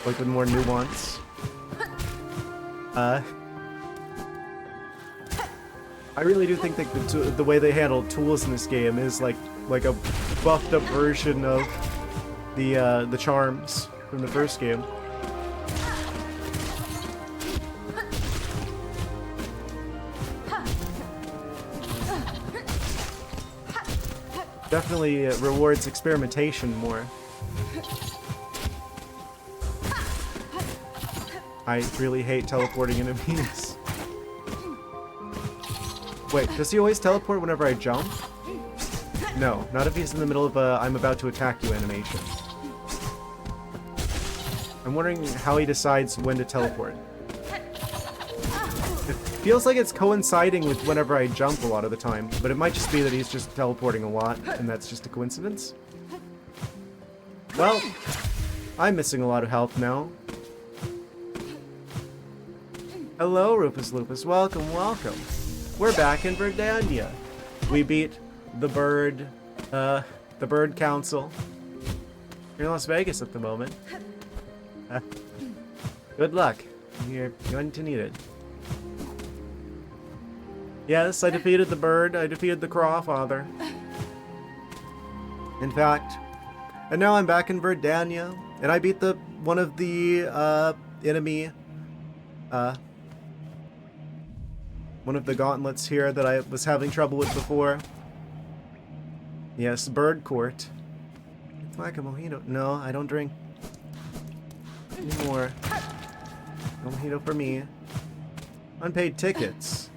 Like with more nuance. I really do think that the way they handle tools in this game is like a buffed up version of the charms from the first game. Definitely rewards experimentation more. I really hate teleporting enemies. Wait, does he always teleport whenever I jump? No, not if he's in the middle of a I'm about to attack you animation. I'm wondering how he decides when to teleport. It feels like it's coinciding with whenever I jump a lot of the time, but it might just be that he's just teleporting a lot, and that's just a coincidence. Well, I'm missing a lot of health now. Hello, Rufus Lupus. Welcome, welcome. We're back in Verdania. We beat the bird council. You're in Las Vegas at the moment. Good luck. You're going to need it. Yes, I defeated the bird. I defeated the Crawfather. In fact. And now I'm back in Verdania. And I beat one of the enemy one of the gauntlets here that I was having trouble with before. Yes, Bird Court. It's like a mojito. No, I don't drink anymore. No mojito for me. Unpaid tickets.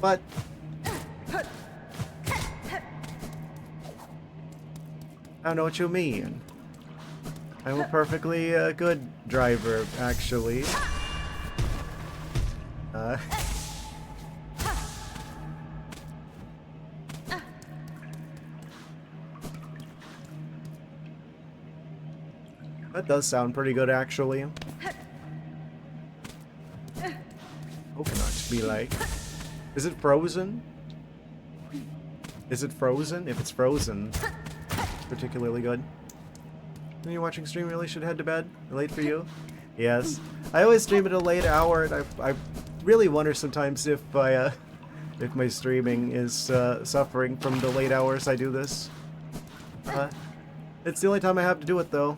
But I don't know what you mean. I'm a perfectly good driver, actually. That does sound pretty good, actually. Coconut be like. Is it frozen? Is it frozen? If it's frozen, it's particularly good. When you're watching stream, you really should head to bed. Late for you? Yes. I always stream at a late hour, and I really wonder sometimes if my streaming is suffering from the late hours I do this. It's the only time I have to do it, though.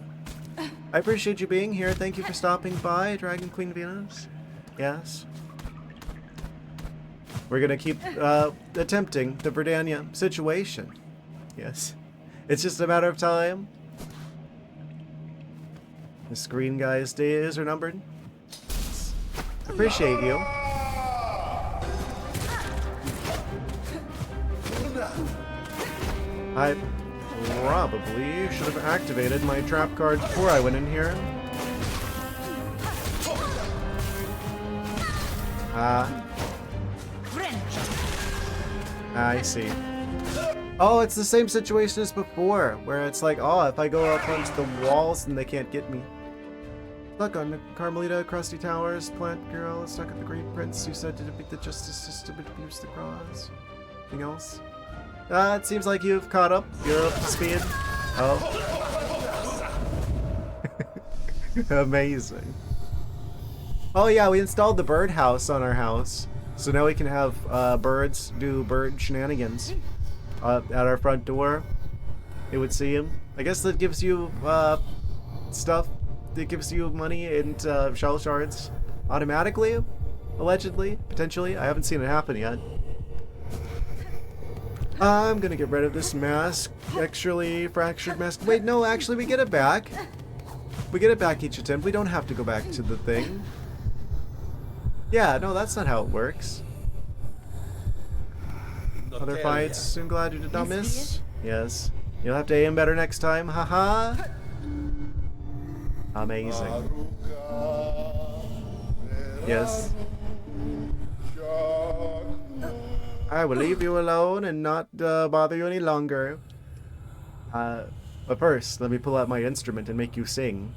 I appreciate you being here. Thank you for stopping by, Dragon Queen Venus. Yes. We're gonna keep attempting the Verdania situation. Yes. It's just a matter of time. The screen guy's days are numbered. Appreciate you. I probably should have activated my trap card before I went in here. I see. Oh, it's the same situation as before, where it's like, oh, if I go up onto the walls, then they can't get me. Stuck on the Carmelita, Krusty Towers, Plant Girl, stuck at the Great Prince, you said to defeat the justice system and abuse the cross. Anything else? It seems like you've caught up. You're up to speed. Oh. Amazing. Oh yeah, we installed the birdhouse on our house. So now we can have birds do bird shenanigans at our front door. It would seem. I guess that gives you stuff. That gives you money and shell shards automatically. allegedly, potentially. I haven't seen it happen yet. I'm gonna get rid of this mask. Actually, fractured mask. Wait, no, actually, we get it back. We get it back each attempt. We don't have to go back to the thing. Yeah, no, that's not how it works. Other fights. I'm glad you did not miss. Yes. You'll have to aim better next time. Haha. Amazing. Yes. I will leave you alone and not bother you any longer. But first, let me pull out my instrument and make you sing.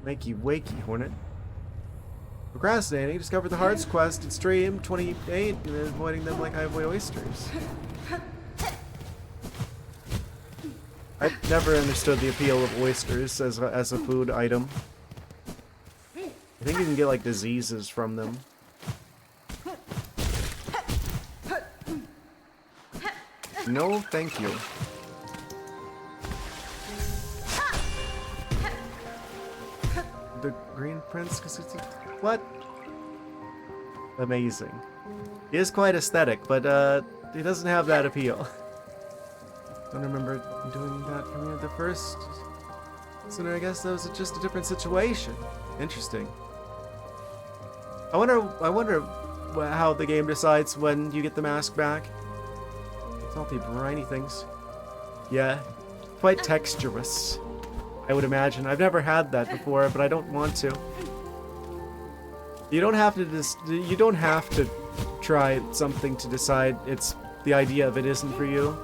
Makey wakey, Hornet. Procrastinating, discovered the Hearts quest in stream 28 and avoiding them like I avoid oysters. I've never understood the appeal of oysters as a food item. I think you can get like diseases from them. No, thank you. The Green Prince, because it's a... What? Amazing. He is quite aesthetic, but he doesn't have that appeal. Don't remember doing that from you the first. So I guess that was just a different situation. Interesting. I wonder how the game decides when you get the mask back. Salty, briny things. Yeah, quite texturous, I would imagine. I've never had that before, but I don't want to. You don't have to try something to decide it's the idea of it isn't for you.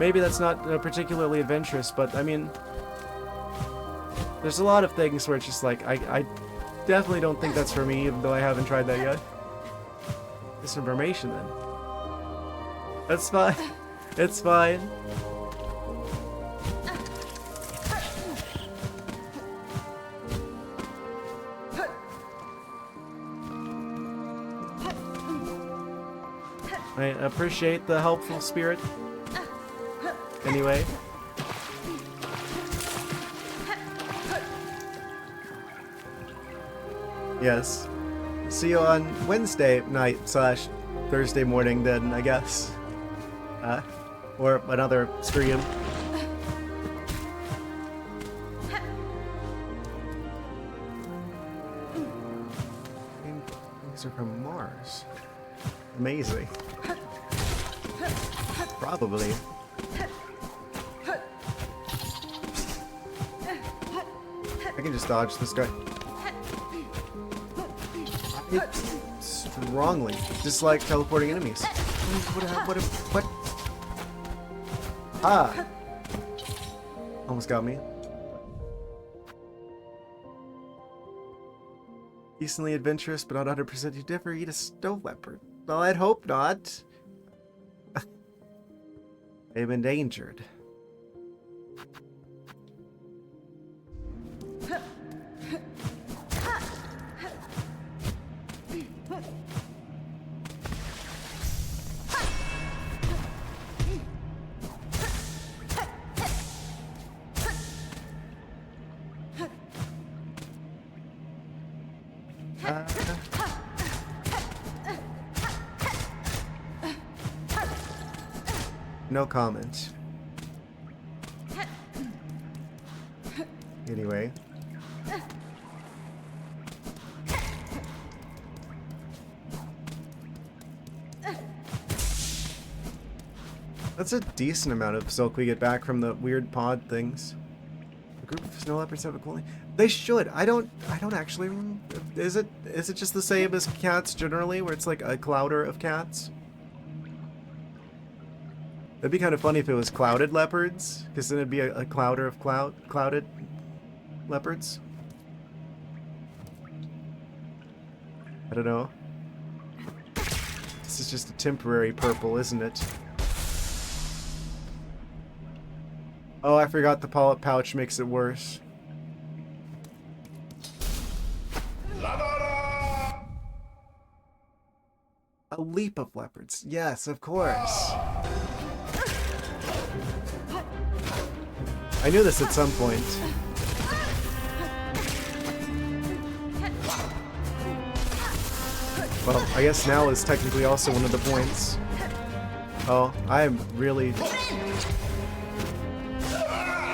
Maybe that's not particularly adventurous, but I mean, there's a lot of things where it's just like, I definitely don't think that's for me, even though I haven't tried that yet. Misinformation then. That's fine. It's fine. I appreciate the helpful spirit. Anyway. Yes. See you on Wednesday night / Thursday morning then, I guess. Or another stream. These are from Mars. Amazing. Probably. I can just dodge this guy. I strongly dislike teleporting enemies. What? Ah! Almost got me. Decently adventurous, but not 100% you differ. Eat a stove leopard. Well, I'd hope not. They've endangered. No comment. Anyway. That's a decent amount of silk we get back from the weird pod things. A group of snow leopards have a cooling. They should. I don't actually. Is it just the same as cats generally, where it's like a clouder of cats? That'd be kind of funny if it was clouded leopards, because then it'd be a clouder of clouded leopards. I don't know. This is just a temporary purple, isn't it? Oh, I forgot the polyp pouch makes it worse. A leap of leopards. Yes, of course. I knew this at some point. Well, I guess now is technically also one of the points. Oh, I'm really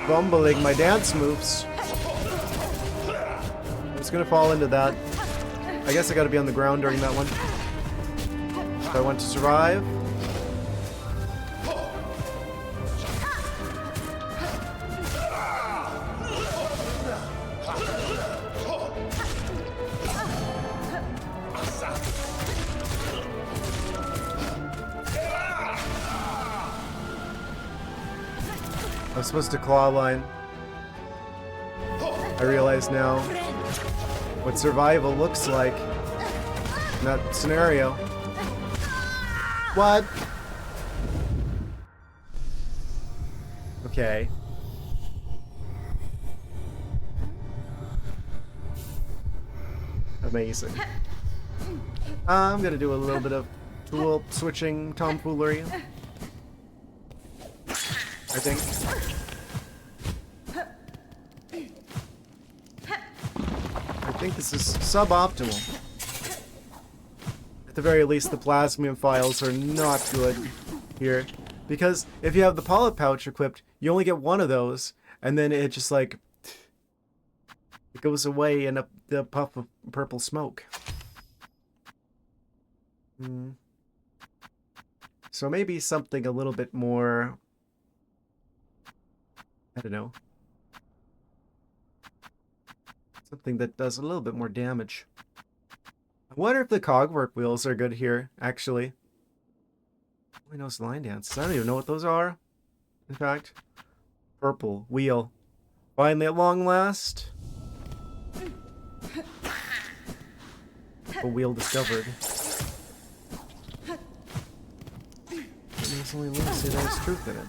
bumbling my dance moves. I'm just gonna fall into that. I guess I gotta be on the ground during that one. If I want to survive. I'm supposed to claw line. I realize now what survival looks like in that scenario. What? Okay. Amazing. I'm gonna do a little bit of tool switching tomfoolery, I think. I think this is suboptimal. At the very least, the plasmium files are not good here. Because if you have the polyp pouch equipped, you only get one of those, and then it just like it goes away in the puff of purple smoke. So maybe something a little bit more, I don't know. Something that does a little bit more damage. I wonder if the cogwork wheels are good here, actually. Who knows line dances? I don't even know what those are. In fact, purple wheel. Finally, at long last, a wheel discovered. That means only Lunacy there's truth in it.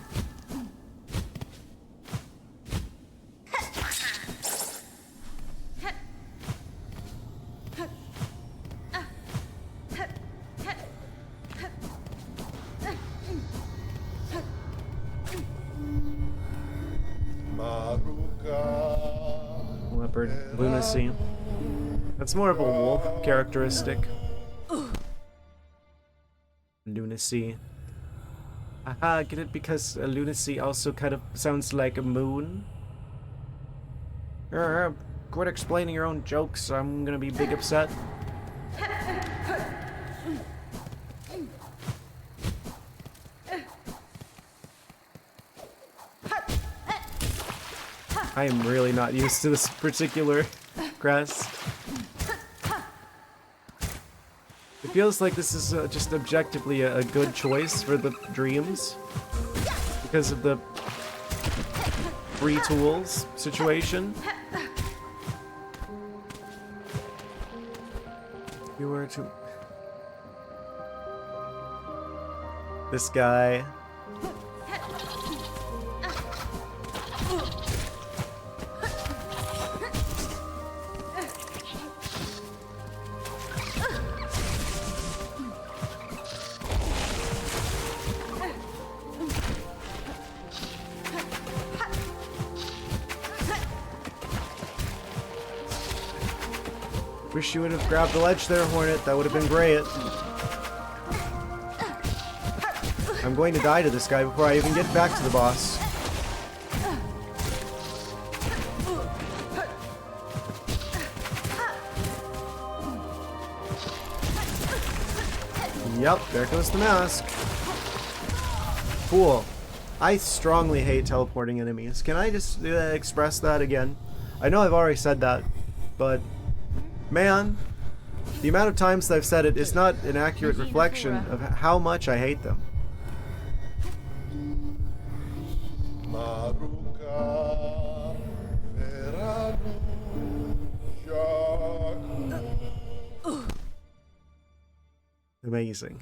Leopard, lunacy. That's more of a wolf characteristic. Lunacy. Aha, get it? Because a lunacy also kind of sounds like a moon. Quit explaining your own jokes, I'm gonna be big upset. I am really not used to this particular crest. It feels like this is just objectively a good choice for the dreams because of the free tools situation. If you were to... This guy... Wish you would have grabbed the ledge there, Hornet. That would have been great. I'm going to die to this guy before I even get back to the boss. Yep, there goes the mask. Cool. I strongly hate teleporting enemies. Can I just express that again? I know I've already said that, but... Man, the amount of times that I've said it is not an accurate reflection of how much I hate them. Amazing.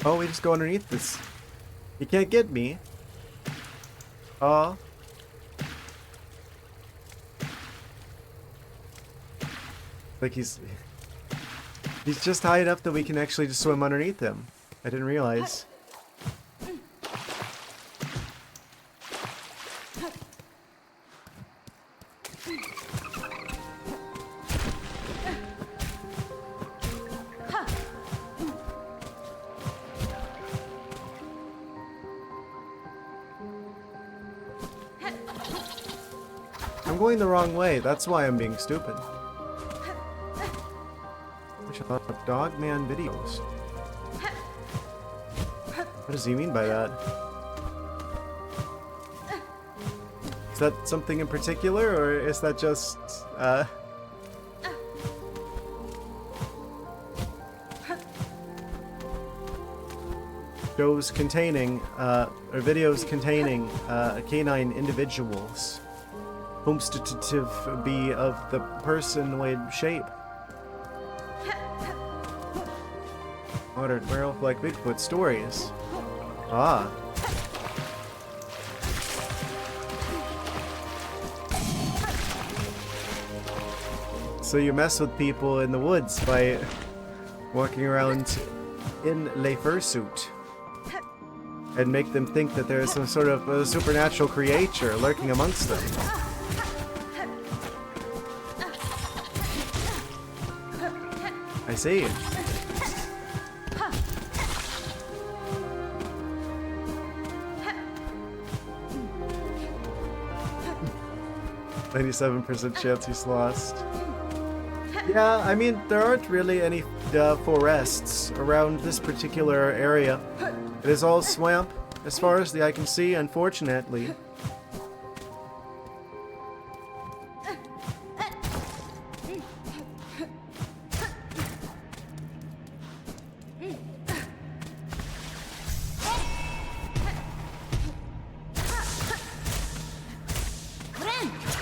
Oh, we just go underneath this. He can't get me. Oh. Like he's He's just high enough that we can actually just swim underneath him. I didn't realize. I'm going the wrong way. That's why I'm being stupid. Which a lot of Dogman videos. What does he mean by that? Is that something in particular, or is that just, shows containing, or videos containing, canine individuals? Homestative be of the personoid shape. Modern werewolf-like Bigfoot stories. Ah. So you mess with people in the woods by walking around in a fursuit and make them think that there is some sort of a supernatural creature lurking amongst them. I see. %97% chance he's lost. Yeah, I mean, there aren't really any forests around this particular area. It is all swamp, as far as the eye can see, unfortunately.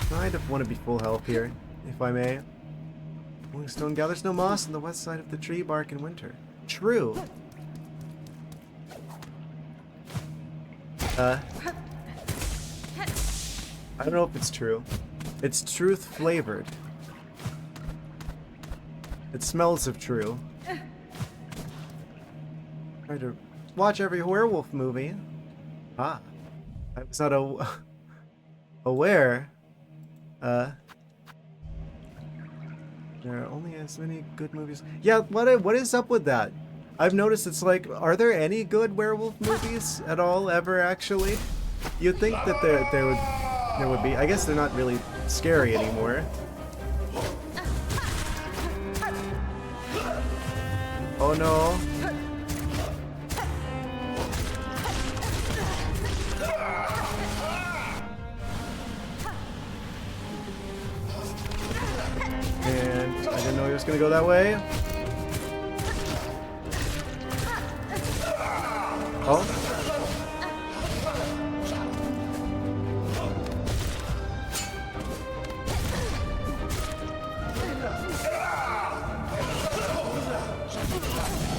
I kind of want to be full health here, if I may. Rolling stone gathers no moss on the west side of the tree bark in winter. True. I don't know if it's true. It's truth flavored. It smells of true. Try to watch every werewolf movie. Ah. I was not aware. There are only as many good movies. Yeah, what is up with that? I've noticed it's like, are there any good werewolf movies at all ever actually? You'd think that there would be. I guess they're not really scary anymore. Oh no. And I didn't know he was gonna go that way. Oh.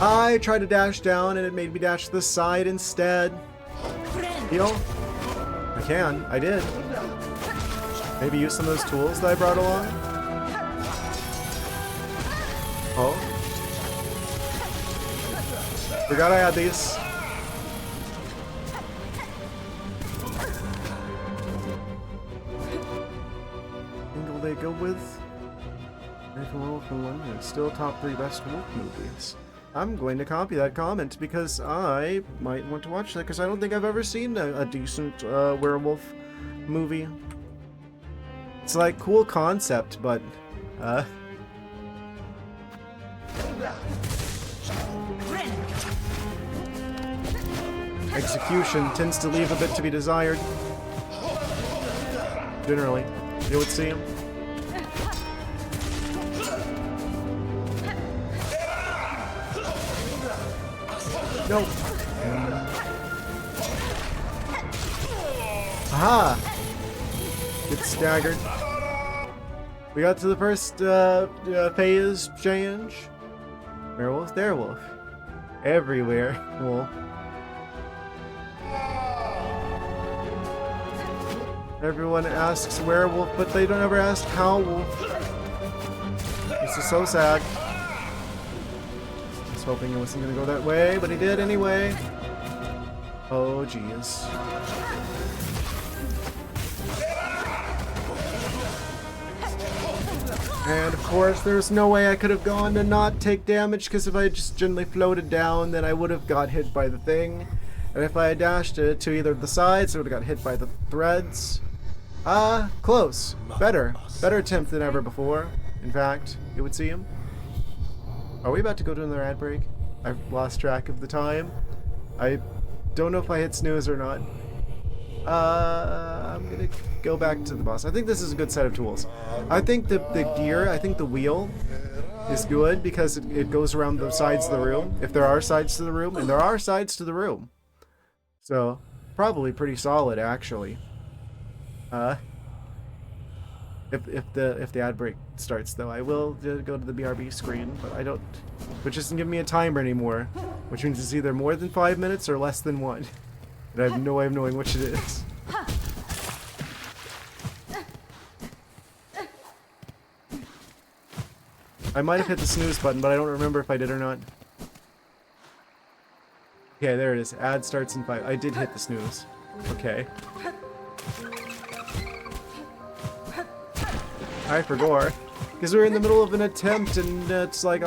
I tried to dash down and it made me dash to the side instead. Heal? I can. I did. Maybe use some of those tools that I brought along? Oh. Forgot I had these. Angle they go with? American Werewolf in London. Still top 3 best wolf movies. I'm going to copy that comment because I might want to watch that because I don't think I've ever seen a decent werewolf movie. It's like cool concept, but execution tends to leave a bit to be desired. Generally, you would see him. Nope. Aha! Get staggered. We got to the first phase change. Werewolf, werewolf. Everywhere. Wolf. Everyone asks werewolf, but they don't ever ask how wolf. This is so sad. was hoping it wasn't gonna go that way, but he did anyway. Oh, jeez. And of course, there's no way I could have gone to not take damage, because if I just gently floated down, then I would have got hit by the thing. And if I had dashed it to either of the sides, I would have got hit by the threads. Close. Better. Better attempt than ever before. In fact, it would seem. Are we about to go to another ad break? I've lost track of the time. I don't know if I hit snooze or not. I'm gonna go back to the boss. I think this is a good set of tools. I think the gear, I think the wheel is good because it goes around the sides of the room. If there are sides to the room, and there are sides to the room. So, probably pretty solid actually. If the ad break starts though, I will go to the BRB screen, but I don't, which doesn't give me a timer anymore, which means it's either more than 5 minutes or less than 1. And I have no way of knowing which it is. I might have hit the snooze button, but I don't remember if I did or not. Okay, there it is. Ad starts in 5. I did hit the snooze. Okay. I forgot. Because we're in the middle of an attempt and it's like,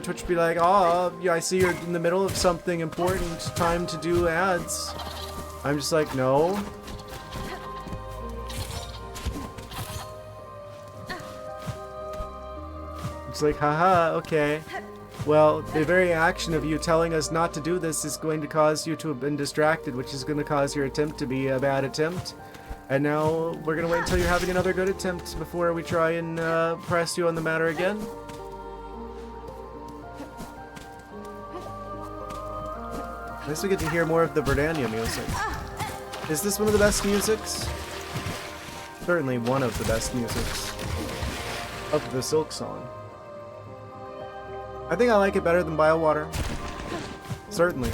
Twitch be like, yeah, I see you're in the middle of something important. Time to do ads. I'm just like, no. It's like, haha, okay. Well, the very action of you telling us not to do this is going to cause you to have been distracted, which is going to cause your attempt to be a bad attempt. And now we're going to wait until you're having another good attempt before we try and press you on the matter again. At least we get to hear more of the Verdania music. Is this one of the best musics? Certainly one of the best musics of the Silksong. I think I like it better than Biowater. Certainly.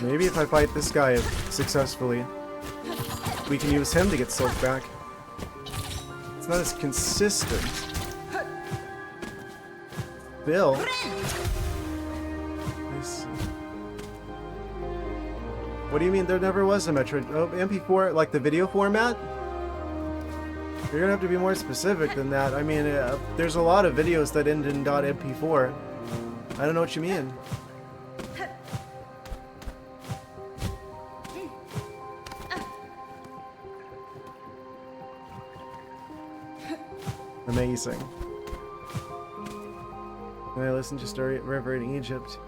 Maybe if I fight this guy successfully, we can use him to get Silk back. It's not as consistent. Bill? What do you mean there never was a Metroid? Oh, MP4, like the video format? You're gonna have to be more specific than that. I mean, there's a lot of videos that end in .mp4. I don't know what you mean. Amazing. When I listen to Story River in Egypt.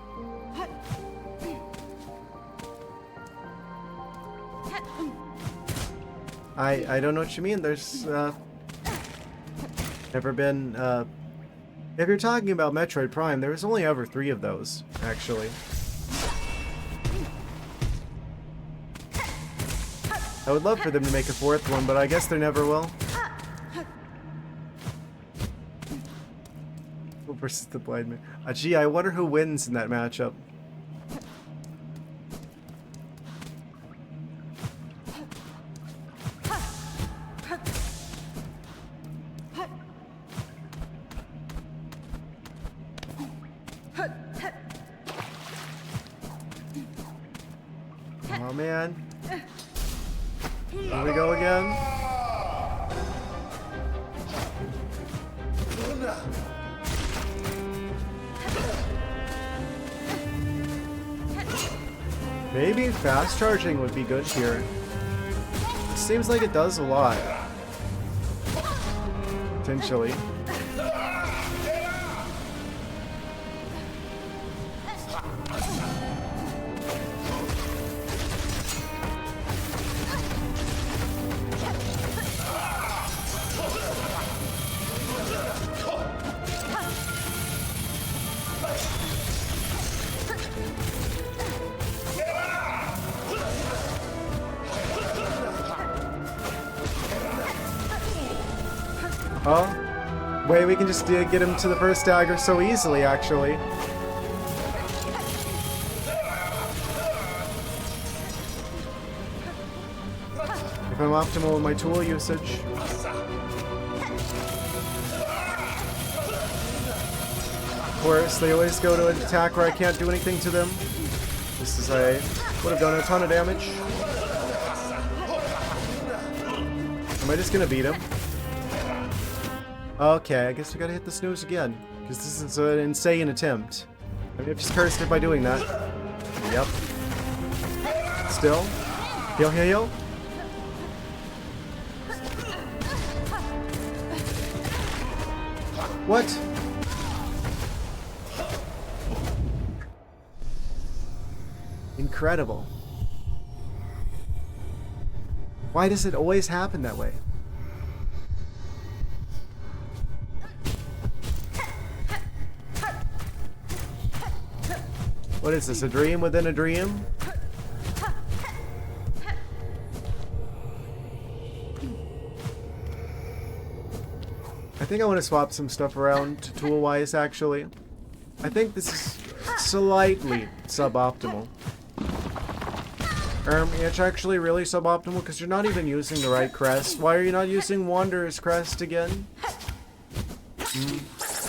I don't know what you mean. There's never been if you're talking about Metroid Prime, there was only ever 3 of those, actually. I would love for them to make a 4th one, but I guess they never will. Versus the blind man. Gee, I wonder who wins in that matchup. Oh man. Here we go again. Maybe fast charging would be good here. It seems like it does a lot. Potentially. Oh, wait, we can just get him to the first dagger so easily, actually. If I'm optimal with my tool usage. Of course, they always go to an attack where I can't do anything to them. Just as I would have done a ton of damage. Am I just gonna beat him? Okay, I guess we gotta hit the snooze again. Because this is an insane attempt. I mean, I've just cursed it by doing that. Yep. Still. Heal, heal, heal. What? Incredible. Why does it always happen that way? What is this, a dream within a dream? I think I want to swap some stuff around tool-wise, actually. I think this is slightly suboptimal. It's actually really suboptimal because you're not even using the right crest. Why are you not using Wanderer's crest again?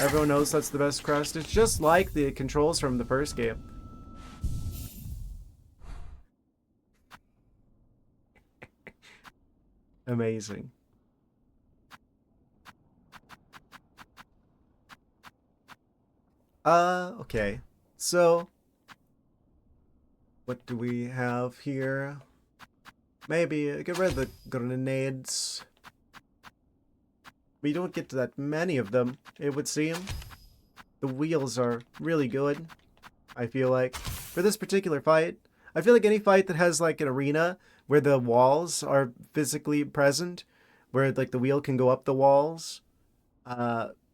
Everyone knows that's the best crest. It's just like the controls from the first game. Amazing. Okay. So, what do we have here? Maybe get rid of the grenades. We don't get to that many of them, it would seem. The wheels are really good, I feel like. For this particular fight, I feel like any fight that has like an arena where the walls are physically present, where like the wheel can go up the walls,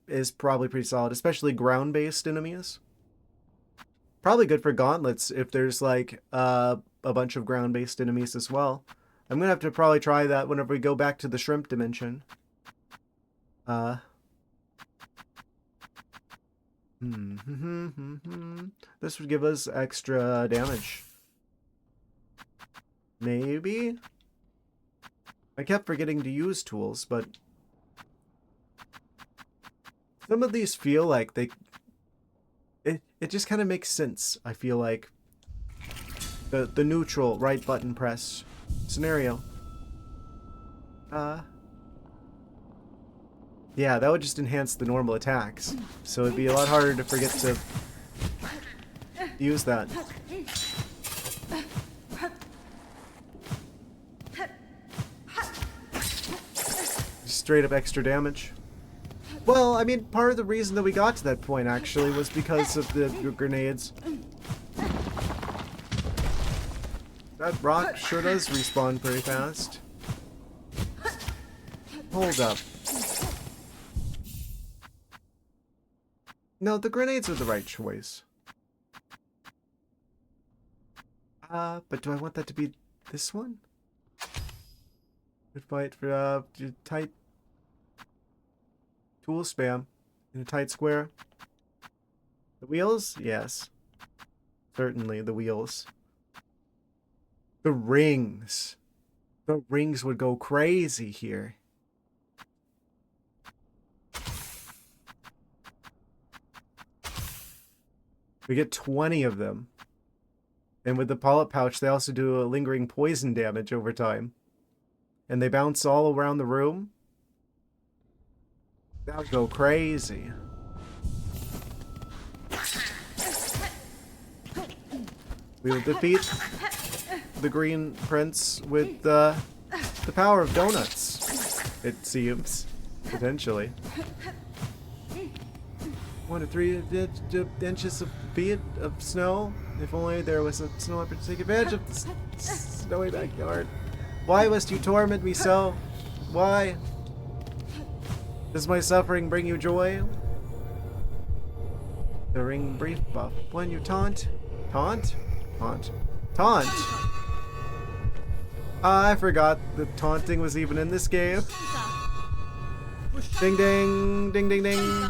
is probably pretty solid, especially ground-based enemies. Probably good for gauntlets if there's like a bunch of ground-based enemies as well. I'm gonna have to probably try that whenever we go back to the shrimp dimension. This would give us extra damage. Maybe? I kept forgetting to use tools, but some of these feel like they... It just kind of makes sense, I feel like. The neutral right button press scenario. Yeah, that would just enhance the normal attacks. So it'd be a lot harder to forget to use that. Straight up extra damage. Well, I mean, part of the reason that we got to that point, actually, was because of the grenades. That rock sure does respawn pretty fast. Hold up. No, the grenades are the right choice. But do I want that to be this one? Good fight for, tight tool spam in a tight square. The wheels? Yes. Certainly, the wheels. The rings. The rings would go crazy here. We get 20 of them. And with the polyp pouch, they also do a lingering poison damage over time. And they bounce all around the room. That would go crazy. We will defeat the Green Prince with the power of donuts, it seems. Potentially. 1 to 3 inches of feet of snow. If only there was a snow leopard to take advantage of the snowy backyard. Why must you torment me so? Why? Does my suffering bring you joy? The ring brief buff. When you taunt? Taunt? Taunt. Taunt! I forgot that taunting was even in this game. Ding ding! Ding ding ding!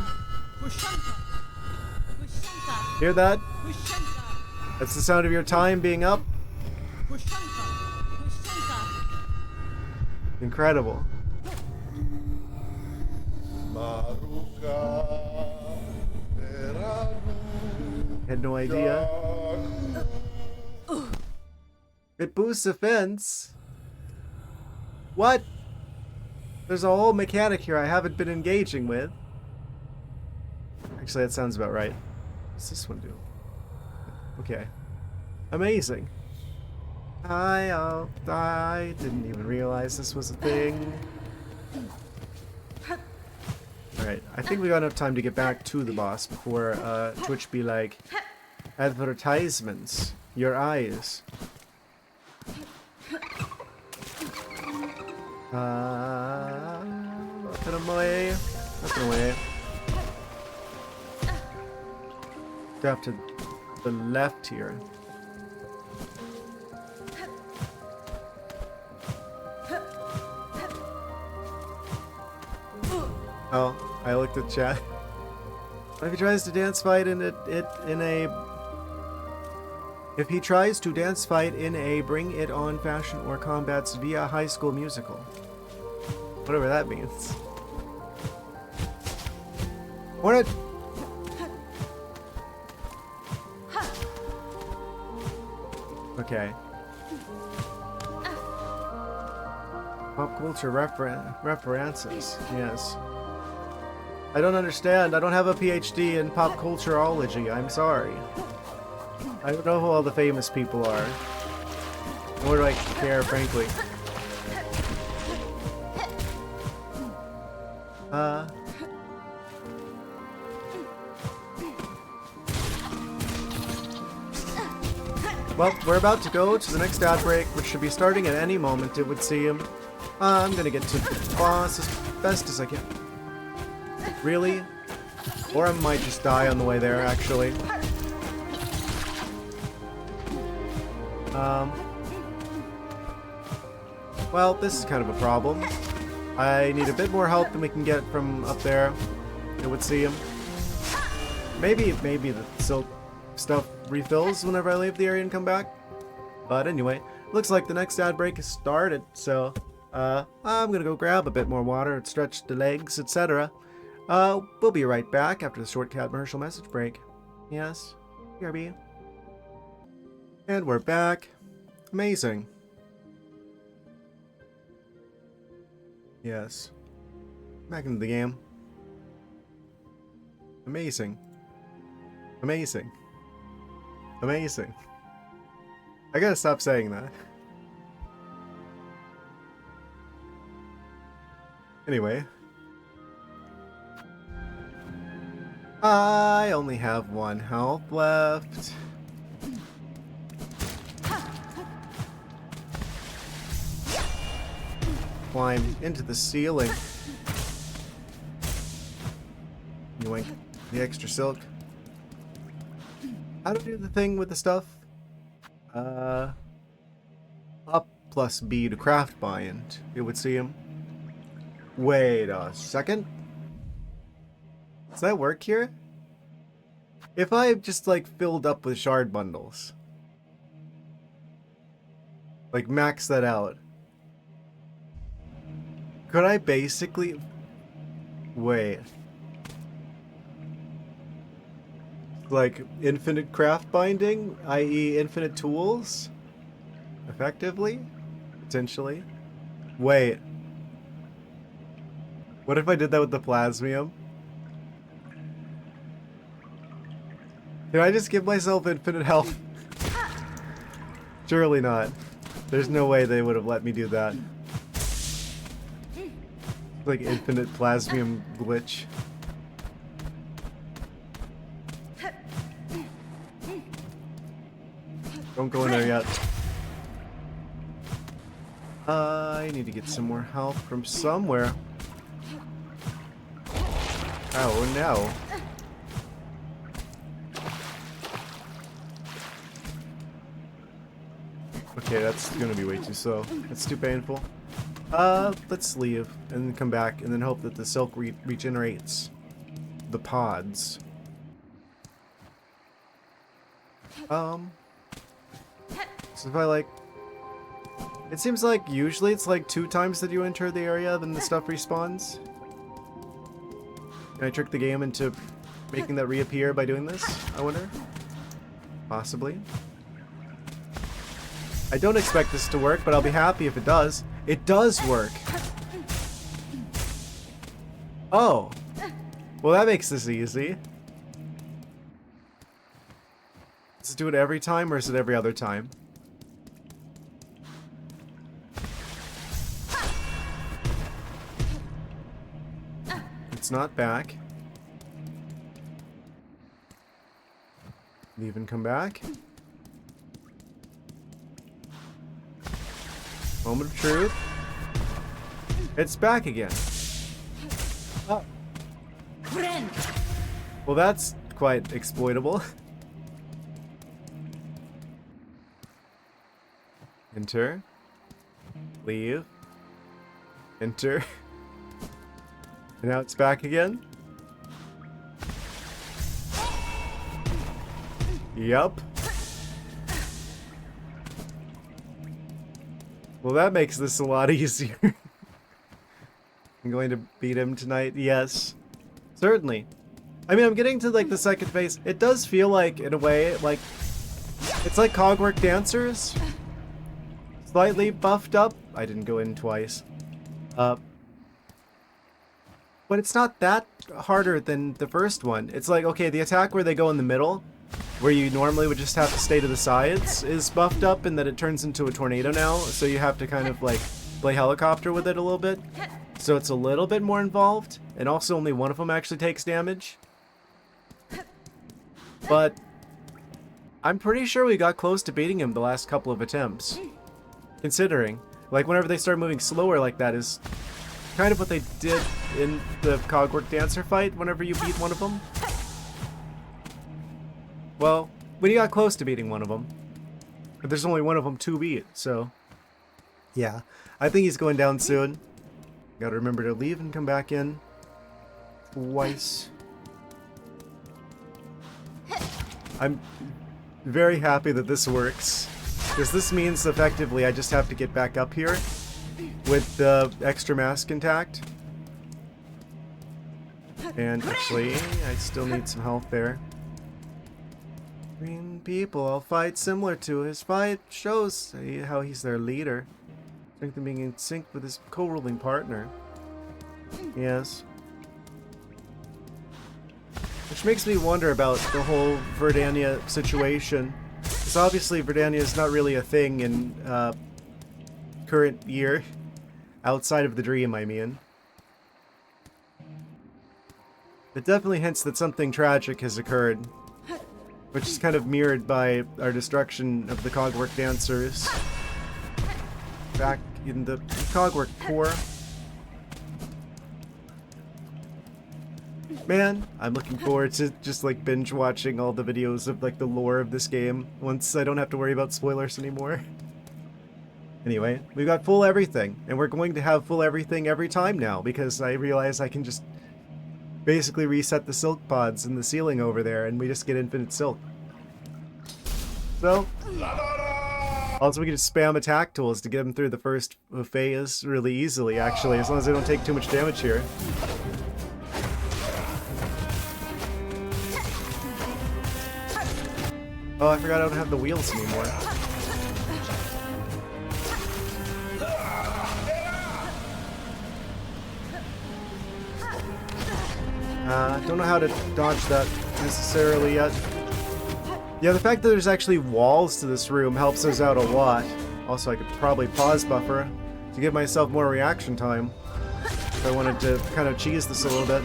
Hear that? That's the sound of your time being up. Incredible. Had no idea. It boosts defense. What? There's a whole mechanic here I haven't been engaging with. Actually, that sounds about right. What's this one do? Okay. Amazing. I didn't even realize this was a thing. Alright, I think we got enough time to get back to the boss before Twitch be like, advertisements, your eyes. Put him away. Put him away. Go up to the left here. Oh, I looked at chat. What if he tries to dance fight if he tries to dance fight in a bring it on fashion or combats via High School Musical? Whatever that means. Hornet! Okay. Pop culture references, yes. I don't understand. I don't have a PhD in pop cultureology. I'm sorry. I don't know who all the famous people are. Nor do I care, frankly. Well, we're about to go to the next outbreak, which should be starting at any moment, it would seem. I'm gonna get to the boss as best as I can. Really? Or I might just die on the way there, actually. Well, this is kind of a problem. I need a bit more help than we can get from up there, it would seem. Maybe the silk stuff refills whenever I leave the area and come back. But anyway, looks like the next ad break has started, so I'm gonna go grab a bit more water and stretch the legs, etc. We'll be right back after the short commercial message break. Yes, BRB. And we're back. Amazing. Yes. Back into the game. Amazing. Amazing. Amazing. I gotta stop saying that. Anyway. I only have 1 health left. Climb into the ceiling. Yoink. The extra silk. How do I do the thing with the stuff? Up plus B to craft bind. It would seem. Wait a second. Does that work here? If I just like filled up with shard bundles. Like max that out. Could I basically... Wait. Like infinite craft binding, i.e. infinite tools? Effectively? Potentially? Wait. What if I did that with the plasmium? Did I just give myself infinite health? Surely not. There's no way they would have let me do that. Like infinite plasmium glitch. Don't go in there yet. I need to get some more health from somewhere. Oh no. Okay, that's gonna be way too slow. That's too painful. Let's leave and then come back and then hope that the silk regenerates the pods. So if I like It seems like usually it's like 2 times that you enter the area, then the stuff respawns. Can I trick the game into making that reappear by doing this, I wonder? Possibly. I don't expect this to work, but I'll be happy if it does. It does work! Oh! Well, that makes this easy. Does it do it every time, or is it every other time? It's not back. Leave and come back. Moment of truth. It's back again. Oh. Well, that's quite exploitable. Enter. Leave. Enter. And now it's back again. Yup. Well, that makes this a lot easier. I'm going to beat him tonight. Yes. Certainly. I mean, I'm getting to, like, the second phase. It does feel like, in a way, like... It's like Cogwork Dancers. Slightly buffed up. I didn't go in twice. But it's not that harder than the first one. It's like, okay, the attack where they go in the middle, where you normally would just have to stay to the sides, is buffed up in that it turns into a tornado now, so you have to kind of, like, play helicopter with it a little bit. So it's a little bit more involved, and also only one of them actually takes damage. But I'm pretty sure we got close to beating him the last couple of attempts. Considering, like, whenever they start moving slower like that is kind of what they did in the Cogwork Dancer fight whenever you beat one of them. Well, when you got close to beating one of them. But there's only one of them to beat, so... Yeah, I think he's going down soon. Gotta remember to leave and come back in. Twice. I'm very happy that this works. Because this means, effectively, I just have to get back up here with the extra mask intact. And actually, I still need some health there. Green people, I'll fight similar to his fight shows how he's their leader. Strength in being in sync with his co-ruling partner. Yes. Which makes me wonder about the whole Verdania situation. Because obviously Verdania is not really a thing in current year. Outside of the dream, I mean. It definitely hints that something tragic has occurred. Which is kind of mirrored by our destruction of the Cogwork Dancers. Back in the Cogwork Core. Man, I'm looking forward to just like binge watching all the videos of like the lore of this game once I don't have to worry about spoilers anymore. Anyway, we got full everything, and we're going to have full everything every time now because I realize I can just basically reset the silk pods in the ceiling over there and we just get infinite silk. So, also we can just spam attack tools to get them through the first phase really easily actually, as long as they don't take too much damage here. Oh, I forgot I don't have the wheels anymore. Don't know how to dodge that necessarily yet. Yeah, the fact that there's actually walls to this room helps us out a lot. Also, I could probably pause buffer to give myself more reaction time if I wanted to kind of cheese this a little bit.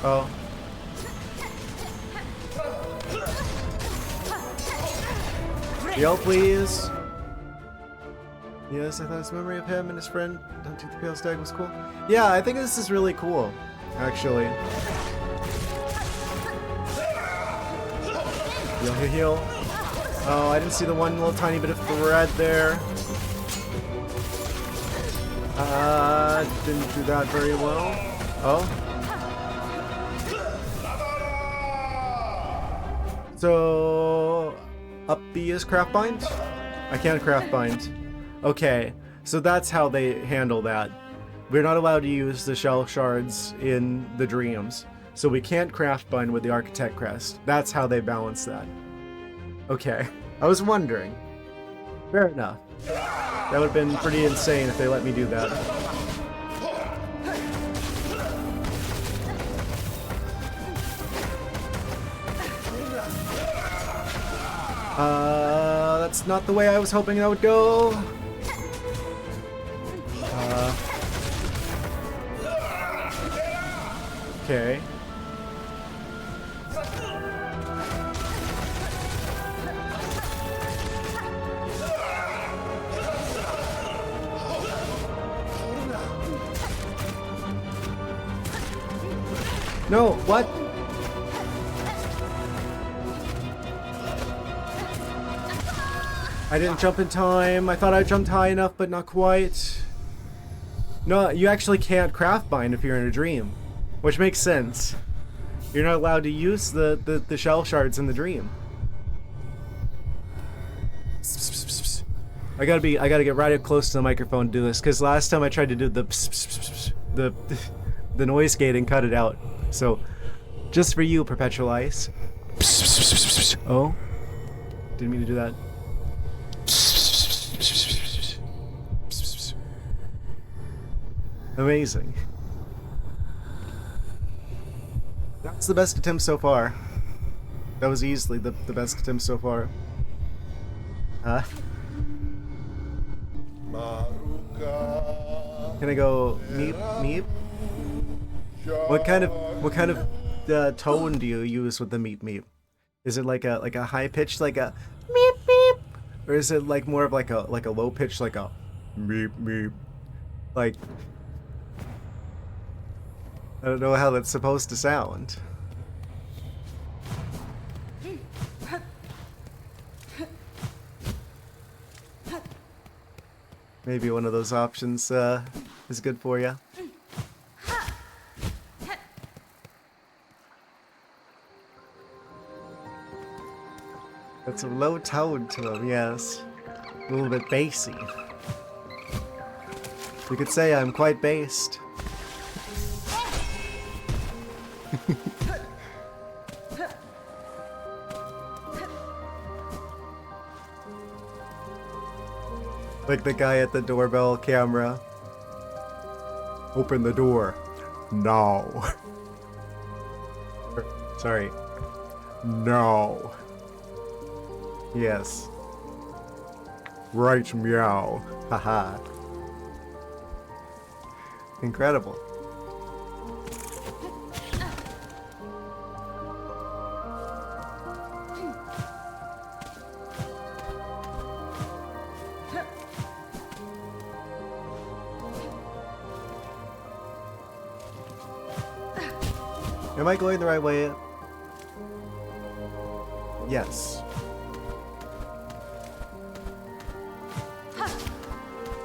Oh. Yell, please. Yes, I thought his memory of him and his friend Don't Tooth the Pale Stag was cool. Yeah, I think this is really cool, actually. Heal, heal, heal. Oh, I didn't see the one little tiny bit of thread there. Didn't do that very well. Oh. So... up B is craft bind? I can't craft bind. Okay, so that's how they handle that. We're not allowed to use the shell shards in the dreams, so we can't craft bind with the Architect crest. That's how they balance that. Okay, I was wondering. Fair enough. That would have been pretty insane if they let me do that. That's not the way I was hoping that would go. Okay. No, what? I didn't jump in time. I thought I jumped high enough, but not quite. No, you actually can't craft bind if you're in a dream, which makes sense. You're not allowed to use the shell shards in the dream. I gotta get right up close to the microphone to do this, because last time I tried to do the noise gate and cut it out. So, just for you, Perpetual Ice. Oh, didn't mean to do that. Amazing. That's the best attempt so far. That was easily the best attempt so far. Huh? Can I go meep meep? What kind of tone do you use with the meep meep? Is it like a high pitched like a meep meep, or is it like more of like a low pitched like a meep meep? Like, I don't know how that's supposed to sound. Maybe one of those options is good for you. That's a low tone to him, yes. A little bit bassy. You could say I'm quite based. Like the guy at the doorbell camera. Open the door. No. Sorry. No. Yes. Right, meow. Haha. Incredible. Am I going the right way? Yes.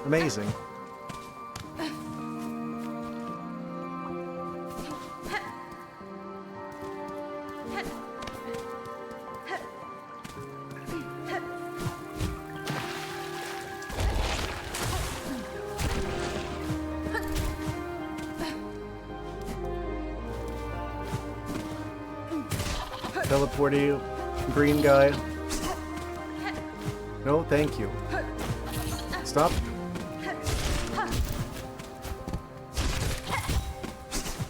Amazing. Teleporty green guy. No, thank you. Stop.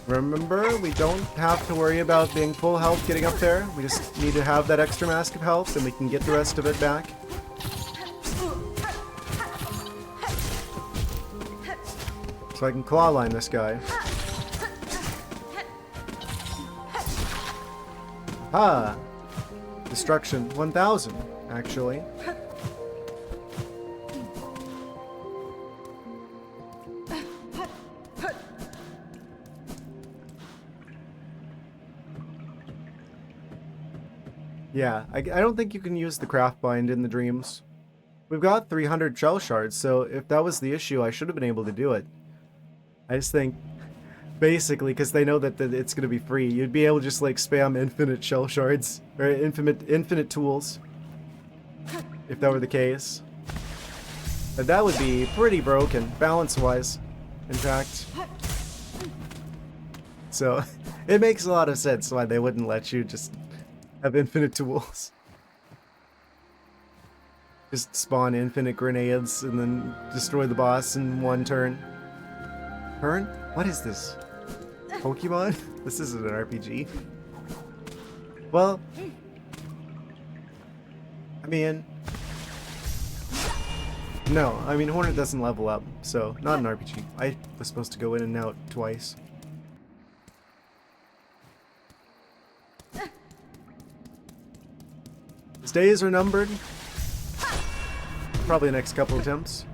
Remember, we don't have to worry about being full health getting up there. We just need to have that extra mask of health and we can get the rest of it back. So I can claw line this guy. Ah! Destruction 1000, actually. Yeah, I don't think you can use the craft bind in the dreams. We've got 300 shell shards, so if that was the issue, I should have been able to do it. I just think, basically, because they know that it's going to be free, you'd be able to just like spam infinite shell shards, or infinite tools. if that were the case. But that would be pretty broken, balance-wise, in fact. So, it makes a lot of sense why they wouldn't let you just have infinite tools. Just spawn infinite grenades and then destroy the boss in one turn. Turn? What is this? Pokemon? This isn't an RPG. Well, I mean, no, I mean Hornet doesn't level up, so not an RPG. I was supposed to go in and out twice. His days are numbered. Probably the next couple attempts.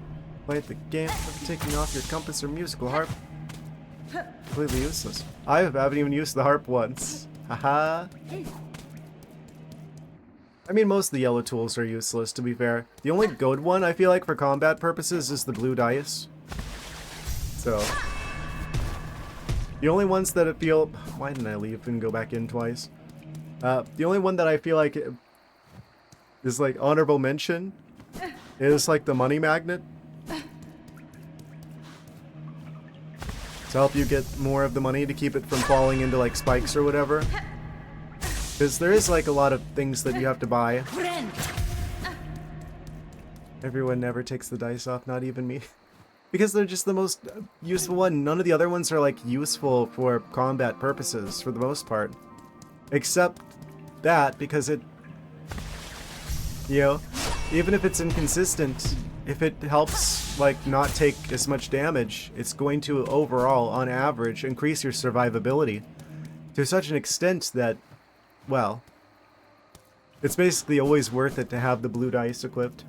Play at the game of taking off your compass or musical harp. Completely useless. I haven't even used the harp once. Haha. I mean, most of the yellow tools are useless, to be fair. The only good one, I feel like, for combat purposes is the blue dice. So, the only ones that I feel... Why didn't I leave and go back in twice? The only one that I feel like is, like, honorable mention is, like, the money magnet. To help you get more of the money to keep it from falling into, like, spikes or whatever. Because there is, like, a lot of things that you have to buy. Everyone never takes the dice off, not even me. Because they're just the most useful one. None of the other ones are, like, useful for combat purposes, for the most part. Except that, because it... You know, even if it's inconsistent, if it helps, like, not take as much damage, it's going to, overall, on average, increase your survivability. To such an extent that... Well, it's basically always worth it to have the blue dice equipped.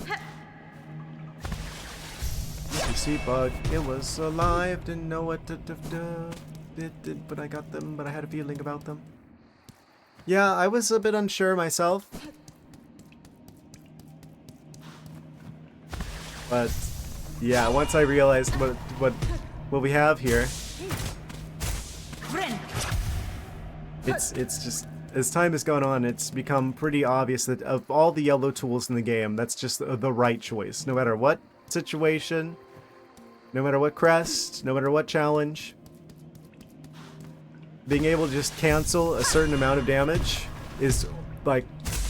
You see, bug, it was alive, didn't know what to do. Did, but I got them, but I had a feeling about them. Yeah, I was a bit unsure myself. But, yeah, once I realized what we have here... It's just, as time has gone on, it's become pretty obvious that of all the yellow tools in the game, that's just the right choice. No matter what situation, no matter what crest, no matter what challenge. Being able to just cancel a certain amount of damage is, like,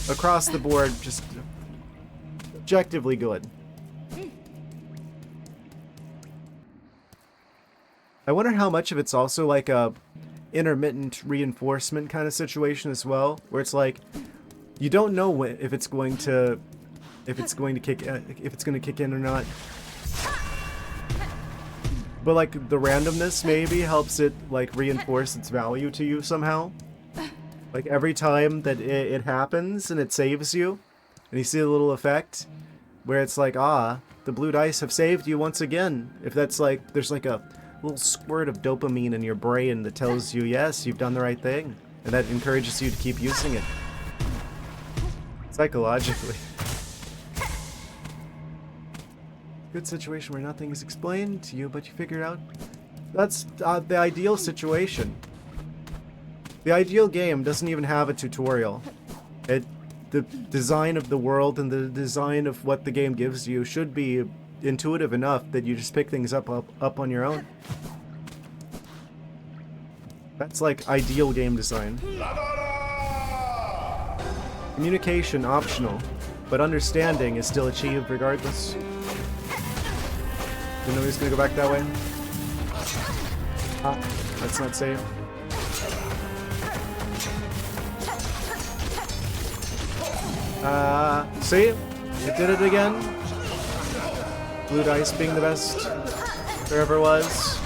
across the board, just objectively good. I wonder how much of it's also like a intermittent reinforcement kind of situation as well, where it's like you don't know when, if it's going to kick in or not. But like the randomness maybe helps it like reinforce its value to you somehow. Like every time that it happens and it saves you, and you see a little effect where it's like, ah, the blue dice have saved you once again. If that's like, there's like a little squirt of dopamine in your brain that tells you, yes, you've done the right thing. And that encourages you to keep using it. Psychologically. Good situation where nothing is explained to you, but you figure it out. That's the ideal situation. The ideal game doesn't even have a tutorial. The design of the world and the design of what the game gives you should be intuitive enough that you just pick things up on your own. That's like ideal game design. Communication optional, but understanding is still achieved regardless. You know he's gonna go back that way? Ah, that's not safe. See? It did it again. Blue dice being the best there ever was.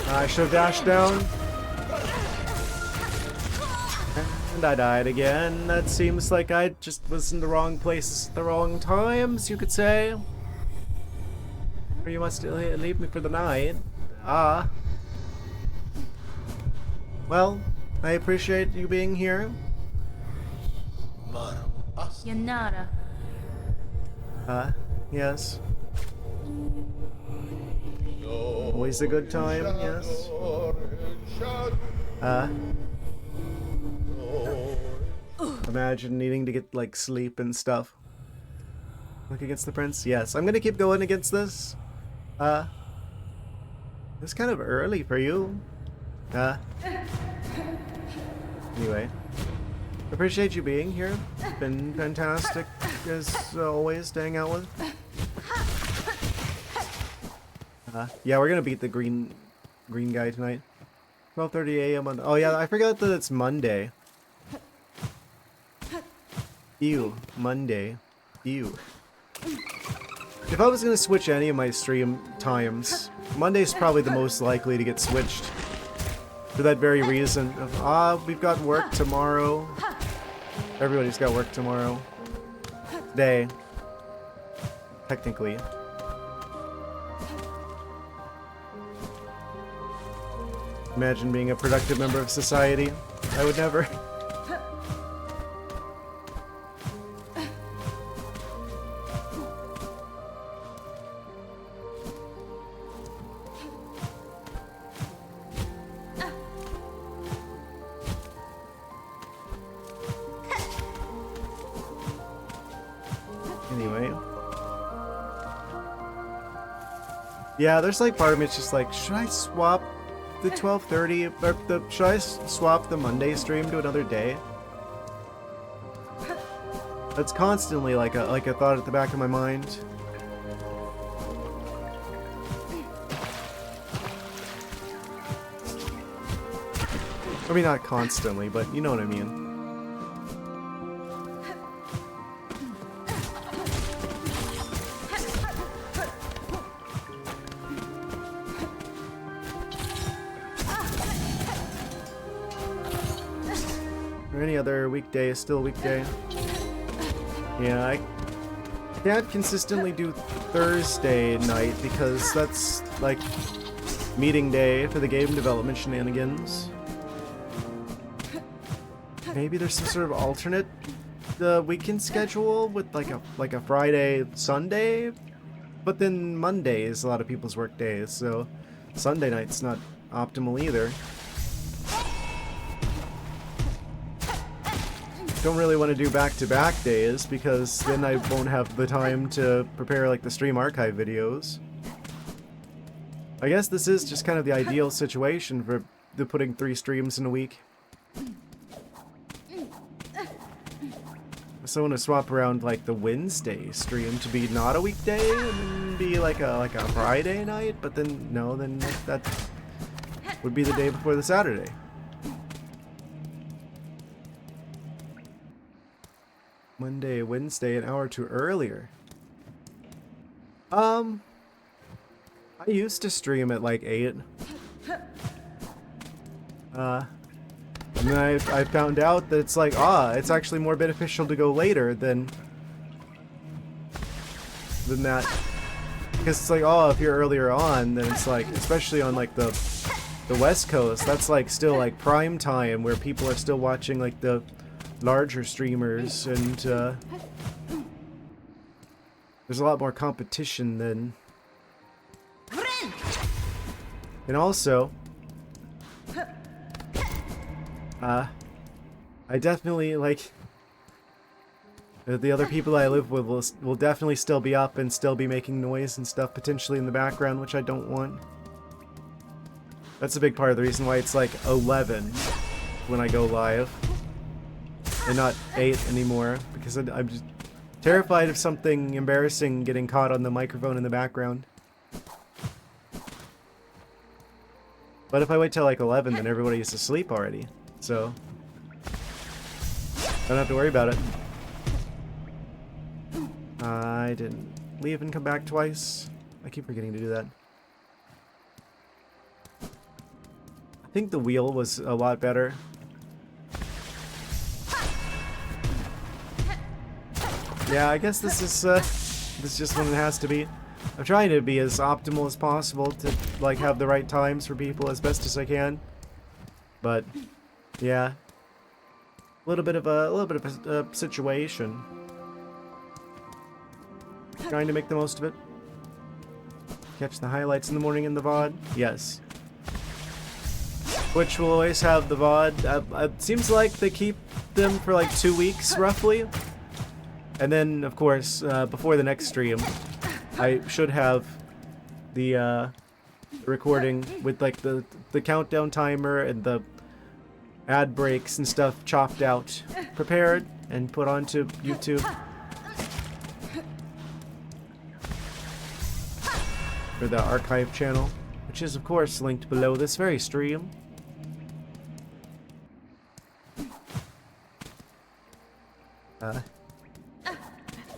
I should have dashed down. And I died again. That seems like I just was in the wrong places at the wrong times, you could say. Or you must leave me for the night. Ah. Well, I appreciate you being here. Yanara. Yes. always a good time, yes. Imagine needing to get, like, sleep and stuff. Look against the prince? Yes, I'm gonna keep going against this. It's kind of early for you. Anyway. Appreciate you being here. Been fantastic, as always, to hang out with. Yeah, we're gonna beat the green guy tonight. 12:30 a.m. on... Oh yeah, I forgot that it's Monday. Ew. Monday. Ew. If I was gonna switch any of my stream times, Monday's probably the most likely to get switched. For that very reason of, we've got work tomorrow. Everybody's got work tomorrow. Today. Technically. Imagine being a productive member of society. I would never. Anyway. Yeah, there's like part of me it's just like, should I swap the 12:30 or should I swap the Monday stream to another day? That's constantly like a thought at the back of my mind. I mean, not constantly, but you know what I mean. Or any other weekday is still a weekday. Yeah, I can't consistently do Thursday night because that's like meeting day for the game development shenanigans. Maybe there's some sort of alternate weekend schedule with like a Friday, Sunday, but then Monday is a lot of people's work days, so Sunday night's not optimal either. Don't really want to do back-to-back days because then I won't have the time to prepare like the stream archive videos. I guess this is just kind of the ideal situation for putting 3 streams in a week. So I want to swap around like the Wednesday stream to be not a weekday and be like a Friday night, but then no, then that would be the day before the Saturday. Monday, Wednesday, an hour or two earlier. I used to stream at like 8. And then I found out that it's like, it's actually more beneficial to go later than that. Because it's like, if you're earlier on, then it's like, especially on like the West Coast, that's like still like prime time where people are still watching like the larger streamers, and there's a lot more competition then. And also, I definitely like the other people I live with will definitely still be up and still be making noise and stuff potentially in the background, which I don't want. That's a big part of the reason why it's like 11 when I go live. And not 8 anymore, because I'm just terrified of something embarrassing getting caught on the microphone in the background. But if I wait till like 11, then everybody's asleep already, so I don't have to worry about it. I didn't leave and come back twice. I keep forgetting to do that. I think the wheel was a lot better. Yeah, I guess this is just when it has to be. I'm trying to be as optimal as possible to like have the right times for people as best as I can. But yeah, a little bit of a situation. Trying to make the most of it. Catch the highlights in the morning in the VOD? Yes. Which will always have the VOD. It seems like they keep them for like 2 weeks, roughly. And then, of course, before the next stream, I should have the recording with like the countdown timer and the ad breaks and stuff chopped out, prepared, and put onto YouTube. For the archive channel, which is of course linked below this very stream.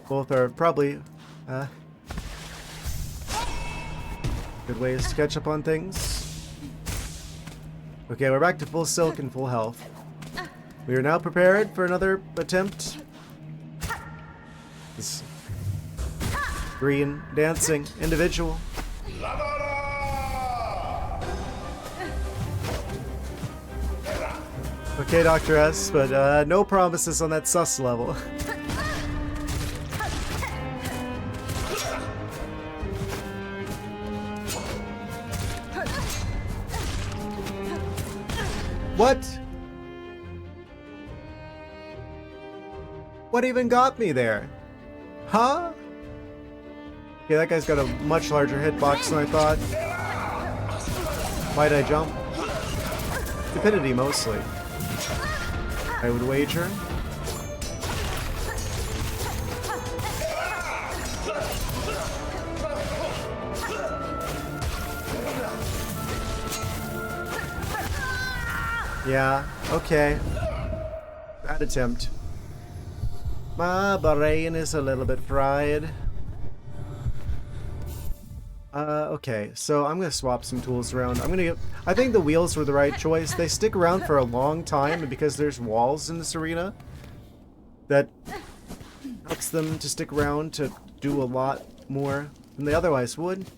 Both are probably good ways to catch up on things. Okay, we're back to full silk and full health. We are now prepared for another attempt. This green dancing individual. Okay, Dr. S, but no promises on that sus level. What? What even got me there? Huh? Okay, that guy's got a much larger hitbox than I thought. Why'd I jump? Stupidity, mostly. I would wager. Yeah, okay. Bad attempt. My brain is a little bit fried. Okay, so I'm gonna swap some tools around. I think the wheels were the right choice. They stick around for a long time, and because there's walls in this arena, that helps them to stick around to do a lot more than they otherwise would.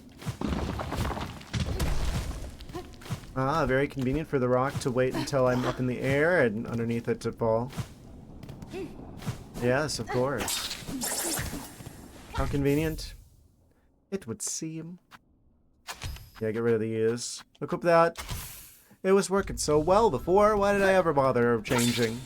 Ah, very convenient for the rock to wait until I'm up in the air and underneath it to fall. Yes, of course. How convenient it would seem. Yeah, get rid of the U's. Equip that. It was working so well before. Why did I ever bother changing?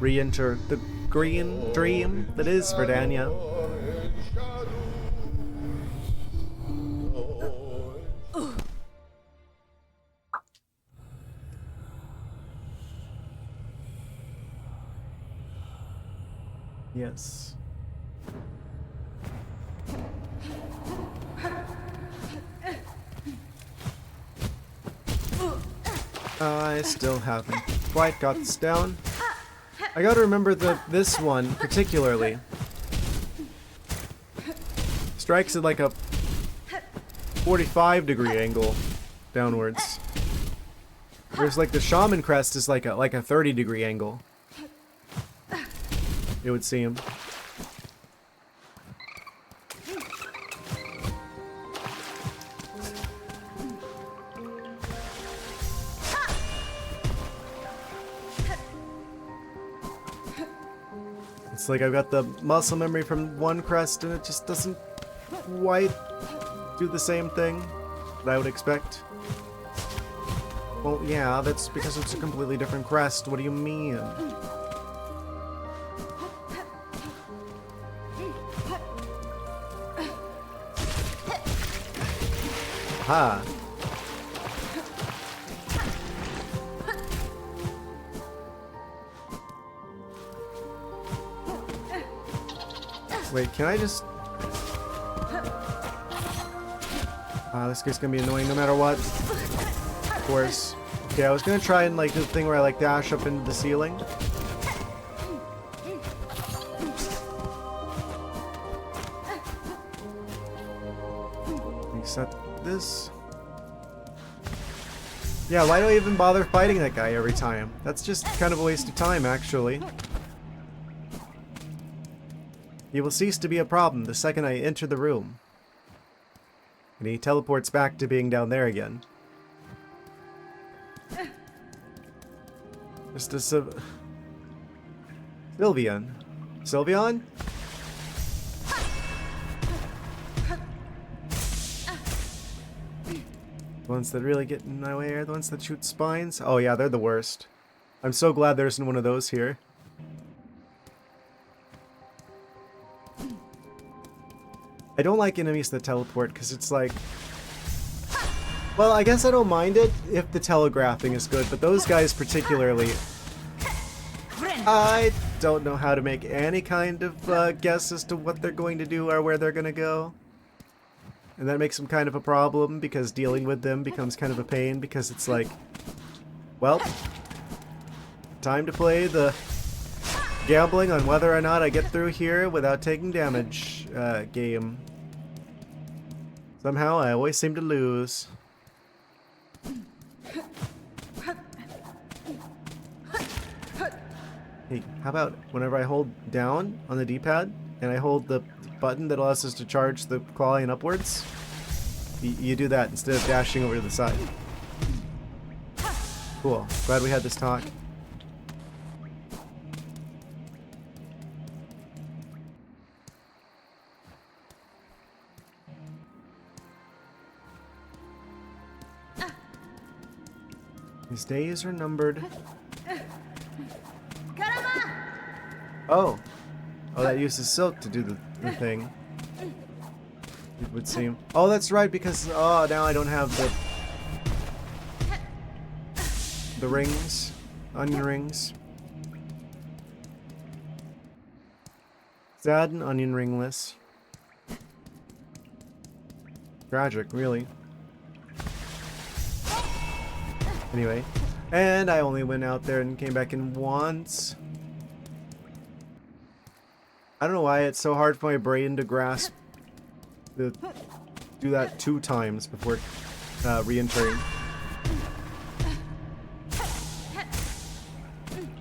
Re-enter the green dream that is Verdania. Yes. I still haven't quite got this down. I gotta remember this one particularly strikes at like a 45-degree angle downwards. Whereas like the shaman crest is like a 30-degree angle. It would seem. It's like I've got the muscle memory from one crest and it just doesn't quite do the same thing that I would expect. Well, yeah, that's because it's a completely different crest. What do you mean? Ha! Wait, can I just... this guy's gonna be annoying no matter what. Of course. Okay, I was gonna try and like do the thing where I like dash up into the ceiling. Except this. Yeah, why do I even bother fighting that guy every time? That's just kind of a waste of time, actually. He will cease to be a problem the second I enter the room. And he teleports back to being down there again. Just a Sylveon. Sylveon? The ones that really get in my way are the ones that shoot spines? Oh yeah, they're the worst. I'm so glad there isn't one of those here. I don't like enemies that teleport because it's like... Well, I guess I don't mind it if the telegraphing is good, but those guys particularly... I don't know how to make any kind of guess as to what they're going to do or where they're going to go. And that makes them kind of a problem because dealing with them becomes kind of a pain because it's like... Well, time to play the gambling on whether or not I get through here without taking damage game. Somehow I always seem to lose. Hey, how about whenever I hold down on the D-pad and I hold the button that allows us to charge the clawing upwards, you do that instead of dashing over to the side. Cool. Glad we had this talk. These days are numbered. Oh. Oh, that uses Silk to do the thing. It would seem. Oh, that's right, because oh, now I don't have the rings, onion rings. Sad and onion ringless. Tragic, really. Anyway, and I only went out there and came back in once. I don't know why it's so hard for my brain to grasp to do that 2 times before re-entering.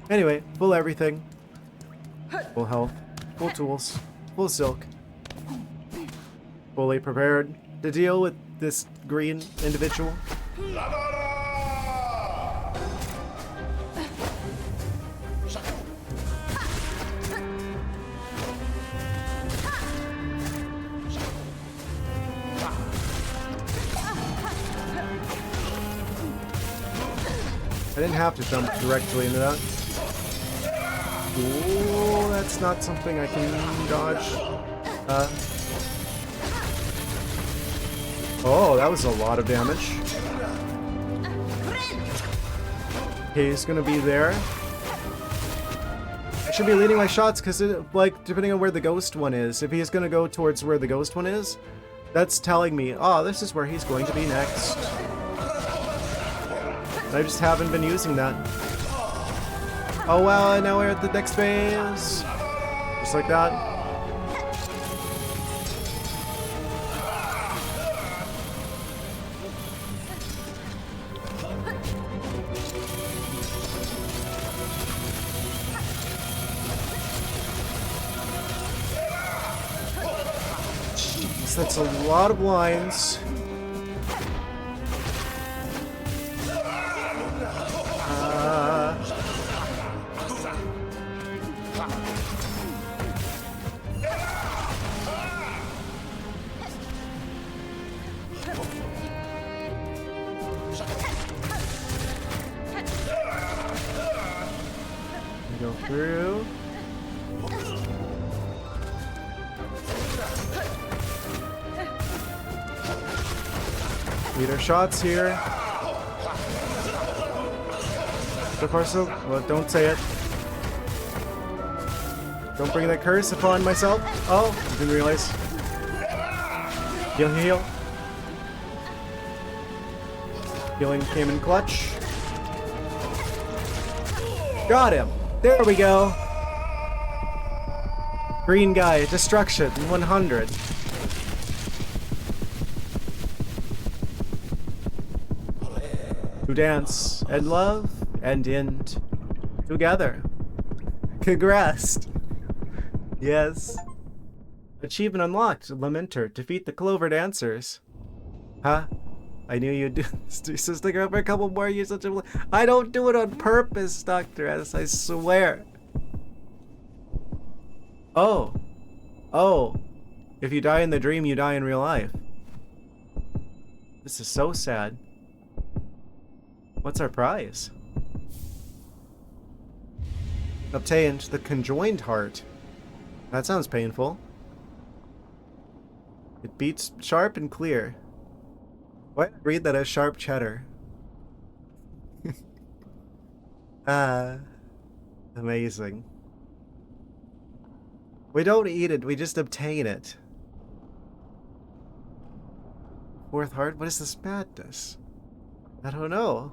Anyway, full everything. Full health, full tools, full silk. Fully prepared to deal with this green individual. I didn't have to jump directly into that. Ooh, that's not something I can dodge. Oh, that was a lot of damage. Okay, he's gonna be there. I should be leading my shots because, like, depending on where the ghost one is, if he's gonna go towards where the ghost one is, that's telling me, oh, this is where he's going to be next. I just haven't been using that. Oh wow, and now we're at the next phase. Just like that. Jeez, that's a lot of lines. Go through. Lead our shots here. So far, so well. Don't say it. Don't bring that curse upon myself. Oh, didn't realize. Heal, heal. Healing came in clutch. Got him. There we go. Green guy, destruction, 100. To dance and love and end together. Congrats. Yes. Achievement unlocked. Lamenter. Defeat the Clover Dancers. Huh? I knew you'd do so stick around for a couple more years. I don't do it on purpose, Dr. S. I swear. Oh. Oh. If you die in the dream, you die in real life. This is so sad. What's our prize? Obtained the conjoined heart. That sounds painful. It beats sharp and clear. Why did I read that as sharp cheddar? Amazing. We don't eat it, we just obtain it. Fourth heart? What is this madness? I don't know.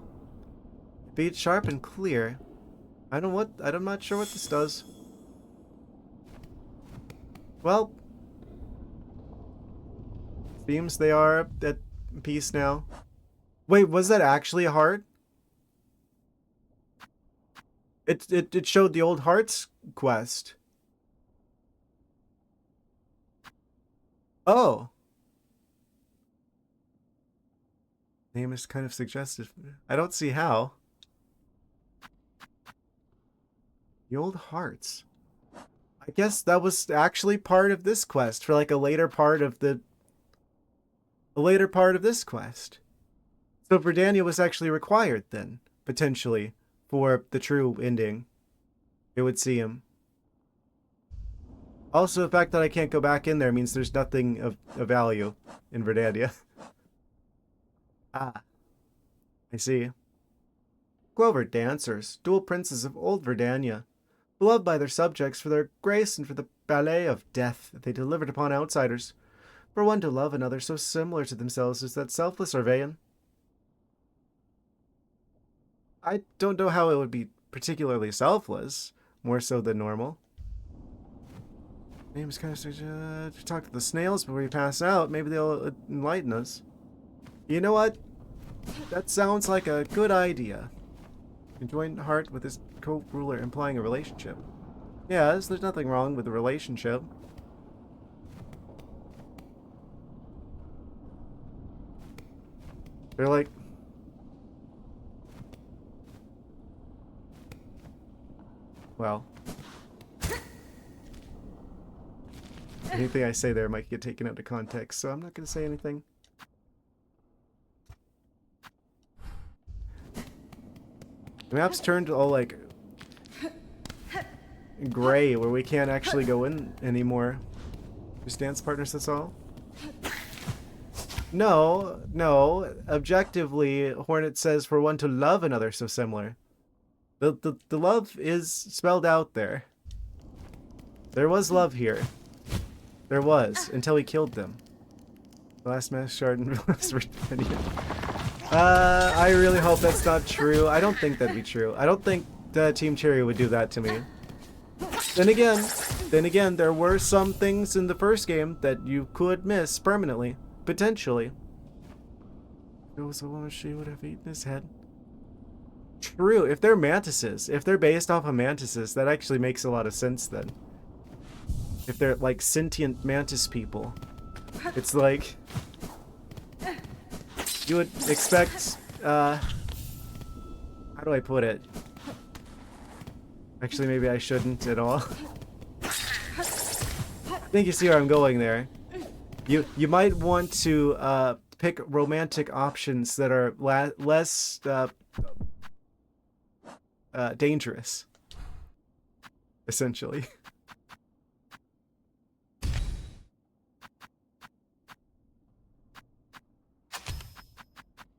It beats sharp and clear. I'm not sure what this does. Well, seems they are at peace now. Wait, was that actually a heart? It showed the old hearts quest. Oh. Name is kind of suggestive. I don't see how. The old hearts. I guess that was actually part of this quest for like a later part of this quest. So Verdania was actually required then, potentially, for the true ending. It would see him. Also, the fact that I can't go back in there means there's nothing of value in Verdania. Ah, I see. Clover dancers, dual princes of old Verdania, beloved by their subjects for their grace and for the ballet of death that they delivered upon outsiders. For one to love another so similar to themselves is that selfless or vain? I don't know how it would be particularly selfless, more so than normal. Name's kind of talk to the snails before we pass out. Maybe they'll enlighten us. You know what? That sounds like a good idea. Conjoined heart with his co-ruler implying a relationship. Yes, there's nothing wrong with a relationship. They're like... Well... anything I say there might get taken out of context, so I'm not going to say anything. The map's turned all like gray where we can't actually go in anymore. Just dance partners, that's all? No, no. Objectively, Hornet says for one to love another so similar. The love is spelled out there. There was love here. There was, until he killed them. The last mass shard in Virginia. I really hope that's not true. I don't think that'd be true. I don't think Team Cherry would do that to me. Then again, there were some things in the first game that you could miss permanently. Potentially. If it was a woman, she would have eaten his head. True, if they're mantises, if they're based off of mantises, that actually makes a lot of sense then. If they're like sentient mantis people. It's like... you would expect, how do I put it? Actually, maybe I shouldn't at all. I think you see where I'm going there. You might want to pick romantic options that are less dangerous, essentially.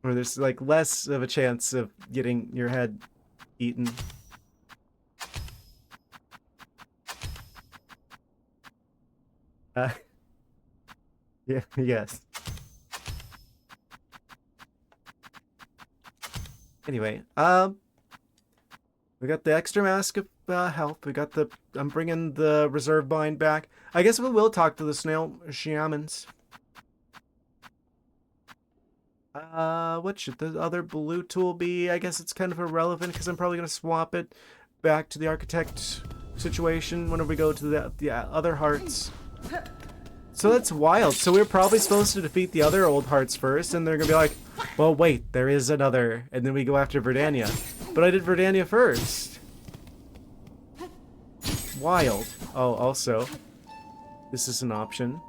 Or there's like less of a chance of getting your head eaten. Yeah, yes. Anyway, we got the extra mask of health. We got the... I'm bringing the reserve bind back. I guess we will talk to the snail shamans. What should the other blue tool be? I guess it's kind of irrelevant because I'm probably going to swap it back to the architect situation whenever we go to the other hearts. So that's wild. So we're probably supposed to defeat the other old hearts first, and they're gonna be like, well, wait, there is another, and then we go after Verdania. But I did Verdania first. Wild. Oh, also, this is an option.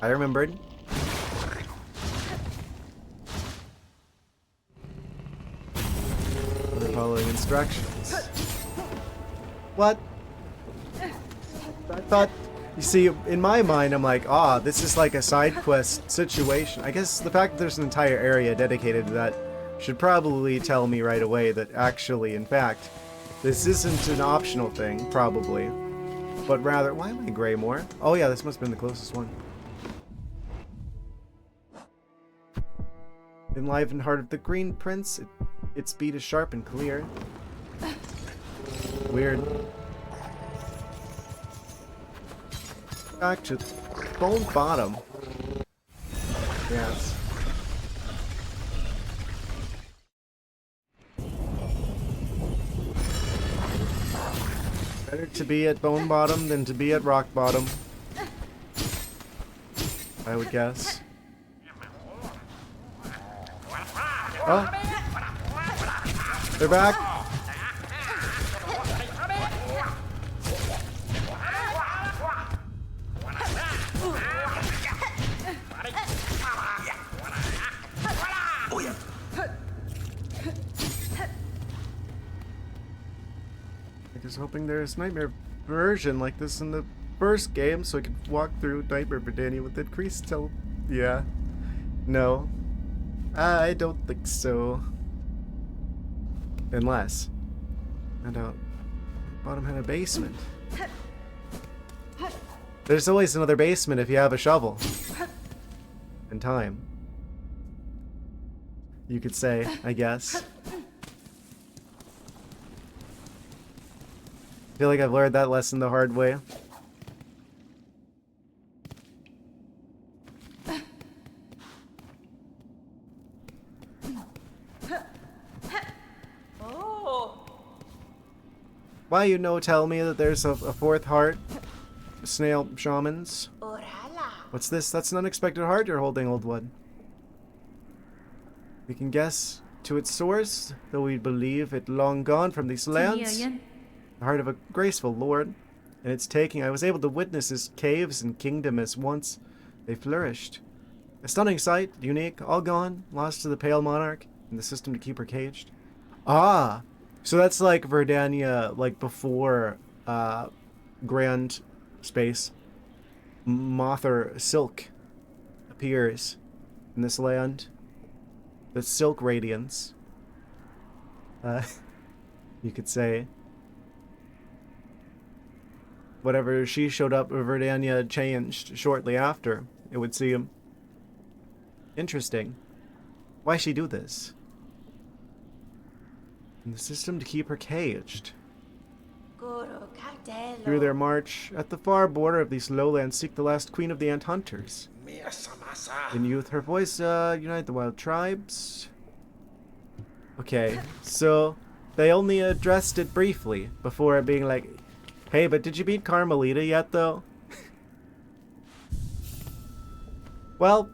I remembered. We're following instructions. What? I thought, you see, in my mind, I'm like, ah, this is like a side quest situation. I guess the fact that there's an entire area dedicated to that should probably tell me right away that actually, in fact, this isn't an optional thing, probably. But rather, why am I gray more? Oh yeah, this must have been the closest one. Enlivened heart of the Green Prince. Its beat is sharp and clear. Weird. Back to Bone Bottom. Yes. Better to be at Bone Bottom than to be at Rock Bottom, I would guess. Oh! They're back! I was hoping there's Nightmare version like this in the first game so I could walk through Nightmare Verdania with increased health. Yeah. No. I don't think so. Unless. And bottom had a basement. There's always another basement if you have a shovel. And time. You could say, I guess. I feel like I've learned that lesson the hard way. Why you no tell me that there's a fourth heart? Snail shamans. What's this? That's an unexpected heart you're holding, old one. We can guess to its source, though we believe it long gone from these lands. The heart of a graceful lord. In its taking, I was able to witness his caves and kingdom as once they flourished. A stunning sight, unique, all gone, lost to the pale monarch, and the system to keep her caged. Ah! So that's like Verdania, like before Grand Space. Mother Silk appears in this land. The Silk Radiance. You could say. Whatever she showed up, Verdania changed shortly after, it would seem. Interesting. Why she do this? In the system to keep her caged. Through their march, at the far border of these lowlands seek the last queen of the ant hunters. In youth, her voice unite the wild tribes. Okay, so they only addressed it briefly before being like, hey, but did you beat Carmelita yet, though? Well,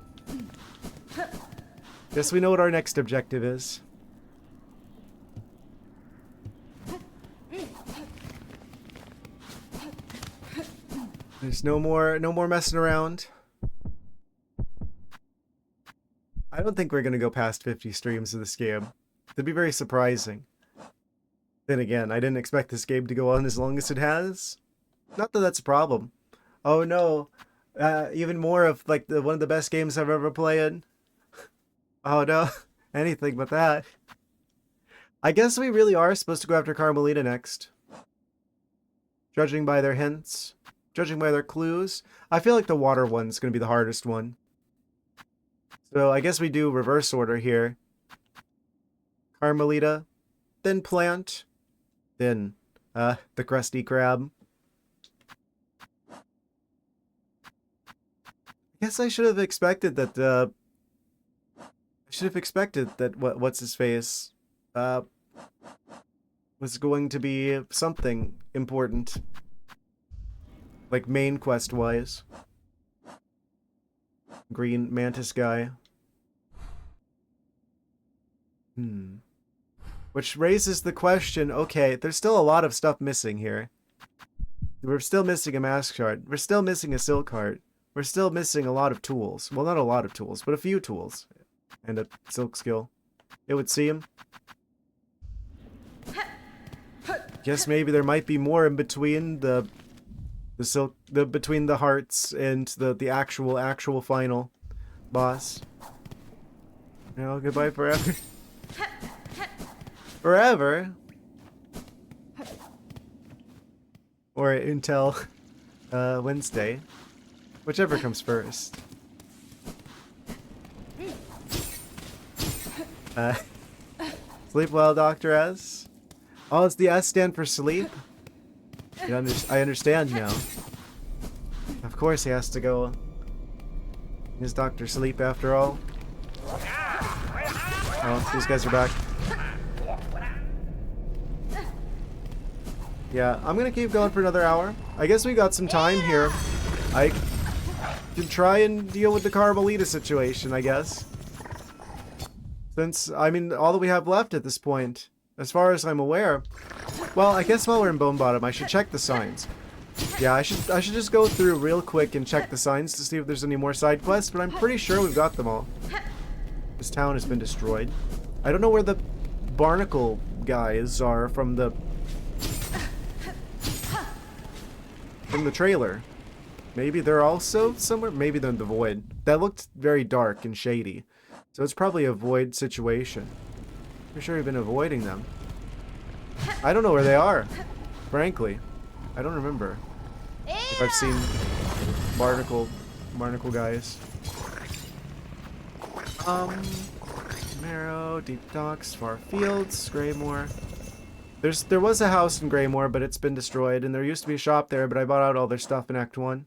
guess we know what our next objective is. There's no more messing around. I don't think we're gonna go past 50 streams of this game. That'd be very surprising. Then again, I didn't expect this game to go on as long as it has. Not that that's a problem. Oh no, even more of like one of the best games I've ever played. Oh no, anything but that. I guess we really are supposed to go after Carmelita next. Judging by their hints. Judging by their clues, I feel like the water one's going to be the hardest one. So I guess we do reverse order here. Carmelita, then Plant, then the Krusty Krab. I guess I should have expected that, what's his face, was going to be something important. Like, main quest-wise. Green mantis guy. Which raises the question, okay, there's still a lot of stuff missing here. We're still missing a mask shard. We're still missing a silk heart. We're still missing a lot of tools. Well, not a lot of tools, but a few tools. And a silk skill. It would seem. Guess maybe there might be more in between between the hearts and the actual final boss. You know, goodbye forever. Forever. Or until Wednesday. Whichever comes first. Sleep well, Dr. S. Oh, does the S stand for sleep? I understand now. Of course he has to go. Is Dr. Sleep after all? Oh, these guys are back. Yeah, I'm gonna keep going for another hour. I guess we got some time here. I can try and deal with the Carmelita situation, I guess. Since, I mean, all that we have left at this point, as far as I'm aware. Well, I guess while we're in Bone Bottom, I should check the signs. Yeah, I should just go through real quick and check the signs to see if there's any more side quests, but I'm pretty sure we've got them all. This town has been destroyed. I don't know where the barnacle guys are from the trailer. Maybe they're also somewhere? Maybe they're in the void. That looked very dark and shady. So it's probably a void situation. Pretty sure we've been avoiding them. I don't know where they are, frankly. I don't remember if I've seen barnacle guys. Marrow, Deep Docks, Far Fields, Greymore. There was a house in Greymore, but it's been destroyed, and there used to be a shop there, but I bought out all their stuff in Act 1.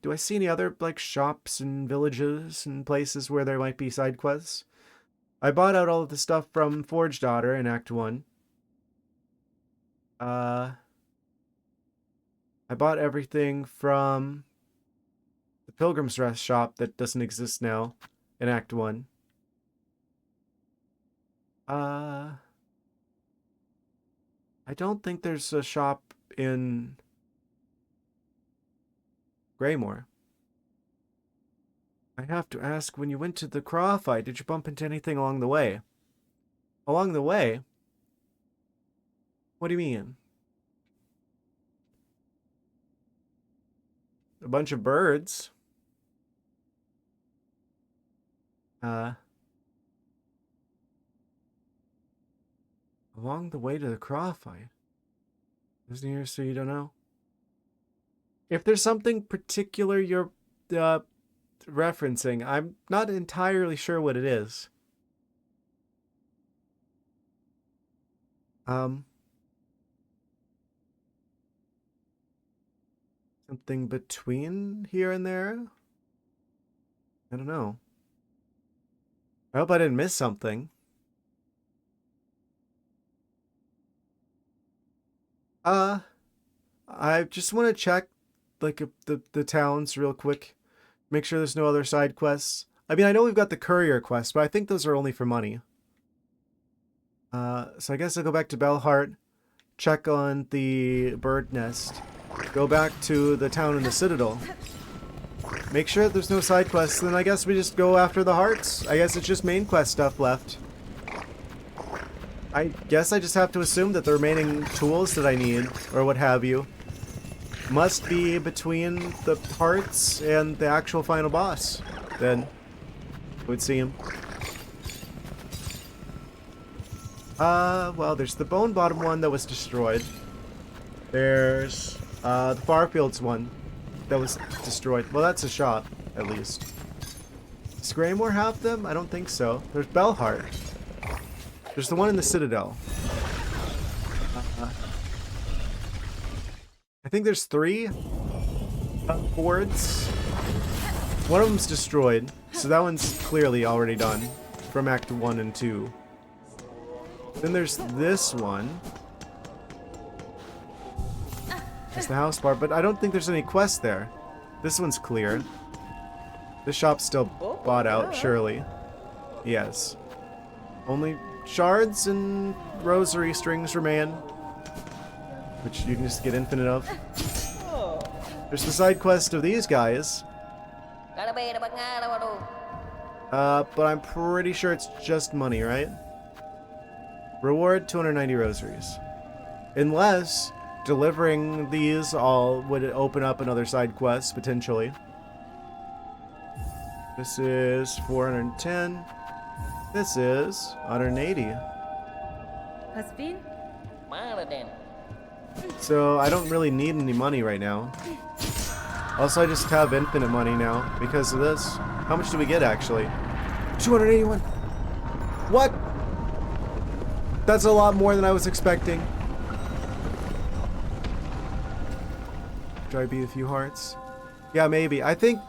Do I see any other, like, shops and villages and places where there might be side quests? I bought out all of the stuff from Forge Daughter in Act 1. I bought everything from the Pilgrim's Rest shop that doesn't exist now in Act 1. I don't think there's a shop in Greymore. I have to ask, when you went to the Craw fight, did you bump into anything along the way? Along the way? What do you mean? A bunch of birds. Along the way to the Craw fight? Isn't here, so you don't know? If there's something particular you're referencing, I'm not entirely sure what it is. Something between here and there? I don't know. I hope I didn't miss something. I just want to check, like, the towns real quick. Make sure there's no other side quests. I mean, I know we've got the courier quest, but I think those are only for money. So I guess I'll go back to Bellheart, check on the bird nest, go back to the town in the Citadel, make sure that there's no side quests, then I guess we just go after the hearts. I guess it's just main quest stuff left. I guess I just have to assume that the remaining tools that I need, or what have you, must be between the hearts and the actual final boss. Then it would seem. Well, there's the Bone Bottom one that was destroyed. There's the Farfields one that was destroyed. Well, that's a shop, at least. Does Greymore have them? I don't think so. There's Bellheart. There's the one in the Citadel. I think there's 3 boards. One of them's destroyed, so that one's clearly already done from Act 1 and 2. Then there's this one. It's the house bar, but I don't think there's any quest there. This one's clear. This shop's still bought out, surely. Yes. Only shards and rosary strings remain, which you can just get infinite of. There's the side quest of these guys. But I'm pretty sure it's just money, right? Reward 290 rosaries. Unless delivering these all would open up another side quest, potentially. This is 410. This is 180. Has been? So I don't really need any money right now. Also, I just have infinite money now because of this. How much do we get, actually? 281. What? That's a lot more than I was expecting. Do I beat a few hearts? Yeah, maybe. I think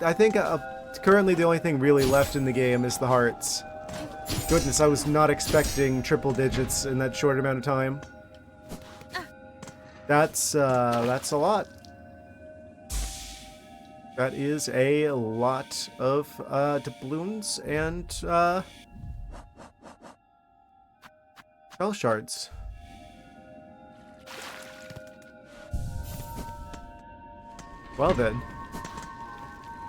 currently the only thing really left in the game is the hearts. Goodness, I was not expecting triple digits in that short amount of time. That's a lot. That is a lot of doubloons and spell shards. Well then.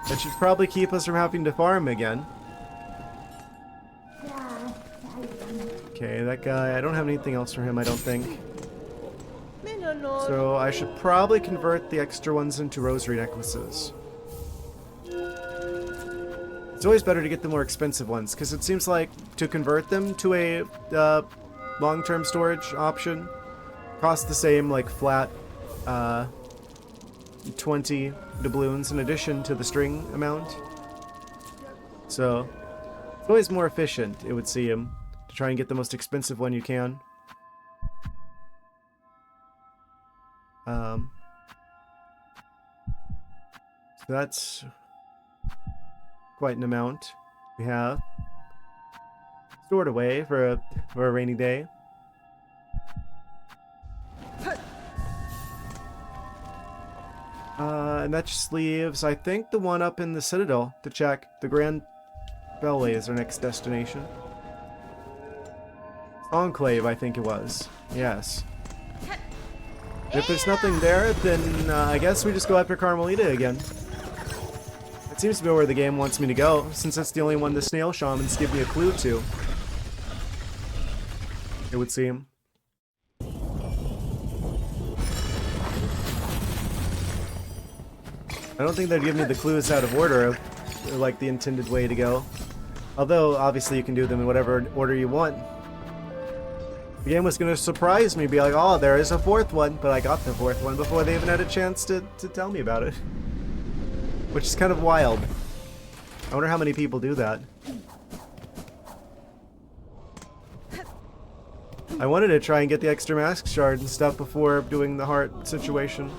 That should probably keep us from having to farm again. Okay, that guy, I don't have anything else for him, I don't think. So I should probably convert the extra ones into rosary necklaces. It's always better to get the more expensive ones, because it seems like to convert them to a long-term storage option costs the same, like, flat 20 doubloons in addition to the string amount. So it's always more efficient, it would seem, to try and get the most expensive one you can. So that's quite an amount we have stored away for a rainy day. And that just leaves, I think, the one up in the Citadel to check. The Grand Beltway is our next destination. Enclave, I think it was. Yes. If there's nothing there, then I guess we just go after Carmelita again. It seems to be where the game wants me to go, since that's the only one the snail shamans give me a clue to. It would seem. I don't think they'd give me the clues out of order, like the intended way to go. Although, obviously you can do them in whatever order you want. The game was going to surprise me, be like, oh, there is a fourth one, but I got the fourth one before they even had a chance to tell me about it. Which is kind of wild. I wonder how many people do that. I wanted to try and get the extra mask shard and stuff before doing the heart situation.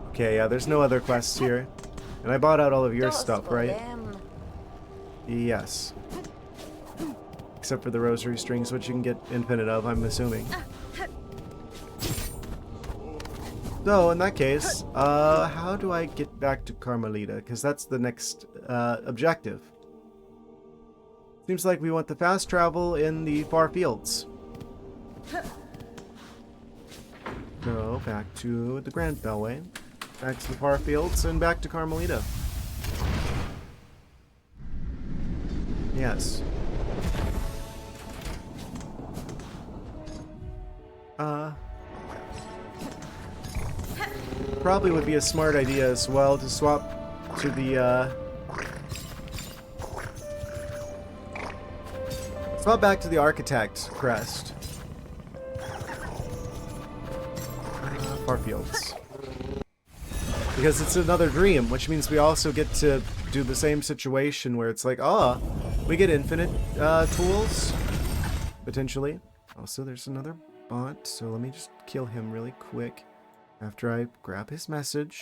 Okay, yeah, there's no other quests here. And I bought out all of your stuff, right? Yes. Except for the rosary strings, which you can get infinite of, I'm assuming. So, in that case, how do I get back to Carmelita? Because that's the next objective. Seems like we want the fast travel in the far fields. So, back to the Grand Beltway. Back to the far fields, and back to Carmelita. Yes. Probably would be a smart idea as well to swap to the, swap back to the Architect crest. Farfields. Because it's another dream, which means we also get to do the same situation where it's like, oh, we get infinite tools, potentially. Also, there's another bot, so let me just kill him really quick after I grab his message.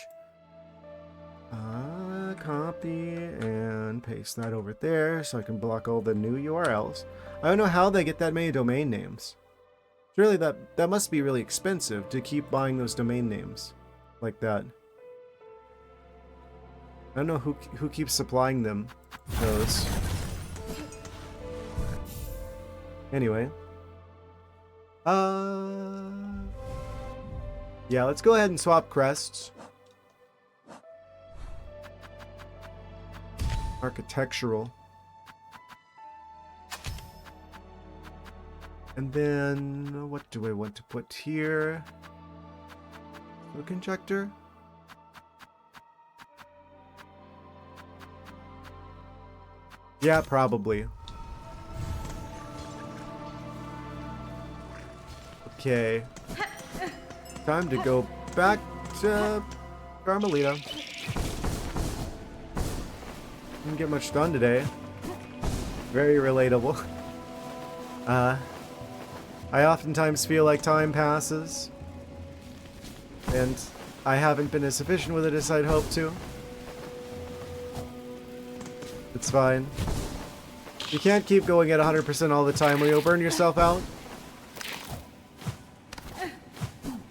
Copy and paste that over there so I can block all the new URLs. I don't know how they get that many domain names. Surely that must be really expensive to keep buying those domain names like that. I don't know who keeps supplying them those. Anyway. Yeah, let's go ahead and swap crests. Architectural. And then, what do I want to put here? Smoke injector? Yeah, probably. Okay. Time to go back to Carmelita. Didn't get much done today. Very relatable. I oftentimes feel like time passes, and I haven't been as efficient with it as I'd hoped to. It's fine. You can't keep going at 100% all the time or you'll burn yourself out. A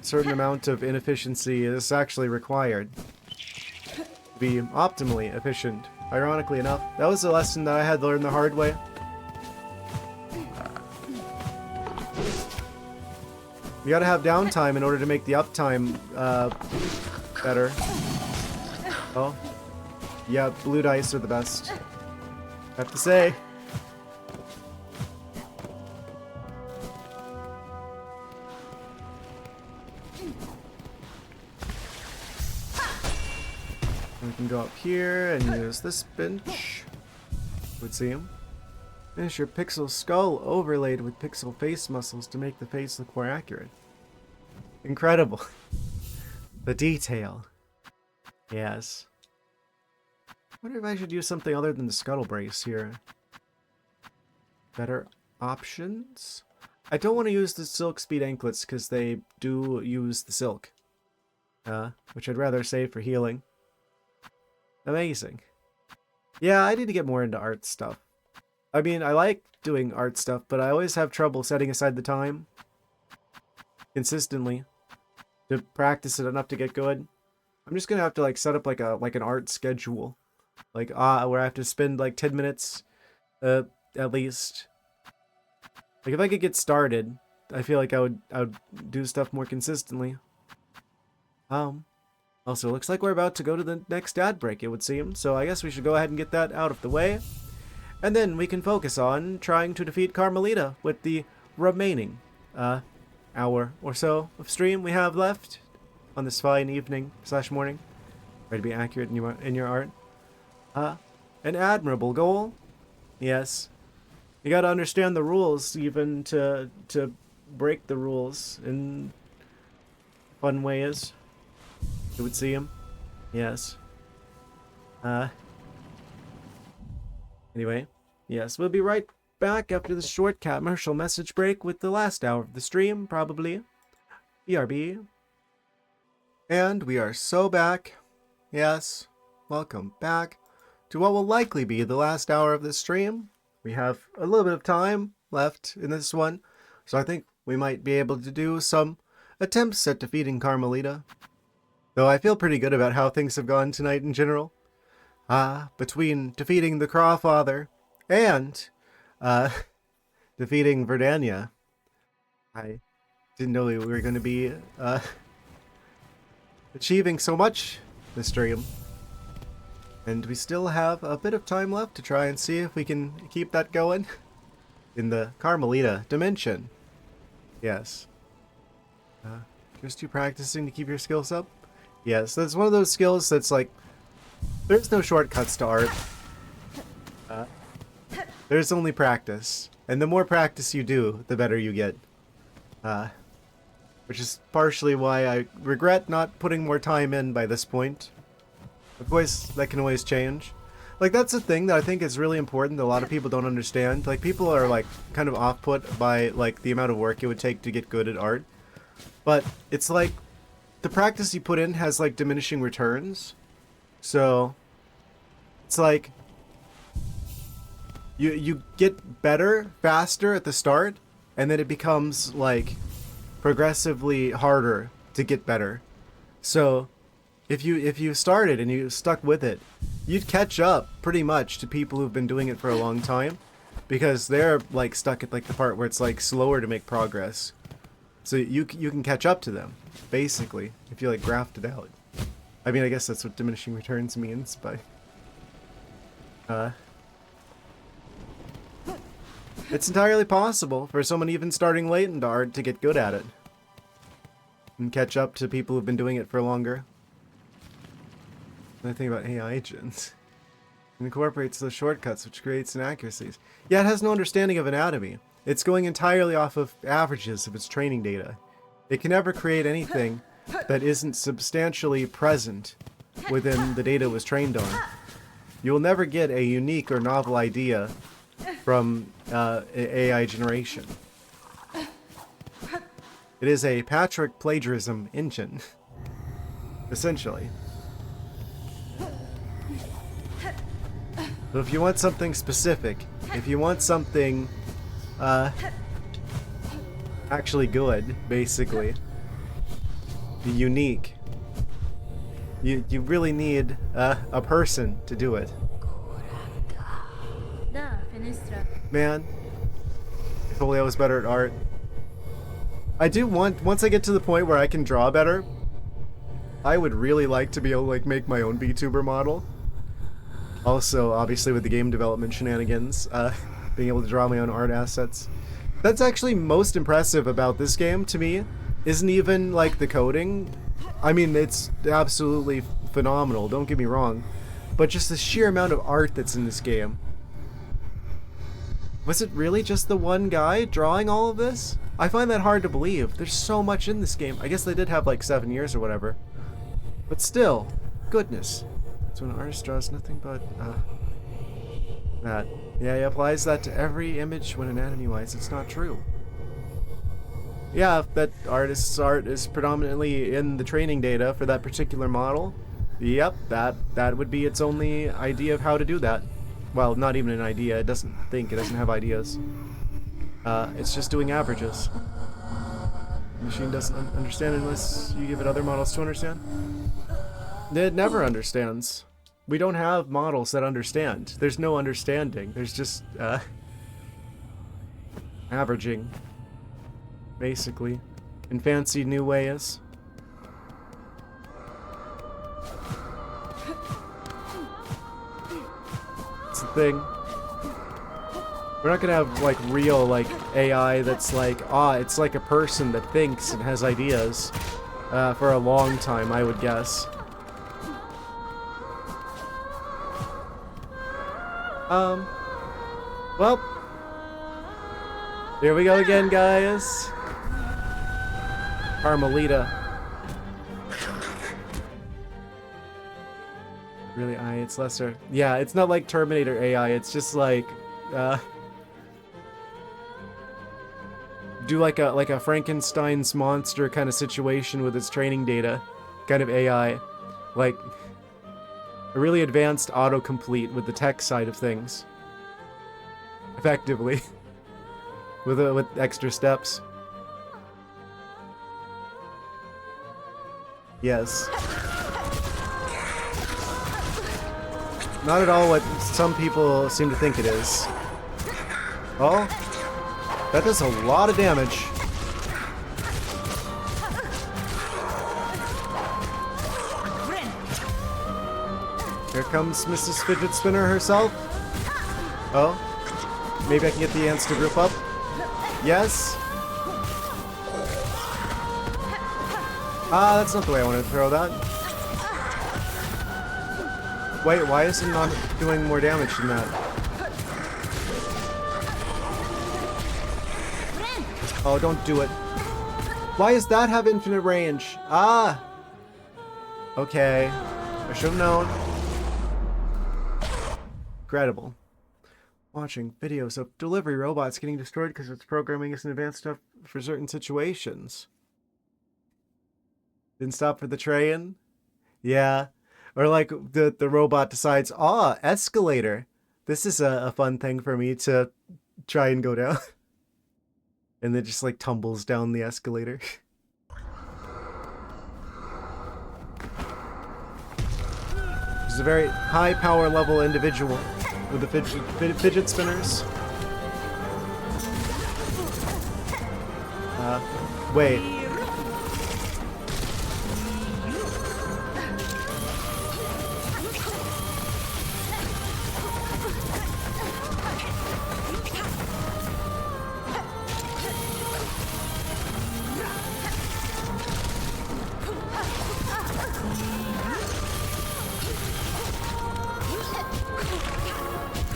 certain amount of inefficiency is actually required to be optimally efficient. Ironically enough, that was a lesson that I had to learn the hard way. You gotta have downtime in order to make the uptime better. Oh. Yeah, blue dice are the best. I have to say. We can go up here and use this bench. Would see him. Finish your pixel skull overlaid with pixel face muscles to make the face look more accurate. Incredible. The detail. Yes. I wonder if I should use something other than the scuttle brace here. Better options? I don't want to use the silk speed anklets because they do use the silk. Which I'd rather save for healing. Amazing. Yeah, I need to get more into art stuff. I mean, I like doing art stuff, but I always have trouble setting aside the time consistently to practice it enough to get good. I'm just gonna have to like set up like an art schedule, like where I have to spend like 10 minutes at least. Like if I could get started, I feel like I would do stuff more consistently. Also, looks like we're about to go to the next ad break, it would seem, so I guess we should go ahead and get that out of the way. And then we can focus on trying to defeat Carmelita with the remaining hour or so of stream we have left on this fine evening / morning. Try to be accurate in your art. An admirable goal. Yes. You gotta understand the rules even to break the rules in fun ways. It would seem. Yes. Anyway, yes, we'll be right back after this short commercial message break with the last hour of the stream, probably. BRB. And we are so back. Yes, welcome back to what will likely be the last hour of the stream. We have a little bit of time left in this one, so I think we might be able to do some attempts at defeating Carmelita. Though I feel pretty good about how things have gone tonight in general. Between defeating the Crawfather and defeating Verdania, I didn't know we were going to be achieving so much this stream. And we still have a bit of time left to try and see if we can keep that going in the Carmelita dimension. Yes. Just you practicing to keep your skills up? Yes, that's one of those skills that's like, there's no shortcuts to art. There's only practice. And the more practice you do, the better you get. Which is partially why I regret not putting more time in by this point. Of course, that can always change. Like, that's a thing that I think is really important that a lot of people don't understand. Like, people are, like, kind of off-put by, like, the amount of work it would take to get good at art. But it's like, the practice you put in has, like, diminishing returns. So, it's like, you get better faster at the start, and then it becomes, like, progressively harder to get better. So if you started and you stuck with it, you'd catch up pretty much to people who've been doing it for a long time, because they're like stuck at like the part where it's like slower to make progress. So you can catch up to them, basically, if you like graphed it out. I mean, I guess that's what diminishing returns means, but it's entirely possible for someone even starting late into art to get good at it and catch up to people who've been doing it for longer. And I think about AI agents. It incorporates those shortcuts, which creates inaccuracies. Yeah, it has no understanding of anatomy. It's going entirely off of averages of its training data. It can never create anything that isn't substantially present within the data it was trained on. You will never get a unique or novel idea from AI generation. It is a Patrick plagiarism engine, essentially. So if you want something specific, if you want something actually good, basically, unique, you really need a person to do it. Man, if only I was better at art. I do want, once I get to the point where I can draw better, I would really like to be able to like make my own VTuber model. Also, obviously with the game development shenanigans, being able to draw my own art assets. That's actually most impressive about this game to me, isn't even like the coding. I mean, it's absolutely phenomenal, don't get me wrong, but just the sheer amount of art that's in this game. Was it really just the one guy drawing all of this? I find that hard to believe. There's so much in this game. I guess they did have like 7 years or whatever. But still, goodness. So an artist draws nothing but that. Yeah, he applies that to every image when anatomy-wise it's not true. Yeah, if that artist's art is predominantly in the training data for that particular model, yep, that would be its only idea of how to do that. Well, not even an idea. It doesn't have ideas. It's just doing averages. The machine doesn't understand unless you give it other models to understand. It never understands. We don't have models that understand. There's no understanding. There's just averaging, basically, in fancy new ways. It's the thing. We're not gonna have like real like AI that's like, it's like a person that thinks and has ideas for a long time, I would guess. Well, here we go again, guys. Carmelita. Really, it's lesser. Yeah, it's not like Terminator AI. It's just like, do like a Frankenstein's monster kind of situation with its training data, kind of AI, like a really advanced autocomplete with the tech side of things, effectively, with extra steps. Yes. Not at all what some people seem to think it is. Oh, that does a lot of damage. Here comes Mrs. Fidget Spinner herself. Oh, maybe I can get the ants to group up. Yes. That's not the way I wanted to throw that. Wait, why is it not doing more damage than that? Oh, don't do it. Why does that have infinite range? Okay. I should have known. Incredible. Watching videos of delivery robots getting destroyed because its programming isn't advanced enough for certain situations. Didn't stop for the train? Yeah. Or like the robot decides, escalator. This is a fun thing for me to try and go down. And then just like tumbles down the escalator. He's a very high power level individual with the fidget spinners. Wait.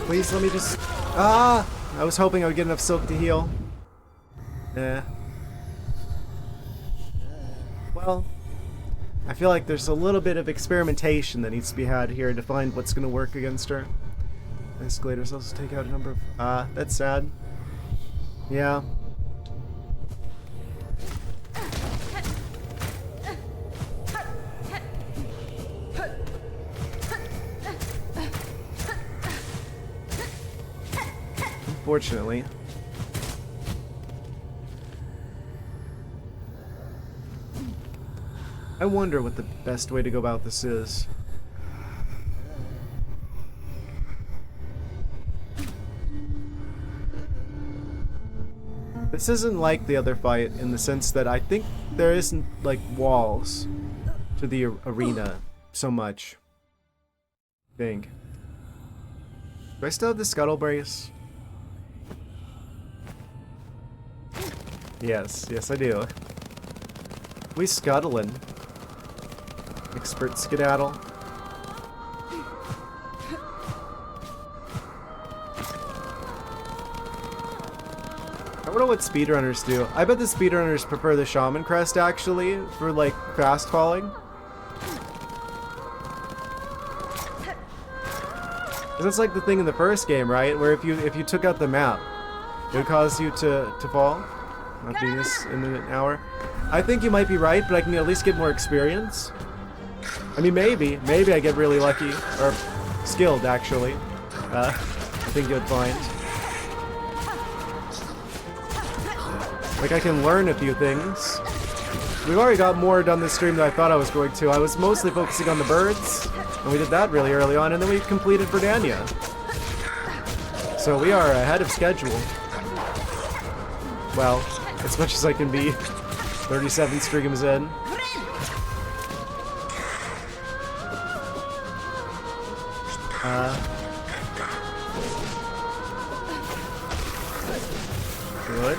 Please let me just... Ah! I was hoping I would get enough silk to heal. Well, I feel like there's a little bit of experimentation that needs to be had here to find what's going to work against her. Escalators also take out a number of... that's sad. Yeah. Unfortunately. I wonder what the best way to go about this is. This isn't like the other fight in the sense that I think there isn't like walls to the arena so much. I think. Do I still have the scuttle brace? Yes, yes I do. We scuttling. Expert skedaddle. I wonder what speedrunners do. I bet the speedrunners prefer the shaman crest actually for like fast falling. Cause that's like the thing in the first game, right? Where if you took out the map, it would cause you to fall. Not doing this in an hour. I think you might be right, but I can at least get more experience. I mean, maybe I get really lucky, or skilled actually. I think you'd find. Like I can learn a few things. We've already got more done this stream than I thought I was going to. I was mostly focusing on the birds, and we did that really early on, and then we completed Verdania. So we are ahead of schedule. Well, as much as I can be. 37 streams in. Good.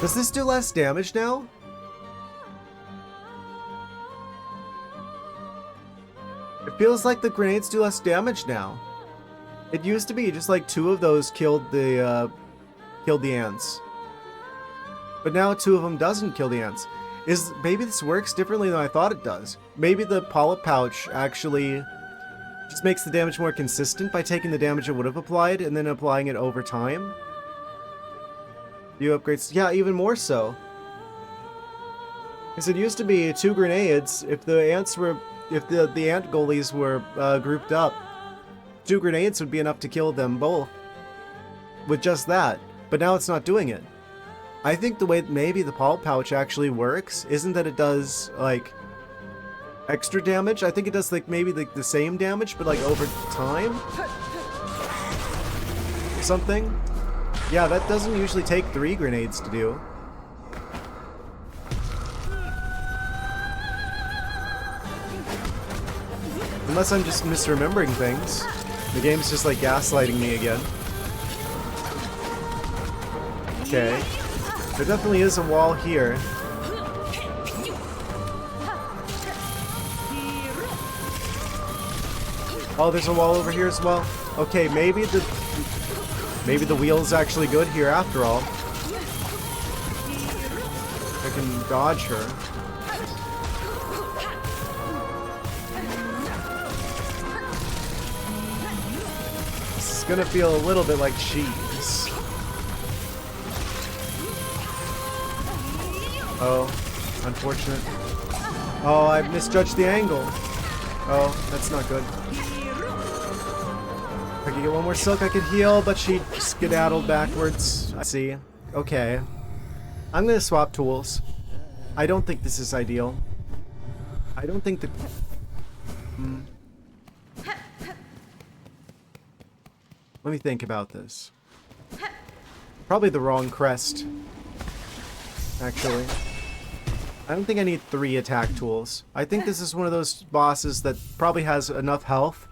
Does this do less damage now? It feels like the grenades do less damage now. It used to be just like 2 of those killed the ants. But now 2 of them doesn't kill the ants. Maybe this works differently than I thought it does. Maybe the polyp pouch actually just makes the damage more consistent by taking the damage it would have applied and then applying it over time. View upgrades, yeah, even more so. Because it used to be 2 grenades if the ants were, if the ant goalies were grouped up. 2 grenades would be enough to kill them both. With just that. But now it's not doing it. I think the way maybe the polyp pouch actually works isn't that it does like extra damage. I think it does like maybe like the same damage but like over time. Something. Yeah, that doesn't usually take 3 grenades to do. Unless I'm just misremembering things. The game's just like gaslighting me again. Okay. There definitely is a wall here. Oh, there's a wall over here as well. Okay, maybe the wheel's actually good here after all. I can dodge her. This is gonna feel a little bit like cheese. Oh, unfortunate. Oh, I misjudged the angle. Oh, that's not good. If I could get one more silk, I could heal, but she skedaddled backwards. I see. Okay. I'm gonna swap tools. I don't think this is ideal. I don't think the... Let me think about this. Probably the wrong crest. Actually. I don't think I need 3 attack tools. I think this is one of those bosses that probably has enough health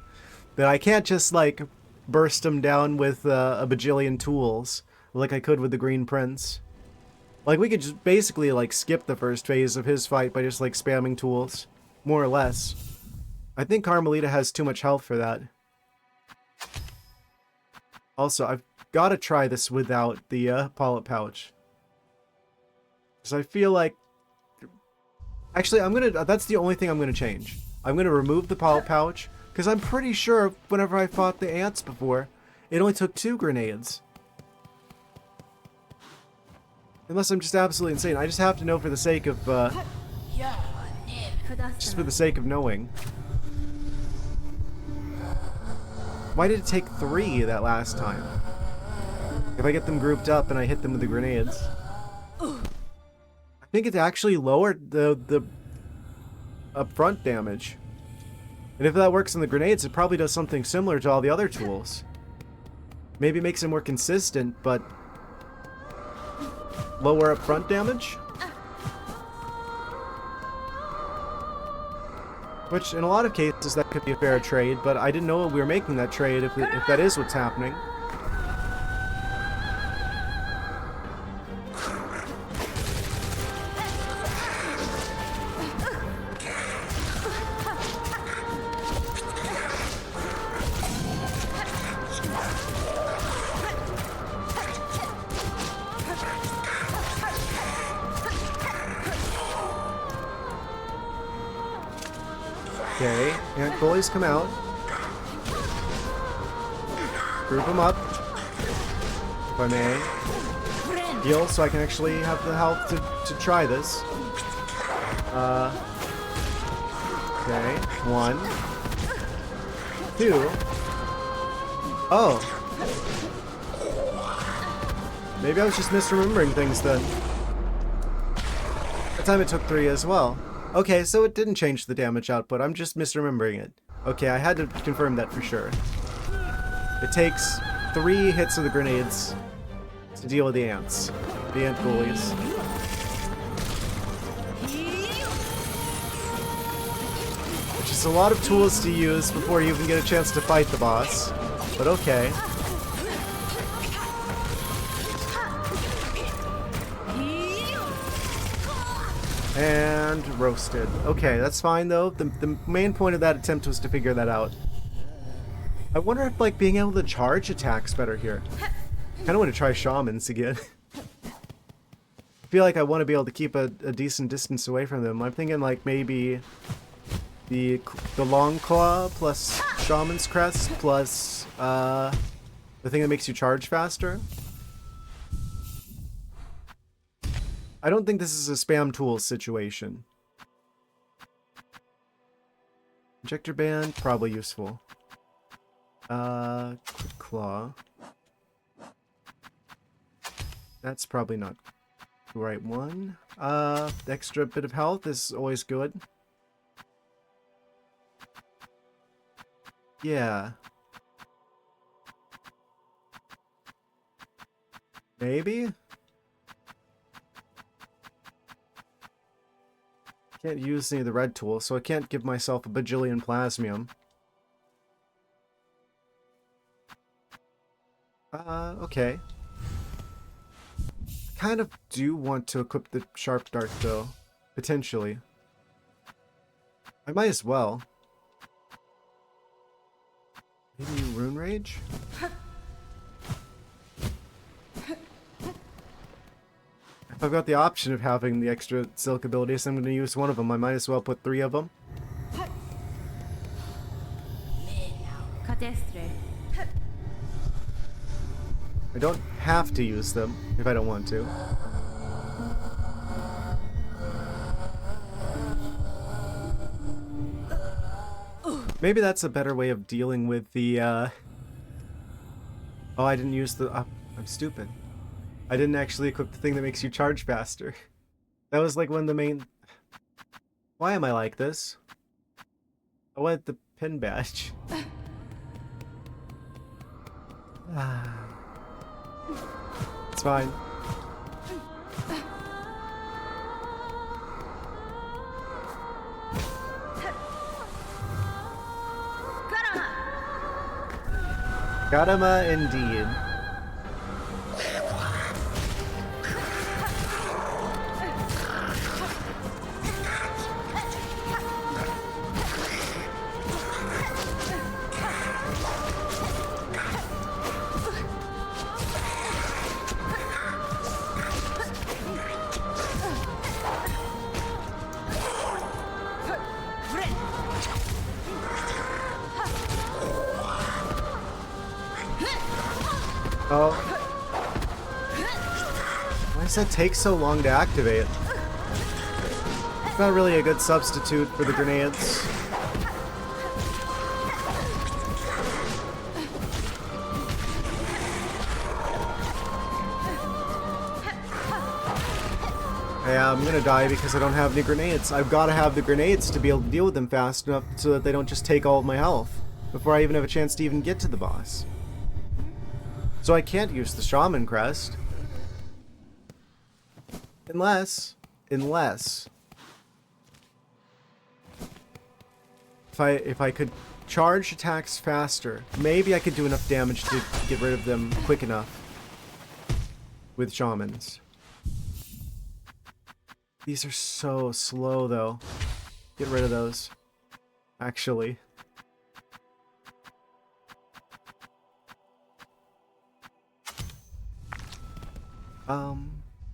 that I can't just, like, burst him down with a bajillion tools like I could with the Green Prince. Like, we could just basically, like, skip the first phase of his fight by just, like, spamming tools. More or less. I think Carmelita has too much health for that. Also, I've got to try this without the polyp pouch. Because I feel like... Actually, I'm gonna... That's the only thing I'm gonna change. I'm gonna remove the polyp pouch. Because I'm pretty sure whenever I fought the ants before, it only took 2 grenades. Unless I'm just absolutely insane. I just have to know for the sake of... just for the sake of knowing. Why did it take 3 that last time? If I get them grouped up and I hit them with the grenades. I think it actually lowered the upfront damage. And if that works on the grenades, it probably does something similar to all the other tools. Maybe it makes it more consistent, but lower upfront damage? Which, in a lot of cases, that could be a fair trade, but I didn't know we were making that trade if that is what's happening. Okay, ant bullies come out. Group them up. If I may. Heal so I can actually have the health to try this. Okay, 1. 2. Oh. Maybe I was just misremembering things then. That time it took 3 as well. Okay, so it didn't change the damage output. I'm just misremembering it. Okay, I had to confirm that for sure. It takes 3 hits of the grenades to deal with the ants. The ant bullies. Which is a lot of tools to use before you even get a chance to fight the boss. But okay. And roasted. Okay, that's fine though. The main point of that attempt was to figure that out. I wonder if, like, being able to charge attacks better here. Kind of want to try shamans again. I feel like I want to be able to keep a decent distance away from them. I'm thinking, like, maybe the long claw plus shaman's crest plus the thing that makes you charge faster. I don't think this is a spam tools situation. Injector band, probably useful. Quick claw. That's probably not the right one. The extra bit of health is always good. Yeah. Maybe? Can't use any of the red tools, so I can't give myself a bajillion plasmium. Okay. Kind of do want to equip the sharp dart, though. Potentially. I might as well. Maybe Rune Rage? If I've got the option of having the extra silk abilities, I'm going to use one of them. I might as well put 3 of them. I don't have to use them if I don't want to. Maybe that's a better way of dealing with the, Oh, I didn't use the... I'm stupid. I didn't actually equip the thing that makes you charge faster. That was like one of the main... Why am I like this? I want the pin badge. It's fine. Karama indeed. Oh. Why does that take so long to activate? It's not really a good substitute for the grenades. Yeah, I'm gonna die because I don't have any grenades. I've got to have the grenades to be able to deal with them fast enough so that they don't just take all of my health before I even have a chance to even get to the boss. So I can't use the Shaman Crest. Unless if I could charge attacks faster, maybe I could do enough damage to get rid of them quick enough with shamans. These are so slow though. Get rid of those. Actually.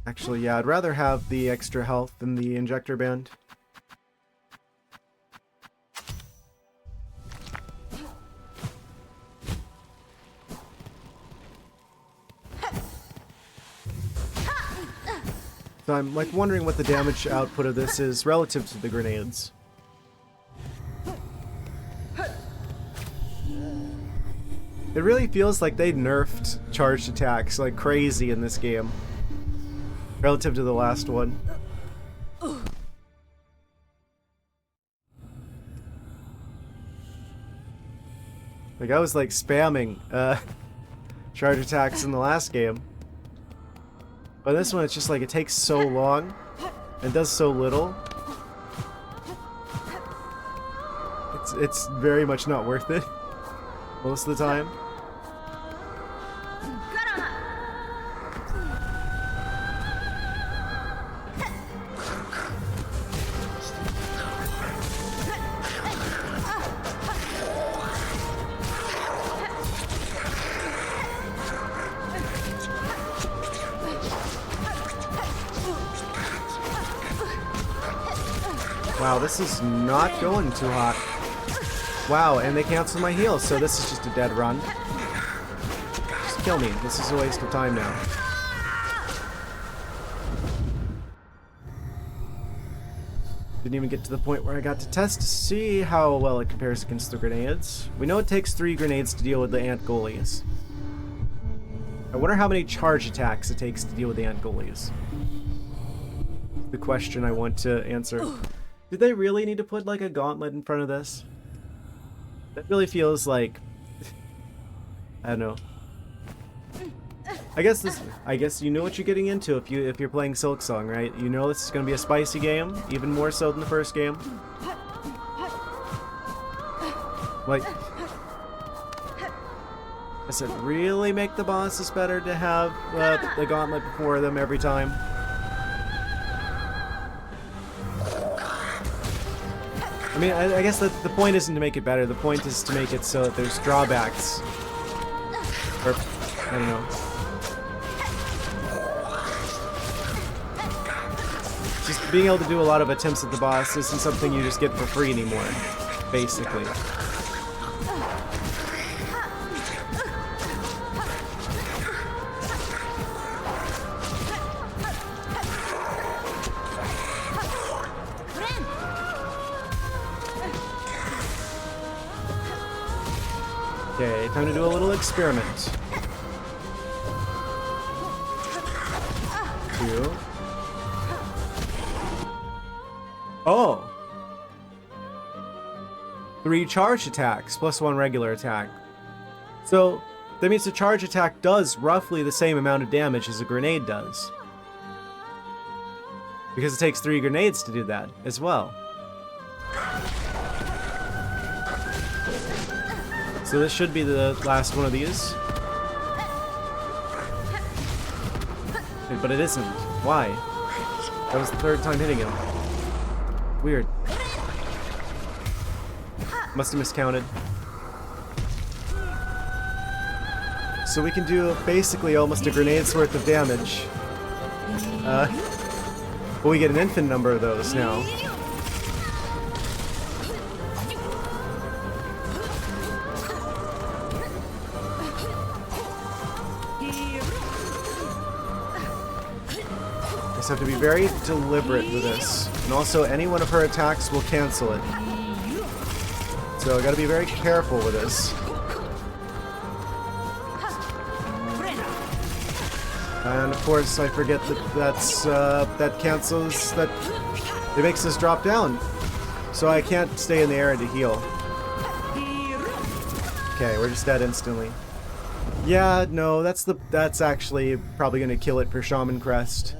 Actually, yeah, I'd rather have the extra health than the injector band. So I'm like wondering what the damage output of this is relative to the grenades. It really feels like they nerfed charged attacks like crazy in this game. Relative to the last one. Like I was like spamming charge attacks in the last game. But this one it's just like it takes so long and does so little. It's very much not worth it most of the time. Wow, this is not going too hot. Wow, and they canceled my heal, so this is just a dead run. Just kill me. This is a waste of time now. Didn't even get to the point where I got to test to see how well it compares against the grenades. We know it takes 3 grenades to deal with the ant goalies. I wonder how many charge attacks it takes to deal with the ant goalies. The question I want to answer. Did they really need to put like a gauntlet in front of this? That really feels like I don't know. I guess you know what you're getting into if you're playing Silksong, right? You know this is gonna be a spicy game, even more so than the first game. Like, does it really make the bosses better to have the gauntlet before them every time? I mean, I guess the point isn't to make it better. The point is to make it so that there's drawbacks. Or, I don't know. Just being able to do a lot of attempts at the boss isn't something you just get for free anymore, basically. Okay, time to do a little experiment. 2. Oh! 3 charge attacks plus 1 regular attack. So that means the charge attack does roughly the same amount of damage as a grenade does. Because it takes 3 grenades to do that as well. So this should be the last one of these. But it isn't. Why? That was the 3rd time hitting him. Weird. Must have miscounted. So we can do basically almost a grenade's worth of damage. But we get an infinite number of those now. Just have to be very deliberate with this. And also, any one of her attacks will cancel it. So I gotta be very careful with this. And of course, I forget that that cancels, that it makes us drop down. So I can't stay in the air to heal. Okay, we're just dead instantly. Yeah, no, that's actually probably gonna kill it for Shaman Crest.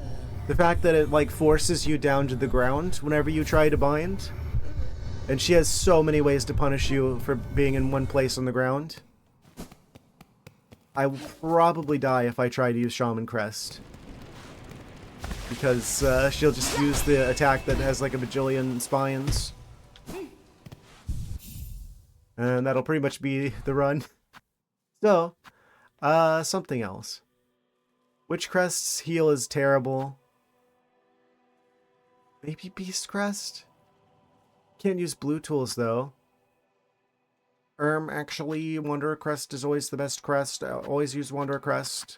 The fact that it like forces you down to the ground whenever you try to bind. And she has so many ways to punish you for being in one place on the ground. I will probably die if I try to use Shaman Crest. Because she'll just use the attack that has like a bajillion spines. And that'll pretty much be the run. So, something else. Witch Crest's heal is terrible. Maybe Beast Crest? Can't use blue tools though. Actually, Wanderer Crest is always the best crest. I always use Wanderer Crest.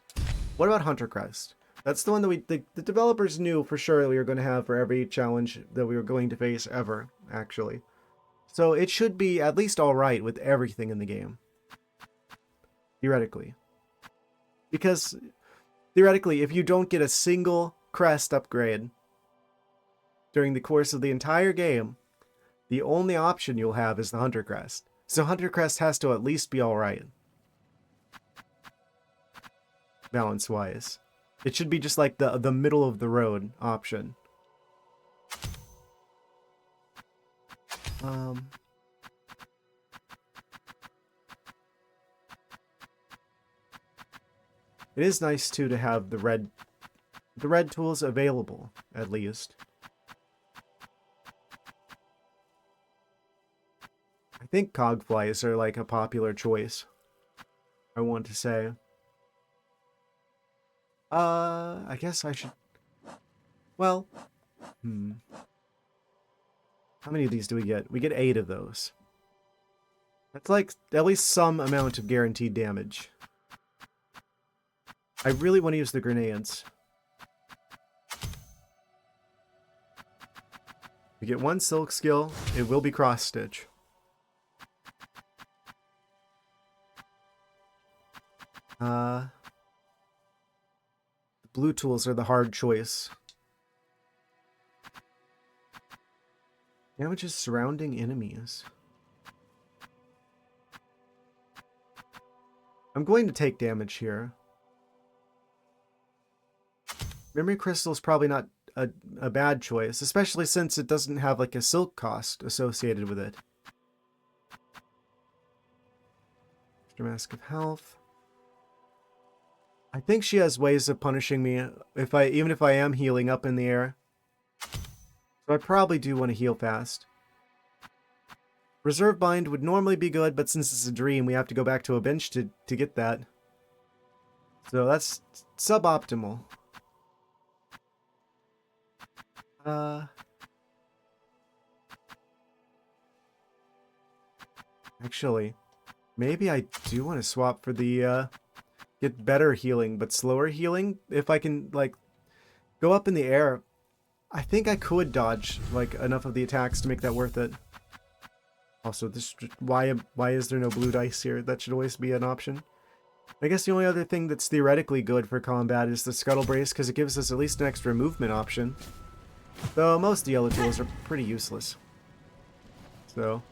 What about Hunter Crest? That's the one that the developers knew for sure we were going to have for every challenge that we were going to face ever, actually. So it should be at least alright with everything in the game. Theoretically. Because, theoretically, if you don't get a single crest upgrade during the course of the entire game, the only option you'll have is the Hunter Crest. So Hunter Crest has to at least be alright. Balance-wise. It should be just like the middle of the road option. It is nice too to have the red tools available, at least. I think cogflies are like a popular choice, I want to say. I guess I should... Well, how many of these do we get? We get 8 of those. That's like at least some amount of guaranteed damage. I really want to use the grenades. We get 1 silk skill. It will be cross stitch. The blue tools are the hard choice. Damages surrounding enemies. I'm going to take damage here. Memory Crystal is probably not a bad choice, especially since it doesn't have like a silk cost associated with it. Extra Mask of Health. I think she has ways of punishing me even if I am healing up in the air. So I probably do want to heal fast. Reserve Bind would normally be good, but since it's a dream, we have to go back to a bench to get that. So that's suboptimal. Actually, maybe I do want to swap for the get better healing, but slower healing. If I can, like, go up in the air, I think I could dodge, like, enough of the attacks to make that worth it. Also, why is there no blue dice here? That should always be an option. I guess the only other thing that's theoretically good for combat is the Scuttle Brace, because it gives us at least an extra movement option. Though most of the yellow tools are pretty useless. So,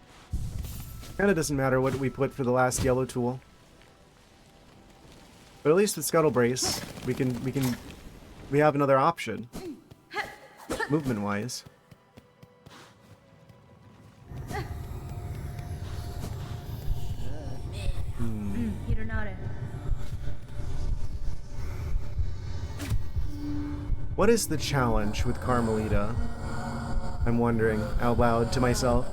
kind of doesn't matter what we put for the last yellow tool. But at least with Scuttle Brace, we have another option. Movement-wise. What is the challenge with Carmelita? I'm wondering out loud to myself.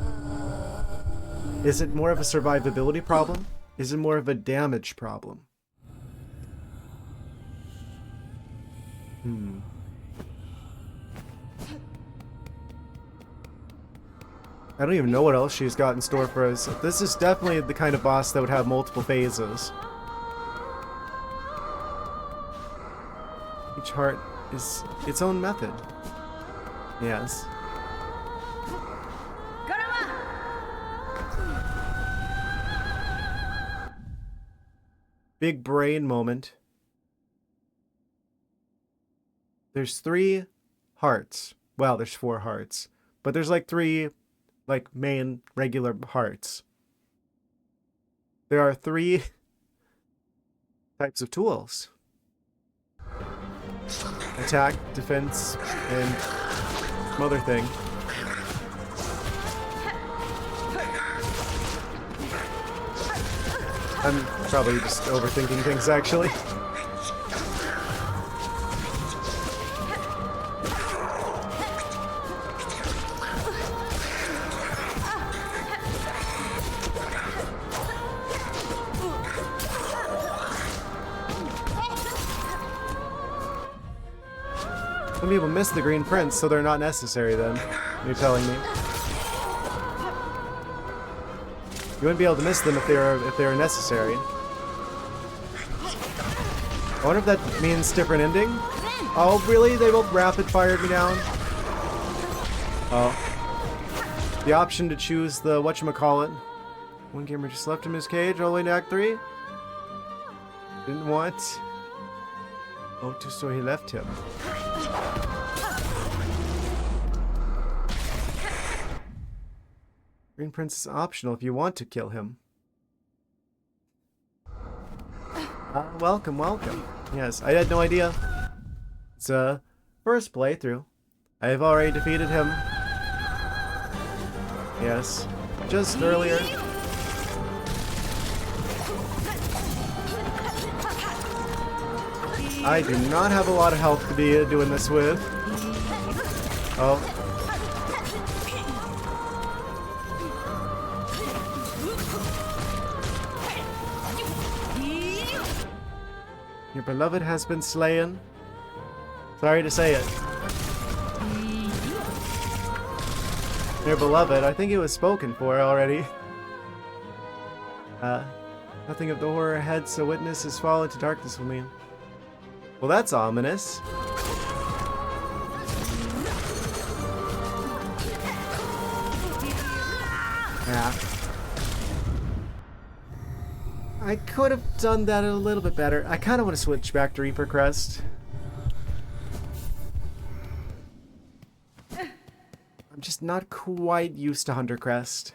Is it more of a survivability problem? Is it more of a damage problem? I don't even know what else she's got in store for us. This is definitely the kind of boss that would have multiple phases. Each heart is its own method. Yes. Big brain moment. There's 3 hearts. Well, there's 4 hearts. But there's like 3, like, main regular hearts. There are 3 types of tools. Attack, defense, and some other thing. I'm probably just overthinking things, actually. Some people miss the Green Prince, so they're not necessary then. You're telling me. You wouldn't be able to miss them if they were necessary. I wonder if that means different ending? Oh, really? They both rapid fired me down? Oh. The option to choose the whatchamacallit. One gamer just left him in his cage all the way to Act 3? Didn't want. Oh, so he left him. Green Prince is optional if you want to kill him. Welcome, welcome. Yes, I had no idea. It's a first playthrough. I have already defeated him. Yes, just earlier. I do not have a lot of health to be doing this with. Oh. Your beloved has been slain. Sorry to say it. Your beloved, I think it was spoken for already. Nothing of the horror ahead, so witness has fallen to darkness with me. Well, that's ominous. Yeah. I could have done that a little bit better. I kind of want to switch back to Reaper Crest. I'm just not quite used to Hunter Crest.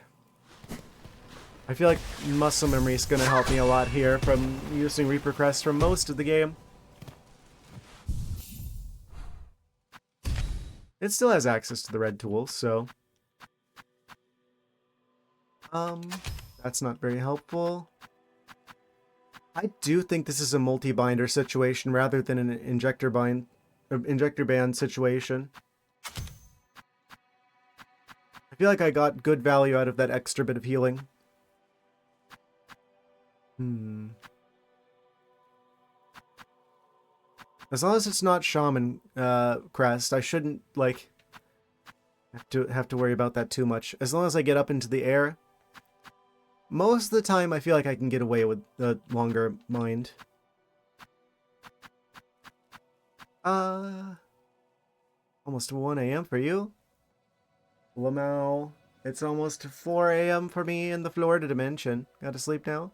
I feel like muscle memory is going to help me a lot here from using Reaper Crest for most of the game. It still has access to the red tools, so... that's not very helpful. I do think this is a multi-binder situation rather than an injector band situation. I feel like I got good value out of that extra bit of healing. As long as it's not Shaman Crest, I shouldn't, like, have to worry about that too much. As long as I get up into the air, most of the time I feel like I can get away with the longer mind. Almost 1 a.m. for you? Lamau, it's almost 4 a.m. for me in the Florida dimension. Gotta sleep now?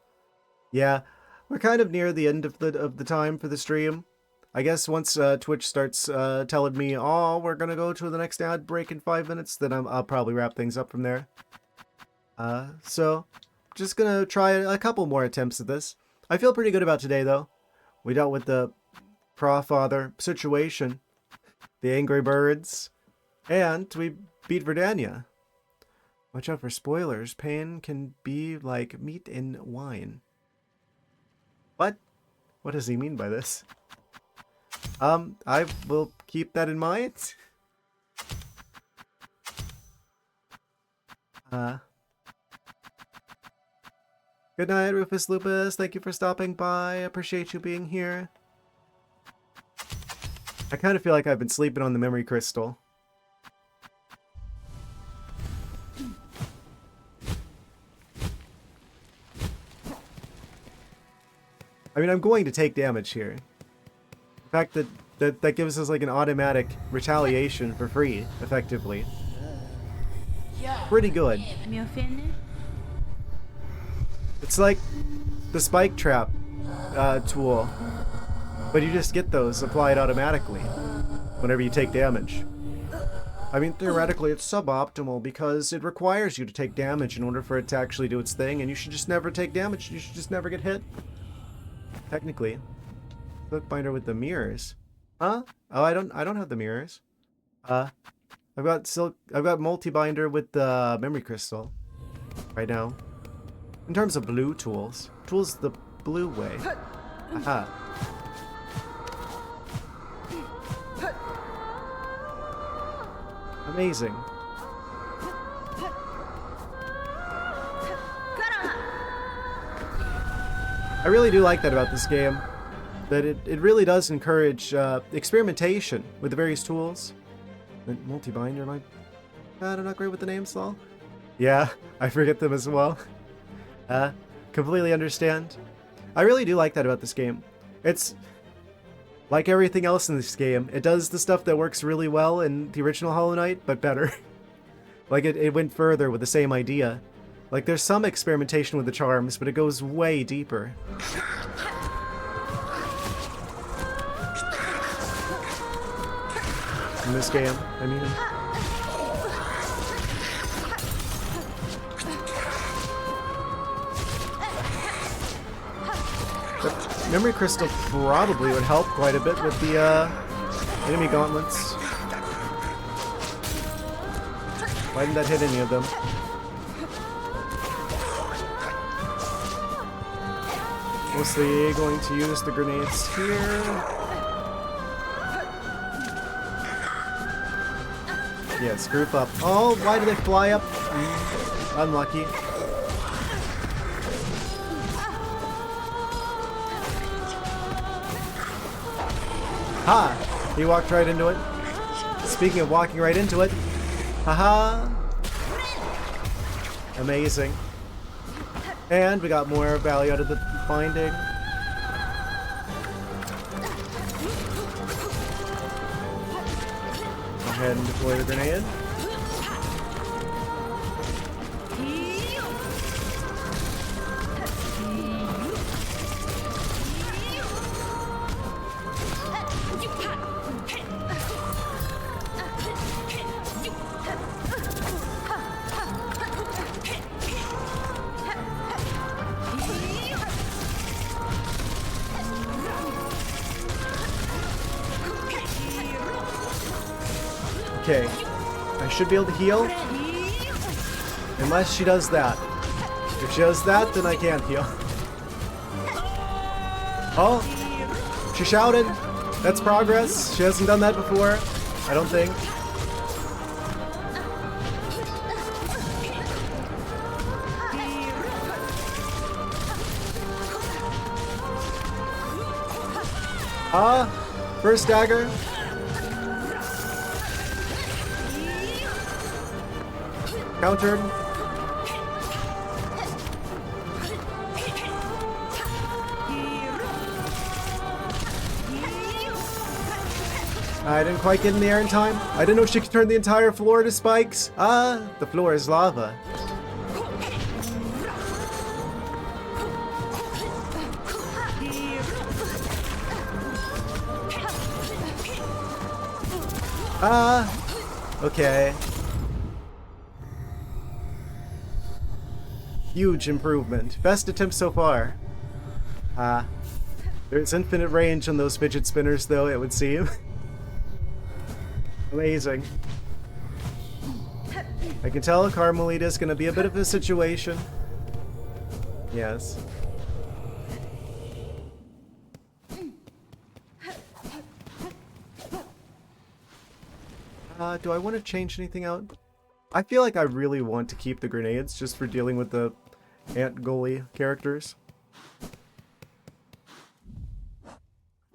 Yeah, we're kind of near the end of the time for the stream. I guess once Twitch starts telling me, oh, we're gonna go to the next ad break in 5 minutes, then I'll probably wrap things up from there. So, just gonna try a couple more attempts at this. I feel pretty good about today, though. We dealt with the Father situation, the Angry Birds, and we beat Verdania. Watch out for spoilers. Pain can be like meat in wine. What? What does he mean by this? I will keep that in mind. Good night, Rufus Lupus. Thank you for stopping by. I appreciate you being here. I kind of feel like I've been sleeping on the memory crystal. I mean, I'm going to take damage here. The fact that gives us like an automatic retaliation for free, effectively. Pretty good. It's like the spike trap tool, but you just get those applied automatically whenever you take damage. I mean, theoretically it's suboptimal because it requires you to take damage in order for it to actually do its thing, and you should just never take damage. You should just never get hit. Technically. Bookbinder with the mirrors. Huh? Oh, I don't have the mirrors. I've got multi-binder with the memory crystal right now. In terms of blue tools. Tools the blue way. Aha. Amazing. I really do like that about this game. That it really does encourage experimentation with the various tools. Multi-binder, I'm not great with the names, though. Yeah, I forget them as well. Completely understand. I really do like that about this game. It's like everything else in this game. It does the stuff that works really well in the original Hollow Knight, but better. Like it went further with the same idea. Like there's some experimentation with the charms, but it goes way deeper. In this game, I mean. The memory crystal probably would help quite a bit with the enemy gauntlets. Why didn't that hit any of them? Mostly going to use the grenades here. Yeah, screw up. Oh, why do they fly up? Unlucky. Ha! He walked right into it. Speaking of walking right into it. Haha! Amazing. And we got more value out of the binding. Go ahead and deploy the grenade. Okay, I should be able to heal, unless she does that. If she does that, then I can't heal. Oh, she shouted. That's progress. She hasn't done that before, I don't think. First dagger. Countered. I didn't quite get in the air in time. I didn't know she could turn the entire floor to spikes. The floor is lava. Okay. Huge improvement. Best attempt so far. There's infinite range on those fidget spinners, though, it would seem. Amazing. I can tell Carmelita's gonna be a bit of a situation. Yes. Do I want to change anything out? I feel like I really want to keep the grenades just for dealing with the ant goalie characters. I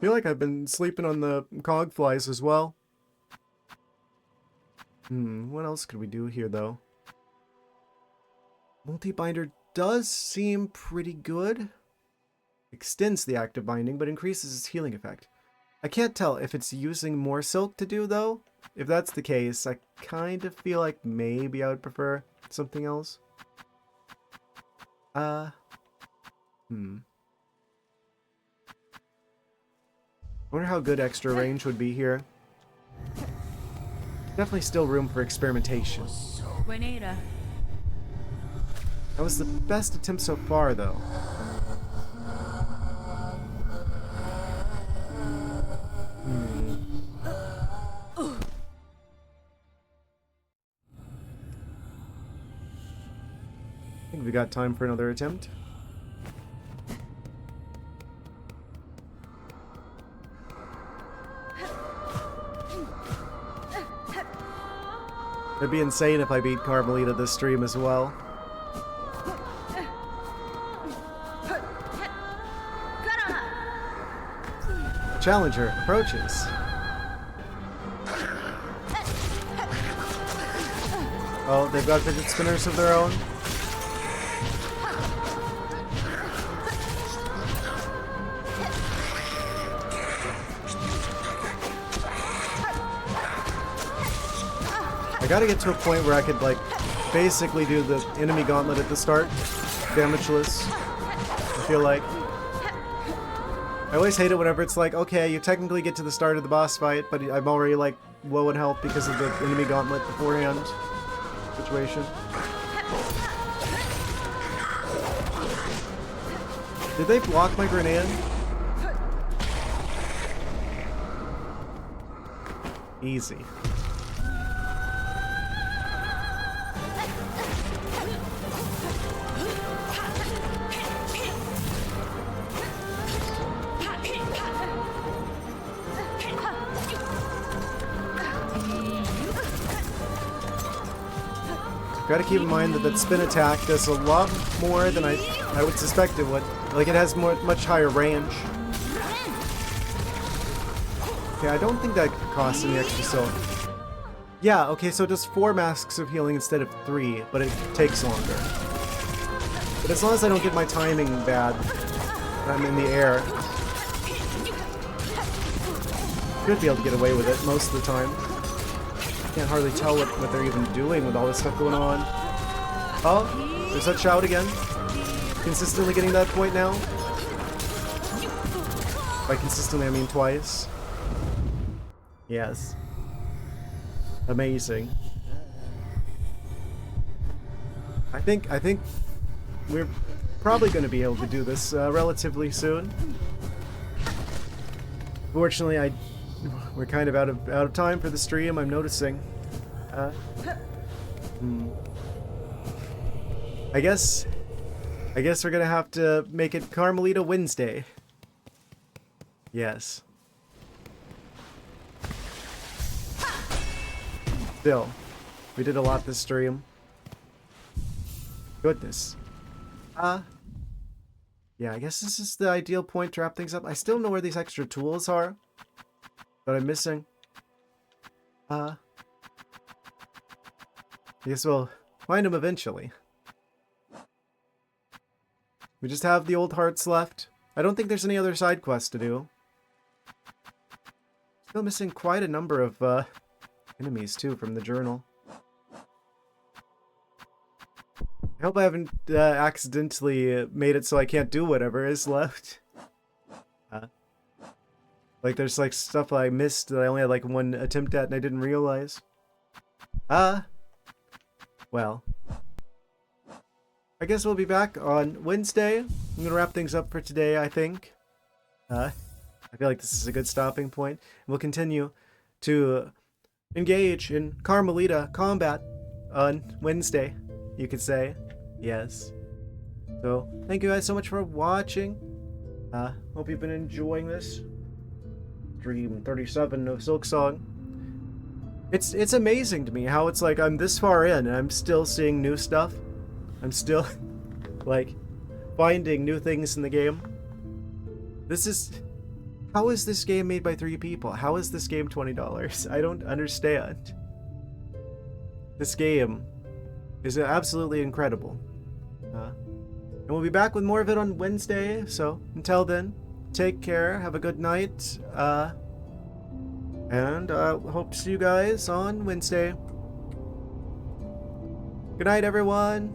feel like I've been sleeping on the cog flies as well. What else could we do here though? Multi-binder does seem pretty good. Extends the active binding, but increases its healing effect. I can't tell if it's using more silk to do though. If that's the case, I kind of feel like maybe I would prefer something else. I wonder how good extra range would be here. Definitely still room for experimentation. Buenita. That was the best attempt so far, though. I think we got time for another attempt. It'd be insane if I beat Carmelita this stream as well. Challenger approaches. Oh, they've got fidget spinners of their own. I gotta get to a point where I could, like, basically do the enemy gauntlet at the start. Damageless. I feel like. I always hate it whenever it's like, okay, you technically get to the start of the boss fight, but I'm already, like, low in health because of the enemy gauntlet beforehand situation. Did they block my grenade? Easy. Gotta keep in mind that spin attack does a lot more than I would suspect it would. Like, it has much higher range. Okay, I don't think that costs any extra silk. Yeah, okay, so it does 4 masks of healing instead of 3, but it takes longer. But as long as I don't get my timing bad, I'm in the air. Should be able to get away with it most of the time. Can't hardly tell what they're even doing with all this stuff going on. Oh, there's that shout again. Consistently getting that point now. By consistently, I mean twice. Yes. Amazing. I think we're probably going to be able to do this relatively soon. Fortunately, we're kind of out of time for the stream, I'm noticing. I guess we're gonna have to make it Carmelita Wednesday. Yes. Still, we did a lot this stream. Goodness. Yeah, I guess this is the ideal point to wrap things up. I still know where these extra tools are that I'm missing. I guess we'll find them eventually. We just have the old hearts left. I don't think there's any other side quests to do. Still missing quite a number of enemies too from the journal. I hope I haven't accidentally made it so I can't do whatever is left. Like there's like stuff I missed that I only had like one attempt at and I didn't realize. Well. I guess we'll be back on Wednesday. I'm gonna wrap things up for today, I think. I feel like this is a good stopping point. We'll continue to engage in Carmelita combat on Wednesday, you could say. Yes. So, thank you guys so much for watching. Hope you've been enjoying this. Stream 37 of Silksong. It's amazing to me how it's like I'm this far in and I'm still seeing new stuff. I'm still, like, finding new things in the game. How is this game made by 3 people? How is this game $20? I don't understand. This game is absolutely incredible. And we'll be back with more of it on Wednesday, so until then, take care, have a good night, and hope to see you guys on Wednesday. Good night, everyone!